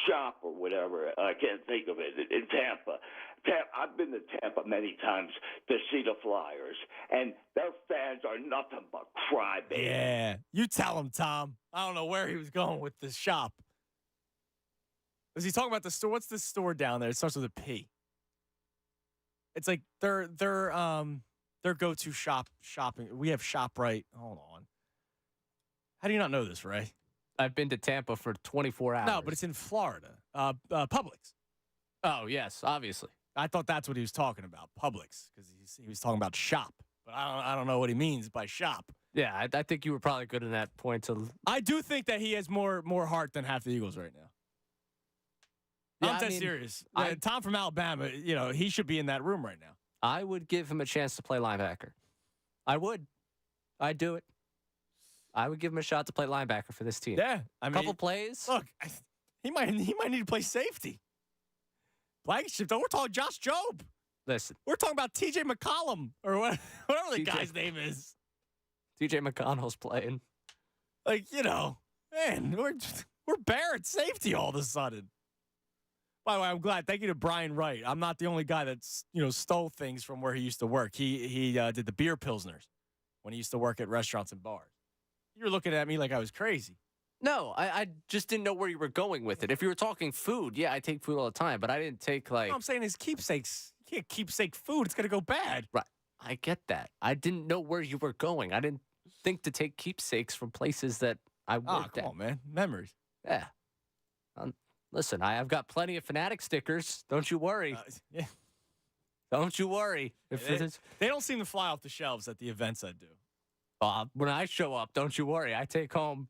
Shop or whatever. I can't think of it. In Tampa. I've been to Tampa many times to see the Flyers, and their fans are nothing but crybabies. Yeah. You tell him, Tom. I don't know where he was going with the Shop. Was he talking about the store? What's the store down there? It starts with a P. It's like their go-to shopping. We have ShopRite. Hold on. How do you not know this, Ray? I've been to Tampa for 24 hours. No, but it's in Florida. Publix. Oh, yes, obviously. I thought that's what he was talking about, Publix, because he was talking about shop. But I don't know what he means by shop. Yeah, I think you were probably good in that point. I do think that he has more heart than half the Eagles right now. Yeah, I'm dead serious. Tom from Alabama, he should be in that room right now. I would give him a chance to play linebacker. I would. I'd do it. I would give him a shot to play linebacker for this team. Yeah, a couple plays. Look, he might need to play safety. Flagship, though. We're talking Josh Jobe. Listen, we're talking about T.J. McCollum or whatever the guy's name is. T.J. McConnell's playing. Like, man, we're bare at safety all of a sudden. By the way, I'm glad. Thank you to Brian Wright. I'm not the only guy that's stole things from where he used to work. He did the beer pilsners when he used to work at restaurants and bars. You were looking at me like I was crazy. No, I just didn't know where you were going with it. If you were talking food, yeah, I take food all the time, but I didn't take No, I'm saying his keepsakes. You can't keepsake food. It's going to go bad. Right. I get that. I didn't know where you were going. I didn't think to take keepsakes from places that I worked at. Come on, man. Memories. Yeah. Listen, I've got plenty of Fanatic stickers. Don't you worry. Yeah. Don't you worry. They don't seem to fly off the shelves at the events I do. When I show up, don't you worry. I take home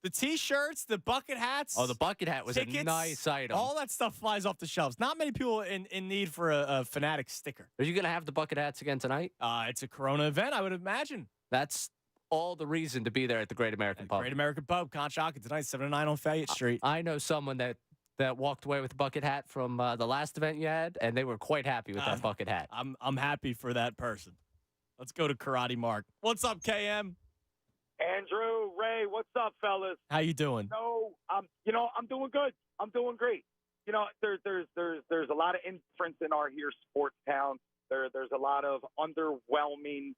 the T-shirts, the bucket hats. Oh, the bucket hat was tickets, a nice item. All that stuff flies off the shelves. Not many people in need for a Fanatic sticker. Are you going to have the bucket hats again tonight? It's a Corona event, I would imagine. That's all the reason to be there at the Great American Pub. Great American Pub, Conshohocken tonight, 7 to 9 on Fayette Street. I know someone that walked away with a bucket hat from the last event you had, and they were quite happy with that bucket hat. I'm happy for that person. Let's go to Karate Mark. What's up, KM? Andrew, Ray, what's up, fellas? How you doing? I'm doing good. I'm doing great. There's a lot of indifference in our here sports town. There's a lot of underwhelming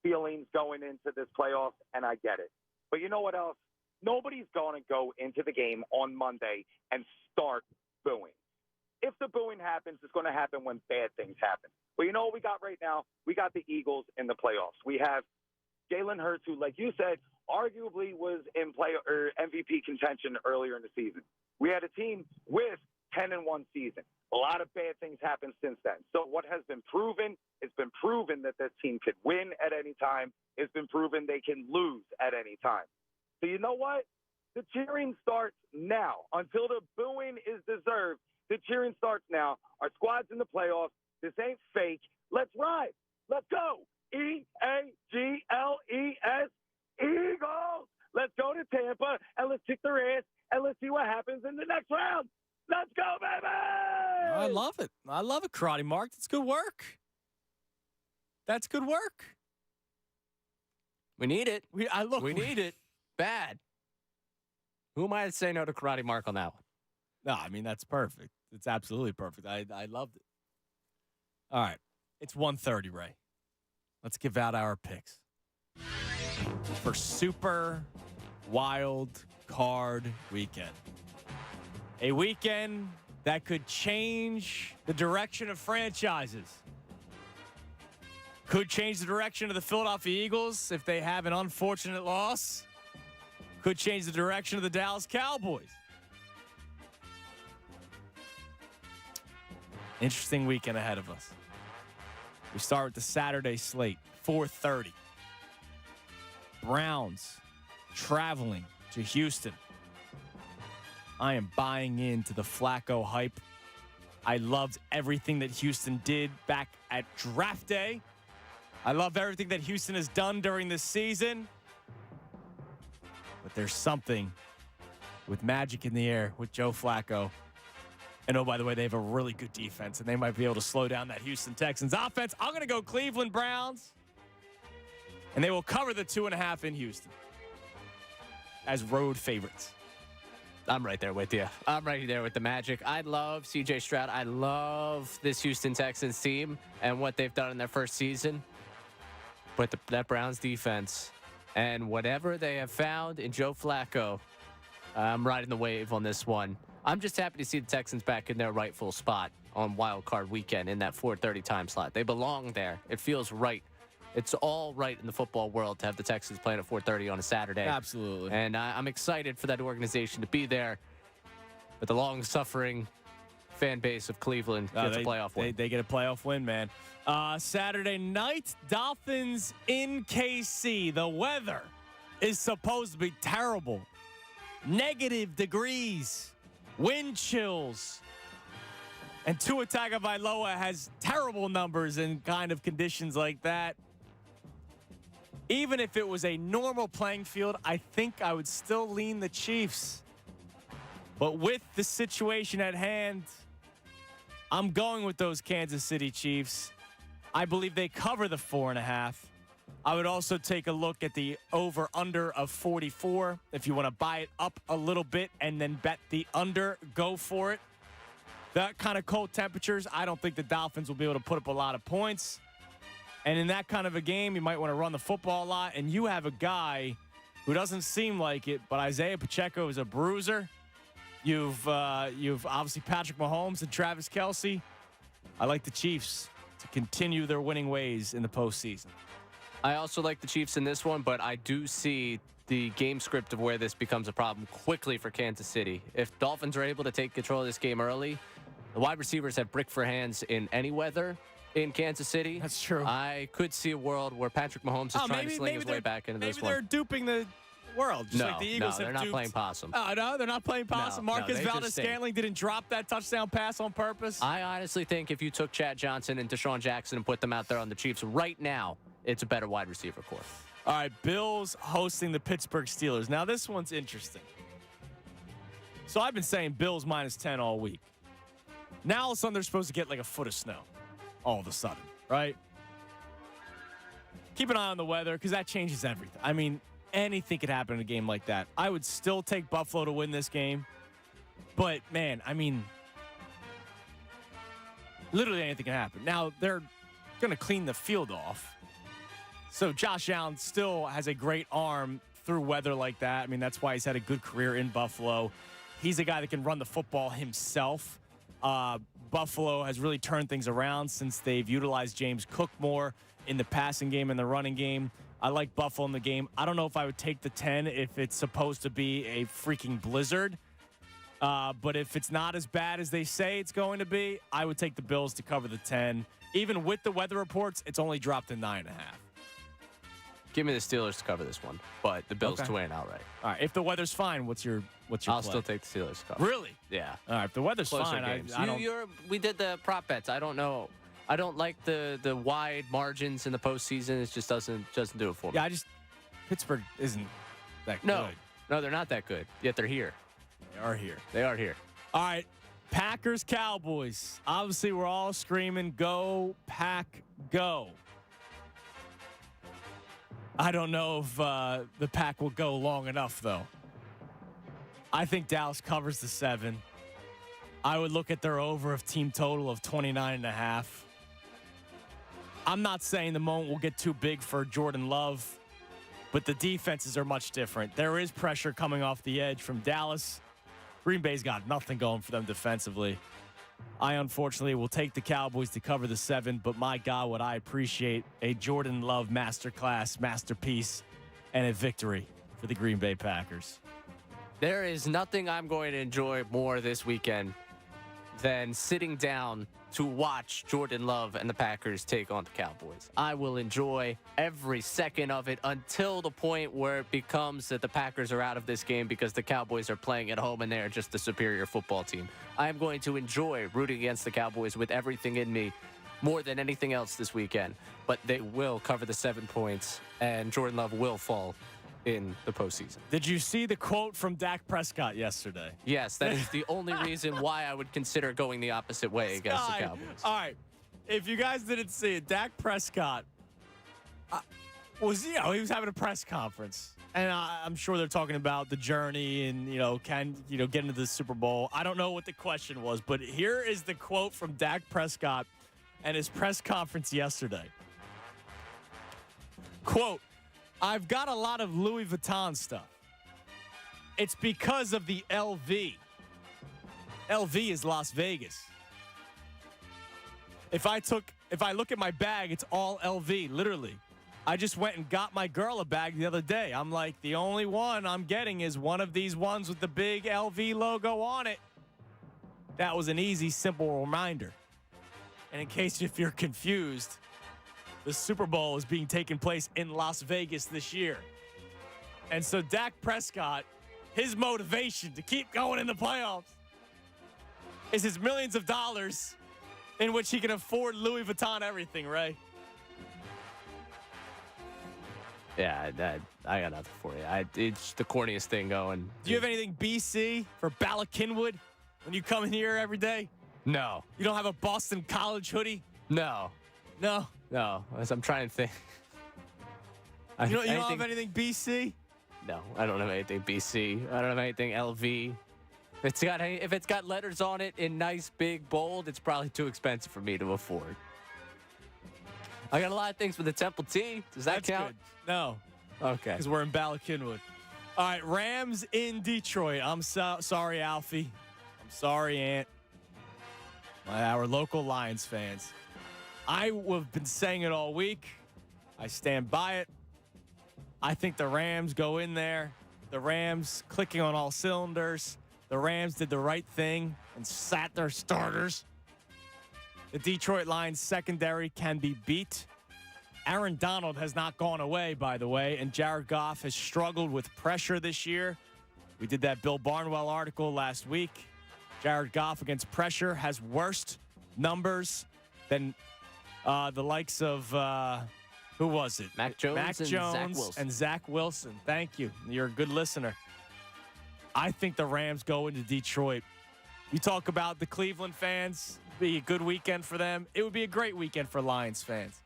feelings going into this playoffs, and I get it. But you know what else? Nobody's going to go into the game on Monday and start booing. If the booing happens, it's going to happen when bad things happen. But you know what we got right now? We got the Eagles in the playoffs. We have Jalen Hurts, who, like you said, arguably was in MVP contention earlier in the season. We had a team with 10-1 season. A lot of bad things happened since then. So what has been proven, it's been proven that this team could win at any time. It's been proven they can lose at any time. So you know what? The cheering starts now. Until the booing is deserved, the cheering starts now. Our squad's in the playoffs. This ain't fake. Let's ride. Let's go. EAGLES, Eagles. Let's go to Tampa, and let's kick their ass, and let's see what happens in the next round. Let's go, baby! I love it. I love it, Karate Mark. That's good work. That's good work. We need it. We need it. Bad. Who am I to say no to Karate Mark on that one? No, I mean, that's perfect. It's absolutely perfect. I loved it. All right. It's 1:30, Ray. Let's give out our picks for Super Wild Card Weekend. A weekend that could change the direction of franchises. Could change the direction of the Philadelphia Eagles if they have an unfortunate loss. Could change the direction of the Dallas Cowboys. Interesting weekend ahead of us. We start with the Saturday slate, 4:30. Browns traveling to Houston. I am buying into the Flacco hype. I loved everything that Houston did back at draft day. I love everything that Houston has done during this season. But there's something with magic in the air with Joe Flacco. And oh, by the way, they have a really good defense, and they might be able to slow down that Houston Texans offense. I'm going to go Cleveland Browns. And they will cover the 2.5 in Houston as road favorites. I'm right there with you. I'm right there with the Magic. I love C.J. Stroud. I love this Houston Texans team and what they've done in their first season. But that Browns defense and whatever they have found in Joe Flacco, I'm riding the wave on this one. I'm just happy to see the Texans back in their rightful spot on Wild Card Weekend in that 4:30 time slot. They belong there. It feels right. It's all right in the football world to have the Texans playing at 4:30 on a Saturday. Absolutely. And I'm excited for that organization to be there. But the long-suffering fan base of Cleveland gets a playoff win. They get a playoff win, man. Saturday night, Dolphins in KC. The weather is supposed to be terrible. Negative degrees, wind chills. And Tua Tagovailoa has terrible numbers in kind of conditions like that. Even if it was a normal playing field, I think I would still lean the Chiefs. But with the situation at hand, I'm going with those Kansas City Chiefs. I believe they cover the 4.5. I would also take a look at the over-under of 44. If you want to buy it up a little bit and then bet the under, go for it. That kind of cold temperatures, I don't think the Dolphins will be able to put up a lot of points. And in that kind of a game, you might want to run the football a lot. And you have a guy who doesn't seem like it, but Isaiah Pacheco is a bruiser. You've obviously Patrick Mahomes and Travis Kelce. I like the Chiefs to continue their winning ways in the postseason. I also like the Chiefs in this one, but I do see the game script of where this becomes a problem quickly for Kansas City. If Dolphins are able to take control of this game early, the wide receivers have brick for hands in any weather in Kansas City. That's true. I could see a world where Patrick Mahomes is trying to sling his way back into this one. Maybe they're duping the world, just like the Eagles they're have not duped. playing possum. Oh, no, they're not playing possum. No, Marcus they Valdez just stink. Scantling didn't drop that touchdown pass on purpose. I honestly think if you took Chad Johnson and Deshaun Jackson and put them out there on the Chiefs right now, it's a better wide receiver core. All right, Bills hosting the Pittsburgh Steelers. Now, this one's interesting. So I've been saying Bills -10 all week. Now, all of a sudden, they're supposed to get like a foot of snow all of a sudden, right? Keep an eye on the weather because that changes everything. I mean, anything could happen in a game like that. I would still take Buffalo to win this game. But, man, I mean, literally anything can happen. Now, they're going to clean the field off. So Josh Allen still has a great arm through weather like that. I mean, that's why he's had a good career in Buffalo. He's a guy that can run the football himself. Buffalo has really turned things around since they've utilized James Cook more in the passing game and the running game. I like Buffalo in the game. I don't know if I would take the 10 if it's supposed to be a freaking blizzard. But if it's not as bad as they say it's going to be, I would take the Bills to cover the 10. Even with the weather reports, it's only dropped to 9.5. Give me the Steelers to cover this one, but the Bills to win outright. All right. If the weather's fine, what's your I'll play? still take the Steelers to cover. Really? Yeah. All right. If the weather's Closer fine, games. I don't. We did the prop bets. I don't know. I don't like the wide margins in the postseason. It just doesn't do it for me. Yeah, Pittsburgh isn't that No, good. no, they're not that good. Yet they're here. They are here. They are here. All right. Packers, Cowboys. Obviously, we're all screaming, go, Pack, go. I don't know if the Pack will go long enough, though. I think Dallas covers the 7. I would look at their over of team total of 29.5. I'm not saying the moment will get too big for Jordan Love, but the defenses are much different. There is pressure coming off the edge from Dallas. Green Bay's got nothing going for them defensively. I, unfortunately, will take the Cowboys to cover the 7, but my God, would I appreciate a Jordan Love masterclass, masterpiece, and a victory for the Green Bay Packers. There is nothing I'm going to enjoy more this weekend than sitting down to watch Jordan Love and the Packers take on the Cowboys. I will enjoy every second of it until the point where it becomes that the Packers are out of this game because the Cowboys are playing at home and they're just the superior football team. I am going to enjoy rooting against the Cowboys with everything in me more than anything else this weekend. But they will cover the 7 points, and Jordan Love will fall in the postseason. Did you see the quote from Dak Prescott yesterday? Yes, that is the only reason why I would consider going the opposite way against the Cowboys. All right. If you guys didn't see it, Dak Prescott, was, he was having a press conference. And I'm sure they're talking about the journey and, get into the Super Bowl. I don't know what the question was, but here is the quote from Dak Prescott and his press conference yesterday. Quote, I've got a lot of Louis Vuitton stuff. It's because of the LV. LV is Las Vegas. If I look at my bag, it's all LV, literally. I just went and got my girl a bag the other day. I'm like, the only one I'm getting is one of these ones with the big LV logo on it. That was an easy, simple reminder. And in case if you're confused, the Super Bowl is being taken place in Las Vegas this year. And so Dak Prescott, his motivation to keep going in the playoffs is his millions of dollars in which he can afford Louis Vuitton everything, Ray. Yeah, I got nothing for you. It's the corniest thing going. Do you have anything BC for Bala Kinwood when you come in here every day? No. You don't have a Boston College hoodie? No. No? No. As I'm trying to think. You don't have anything BC? No, I don't have anything BC. I don't have anything LV. If it's got letters on it in nice, big, bold, it's probably too expensive for me to afford. I got a lot of things for the Temple T. Does that count? Good. No. Okay. Because we're in Bala Kinwood. All right, Rams in Detroit. I'm sorry, Alfie. I'm sorry, Aunt. Our local Lions fans. I have been saying it all week. I stand by it. I think the Rams go in there. The Rams clicking on all cylinders. The Rams did the right thing and sat their starters. The Detroit Lions secondary can be beat. Aaron Donald has not gone away, by the way, and Jared Goff has struggled with pressure this year. We did that Bill Barnwell article last week. Jared Goff against pressure has worse numbers than the likes of, who was it? Mac Jones and Zach Wilson. Thank you. You're a good listener. I think the Rams go into Detroit. You talk about the Cleveland fans, be a good weekend for them. It would be a great weekend for Lions fans.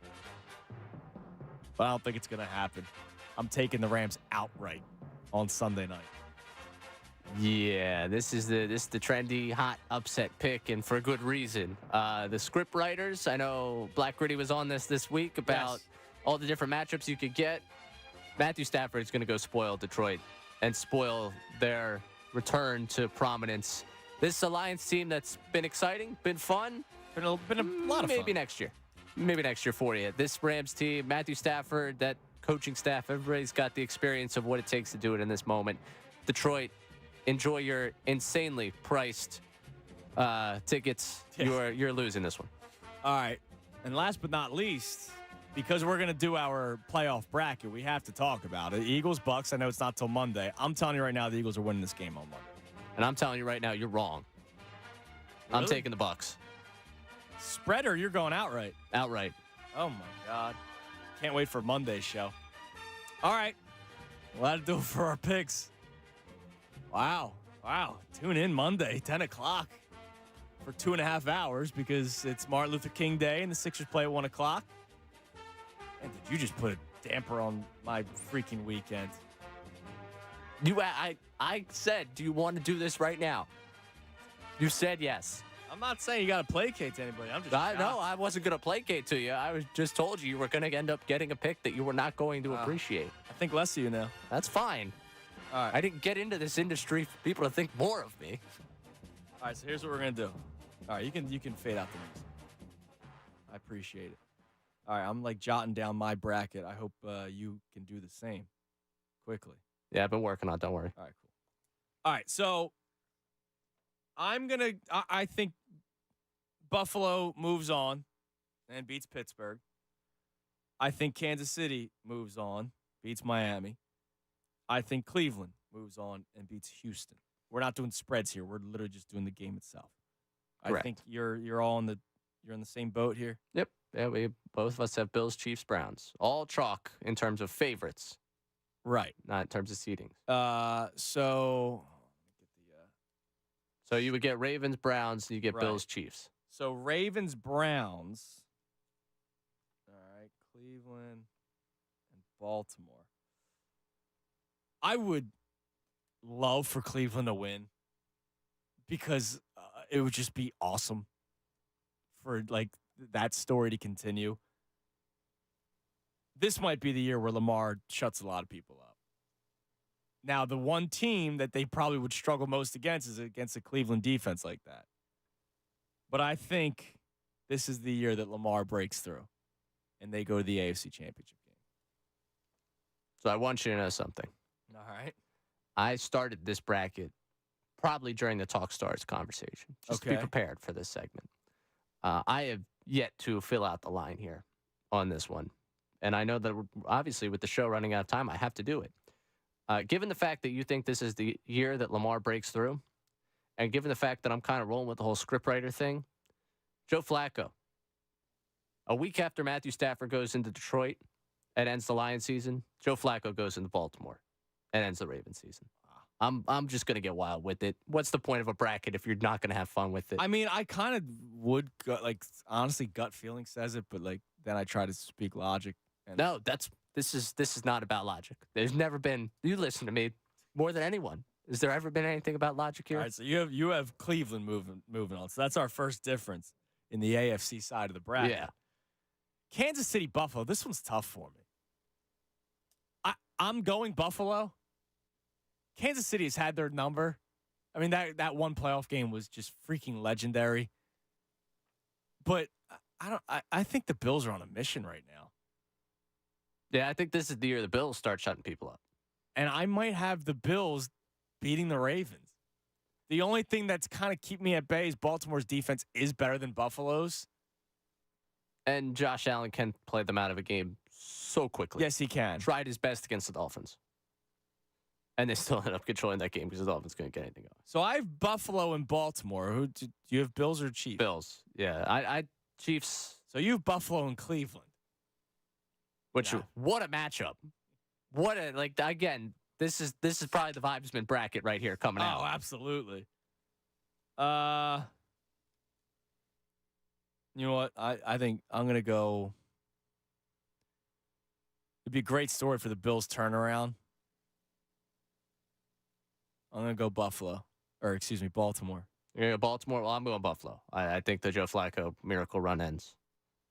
But I don't think it's going to happen. I'm taking the Rams outright on Sunday night. Yeah, this is the trendy, hot upset pick, and for good reason. The script writers, I know Black Gritty was on this week about all the different matchups you could get. Matthew Stafford is going to go spoil Detroit and spoil their return to prominence. This is a Lions team that's been exciting, been fun. Been a lot of maybe fun. next year. Maybe next year for you. This Rams team, Matthew Stafford, that coaching staff, everybody's got the experience of what it takes to do it in this moment. Detroit, enjoy your insanely priced tickets. You're losing this one. All right. And last but not least, because we're going to do our playoff bracket, we have to talk about it. Eagles, Bucks, I know it's not till Monday. I'm telling you right now, the Eagles are winning this game on Monday. And I'm telling you right now, you're wrong. Really? I'm taking the Bucks. Spread or you're going outright? Outright. Oh, my God. Can't wait for Monday's show. All right. Well, that'll do it for our picks. Wow. Tune in Monday, 10 o'clock for 2.5 hours because it's Martin Luther King Day and the Sixers play at 1 o'clock. And did you just put a damper on my freaking weekend? I said, do you want to do this right now? You said yes. I'm not saying you got to placate to anybody. I'm just No, I wasn't going to placate to you. I was just told you were going to end up getting a pick that you were not going to appreciate. I think less of you now. That's fine. All right. I didn't get into this industry for people to think more of me. All right, so here's what we're going to do. All right, you can fade out the music. I appreciate it. All right, I'm like jotting down my bracket. I hope you can do the same quickly. Yeah, I've been working on it. Don't worry. All right, cool. All right, so I think Buffalo moves on and beats Pittsburgh. I think Kansas City moves on, beats Miami. I think Cleveland moves on and beats Houston. We're not doing spreads here. We're literally just doing the game itself. Correct. I think you're all in the same boat here. Yep. Yeah, we both of us have Bills, Chiefs, Browns. All chalk in terms of favorites. Right. Not in terms of seedings. So you would get Ravens, Browns, you get Right. Bills, Chiefs. So Ravens, Browns. All right, Cleveland and Baltimore. I would love for Cleveland to win because it would just be awesome for like that story to continue. This might be the year where Lamar shuts a lot of people up. Now, the one team that they probably would struggle most against is against a Cleveland defense like that. But I think this is the year that Lamar breaks through and they go to the AFC Championship game. So I want you to know something. All right. I started this bracket probably during the Talk Stars conversation. Just to be prepared for this segment. I have yet to fill out the line here on this one. And I know that obviously with the show running out of time, I have to do it. Given the fact that you think this is the year that Lamar breaks through, and given the fact that I'm kind of rolling with the whole scriptwriter thing, Joe Flacco, a week after Matthew Stafford goes into Detroit and ends the Lions season, Joe Flacco goes into Baltimore and ends the Ravens season. I'm just going to get wild with it. What's the point of a bracket if you're not going to have fun with it? I mean, I kind of would, honestly, gut feeling says it, but, then I try to speak logic. And no, this is not about logic. There's never been, you listen to me more than anyone. Has there ever been anything about logic here? All right, so you have Cleveland moving on. So that's our first difference in the AFC side of the bracket. Yeah. Kansas City, Buffalo. This one's tough for me. I'm going Buffalo. Kansas City has had their number. I mean, that one playoff game was just freaking legendary. But I think the Bills are on a mission right now. Yeah, I think this is the year the Bills start shutting people up. And I might have the Bills beating the Ravens. The only thing that's kind of keep me at bay is Baltimore's defense is better than Buffalo's. And Josh Allen can play them out of a game so quickly. Yes, he can. Tried his best against the Dolphins. And they still end up controlling that game because the Dolphins couldn't get anything going. So I have Buffalo and Baltimore. Who do you have, Bills or Chiefs? Bills. Yeah, I Chiefs. So you have Buffalo and Cleveland. What a matchup. Again, this is probably the Vibesman bracket right here coming out. Oh, absolutely. You know what? I think I'm going to go. It'd be a great story for the Bills turnaround. I'm going to go Baltimore. You're going to go Baltimore? Well, I'm going Buffalo. I think the Joe Flacco miracle run ends.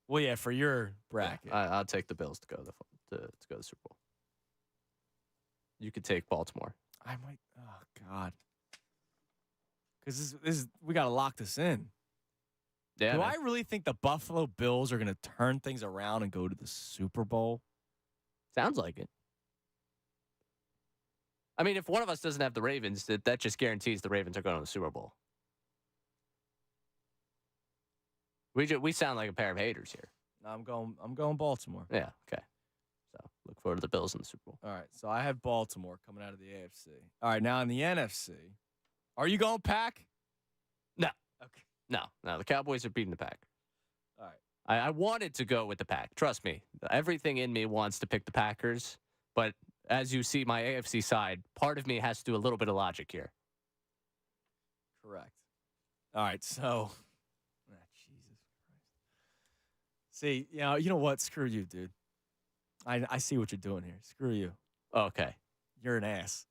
Well, yeah, for your bracket. Yeah, I'll take the Bills to go to the Super Bowl. You could take Baltimore. I might. Oh, God. Because we got to lock this in. Yeah. Do I really think the Buffalo Bills are going to turn things around and go to the Super Bowl? Sounds like it. I mean, if one of us doesn't have the Ravens, that just guarantees the Ravens are going to the Super Bowl. We sound like a pair of haters here. No, I'm going Baltimore. Yeah, okay. So look forward to the Bills in the Super Bowl. All right, so I have Baltimore coming out of the AFC. All right, now in the NFC, are you going Pack? No. Okay. No, the Cowboys are beating the Pack. All right. I wanted to go with the Pack. Trust me. Everything in me wants to pick the Packers, but as you see my AFC side, part of me has to do a little bit of logic here. Correct. All right, so Jesus Christ. See, you know what? Screw you, dude. I see what you're doing here. Screw you. Okay. You're an ass.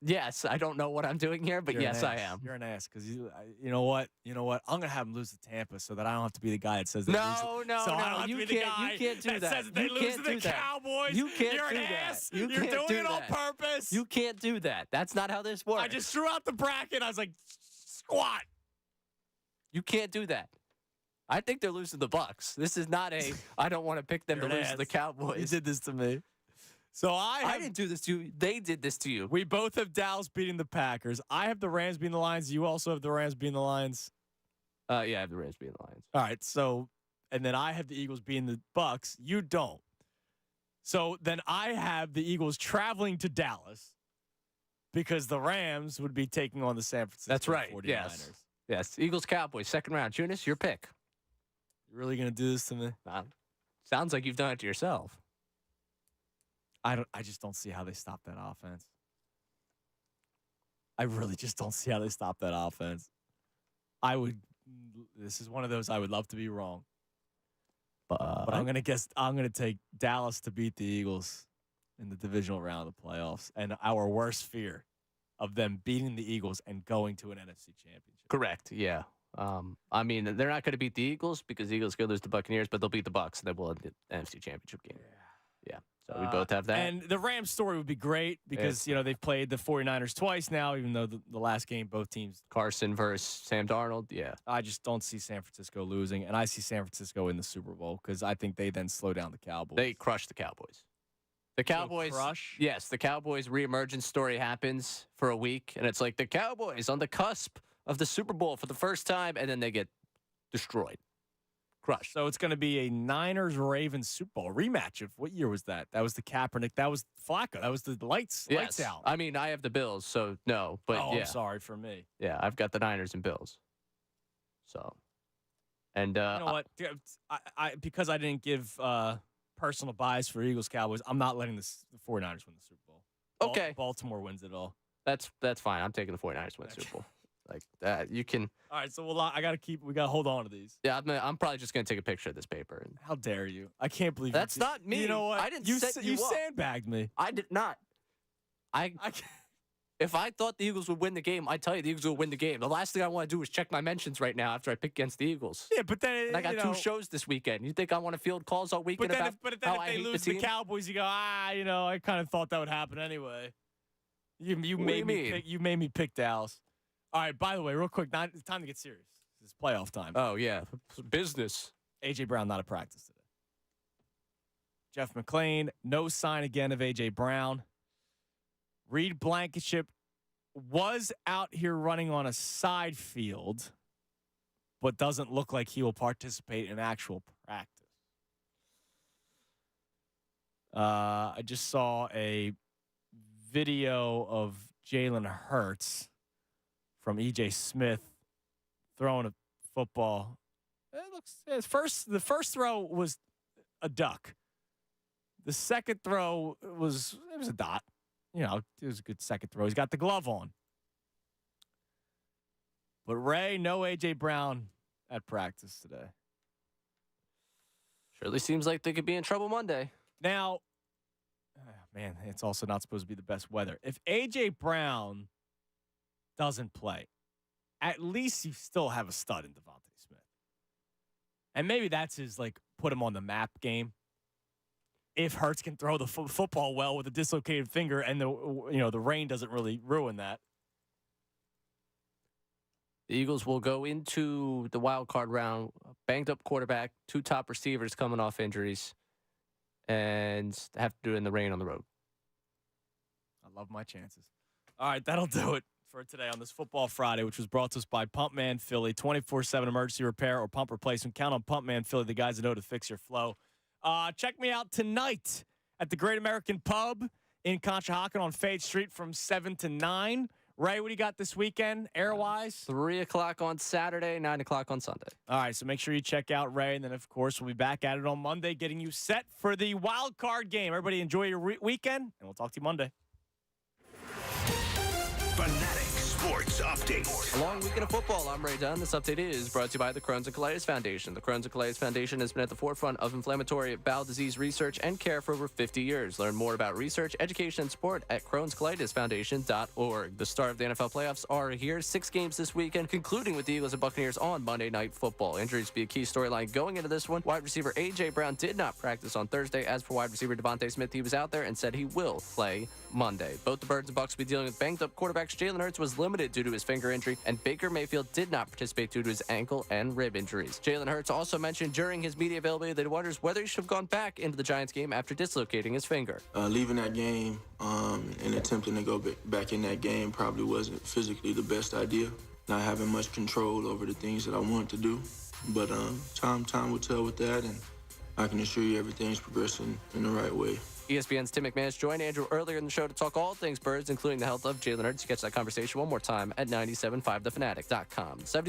Yes, I don't know what I'm doing here, but yes, I am. You're an ass because you know what? I'm gonna have them lose to Tampa so that I don't have to be the guy that says they no, lose. No, so I don't have to be the guy you can't do that. Says that they lose to the Cowboys. You can't You're do an that. ass. You're doing it on purpose. You can't do that. That's not how this works. I just threw out the bracket. I was like, squat. You can't do that. I think they're losing the Bucks. This is not I don't want to pick them to lose to the Cowboys. You did this to me. So I didn't do this to you. They did this to you. We both have Dallas beating the Packers. I have the Rams beating the Lions. You also have the Rams beating the Lions. Yeah, I have the Rams beating the Lions. All right. So, and then I have the Eagles beating the Bucks. You don't. So then I have the Eagles traveling to Dallas because the Rams would be taking on the San Francisco 49ers. That's right. Yes. Eagles Cowboys second round. Junis, your pick. You're really gonna do this to me? Sounds like you've done it to yourself. I just don't see how they stop that offense. I really just don't see how they stop that offense. This is one of those I would love to be wrong. But I'm going to take Dallas to beat the Eagles. in the divisional round of the playoffs, and our worst fear of them beating the Eagles and going to an NFC championship. Correct. Yeah. I mean, they're not going to beat the Eagles because the Eagles could lose the Buccaneers, but they'll beat the Bucs, and then we'll have the NFC championship game. Yeah. So we both have that. And the Rams story would be great because, they've played the 49ers twice now, even though the last game, both teams. Carson versus Sam Darnold, yeah. I just don't see San Francisco losing, and I see San Francisco in the Super Bowl because I think they then slow down the Cowboys. They crush the Cowboys. The Cowboys, crush? Yes, the Cowboys reemergence story happens for a week, and it's like the Cowboys on the cusp of the Super Bowl for the first time, and then they get destroyed. Crushed. So it's going to be a Niners-Ravens Super Bowl rematch of what year was that? That was the Kaepernick. That was Flacco. That was the lights out. I mean, I have the Bills, so no. But yeah. I'm sorry for me. Yeah, I've got the Niners and Bills. So, and you know what? I because I didn't give personal bias for Eagles Cowboys, I'm not letting the 49ers win the Super Bowl. Okay. Baltimore wins it all. That's fine. I'm taking the 49ers to win the Super Bowl. Like that, you can. All right, so we got to hold on to these. Yeah, I'm probably just gonna take a picture of this paper. And how dare you? I can't believe that's not me. You know what? I didn't set you up. Sandbagged me. I did not. If I thought the Eagles would win the game, I'd tell you the Eagles would win the game. The last thing I want to do is check my mentions right now after I pick against the Eagles. Yeah, but then and I got 2 shows this weekend. You think I want to field calls all weekend about how I hate the team? But then if they lose the Cowboys, you go, I kind of thought that would happen anyway. You made me pick Dallas. All right, by the way, real quick, it's time to get serious. It's playoff time. Oh, yeah. Business. A.J. Brown not at practice today. Jeff McClain, no sign again of A.J. Brown. Reed Blankenship was out here running on a side field, but doesn't look like he will participate in actual practice. I just saw a video of Jalen Hurts from E.J. Smith throwing a football. The first throw was a duck. The second throw was a dot. It was a good second throw. He's got the glove on. But Ray, no A.J. Brown at practice today. Surely seems like they could be in trouble Monday. Now, man, it's also not supposed to be the best weather. If A.J. Brown doesn't play, at least you still have a stud in Devontae Smith. And maybe that's his, put him on the map game. If Hurts can throw the football well with a dislocated finger and the rain doesn't really ruin that. The Eagles will go into the wild card round, banged up quarterback, 2 top receivers coming off injuries, and have to do it in the rain on the road. I love my chances. All right, that'll do it for today on this Football Friday, which was brought to us by Pumpman Philly, 24/7 emergency repair or pump replacement. Count on Pumpman Philly, the guys that know to fix your flow. Check me out tonight at the Great American Pub in Conshohocken on Fade Street from 7 to 9. Ray, what do you got this weekend, air-wise? 3 o'clock on Saturday, 9 o'clock on Sunday. All right, so make sure you check out Ray, and then, of course, we'll be back at it on Monday, getting you set for the wild card game. Everybody enjoy your weekend, and we'll talk to you Monday. Fanatic Sports Update. A long weekend of football. I'm Ray Dunn. This update is brought to you by the Crohn's and Colitis Foundation. The Crohn's and Colitis Foundation has been at the forefront of inflammatory bowel disease research and care for over 50 years. Learn more about research, education, and support at Crohn'sColitisFoundation.org. The start of the NFL playoffs are here. 6 games this weekend, concluding with the Eagles and Buccaneers on Monday Night Football. Injuries be a key storyline going into this one. Wide receiver A.J. Brown did not practice on Thursday. As for wide receiver Devontae Smith, he was out there and said he will play Monday. Both the Birds and Bucs will be dealing with banged-up quarterbacks. Jalen Hurts was limited due to his finger injury, and Baker Mayfield did not participate due to his ankle and rib injuries. Jalen Hurts also mentioned during his media availability that he wonders whether he should have gone back into the Giants game after dislocating his finger. Leaving that game and attempting to go back in that game probably wasn't physically the best idea. Not having much control over the things that I wanted to do. But time will tell with that, and I can assure you everything's progressing in the right way. ESPN's Tim McManus joined Andrew earlier in the show to talk all things Birds, including the health of Jalen Hurts. You catch that conversation one more time at 97.5thefanatic.com.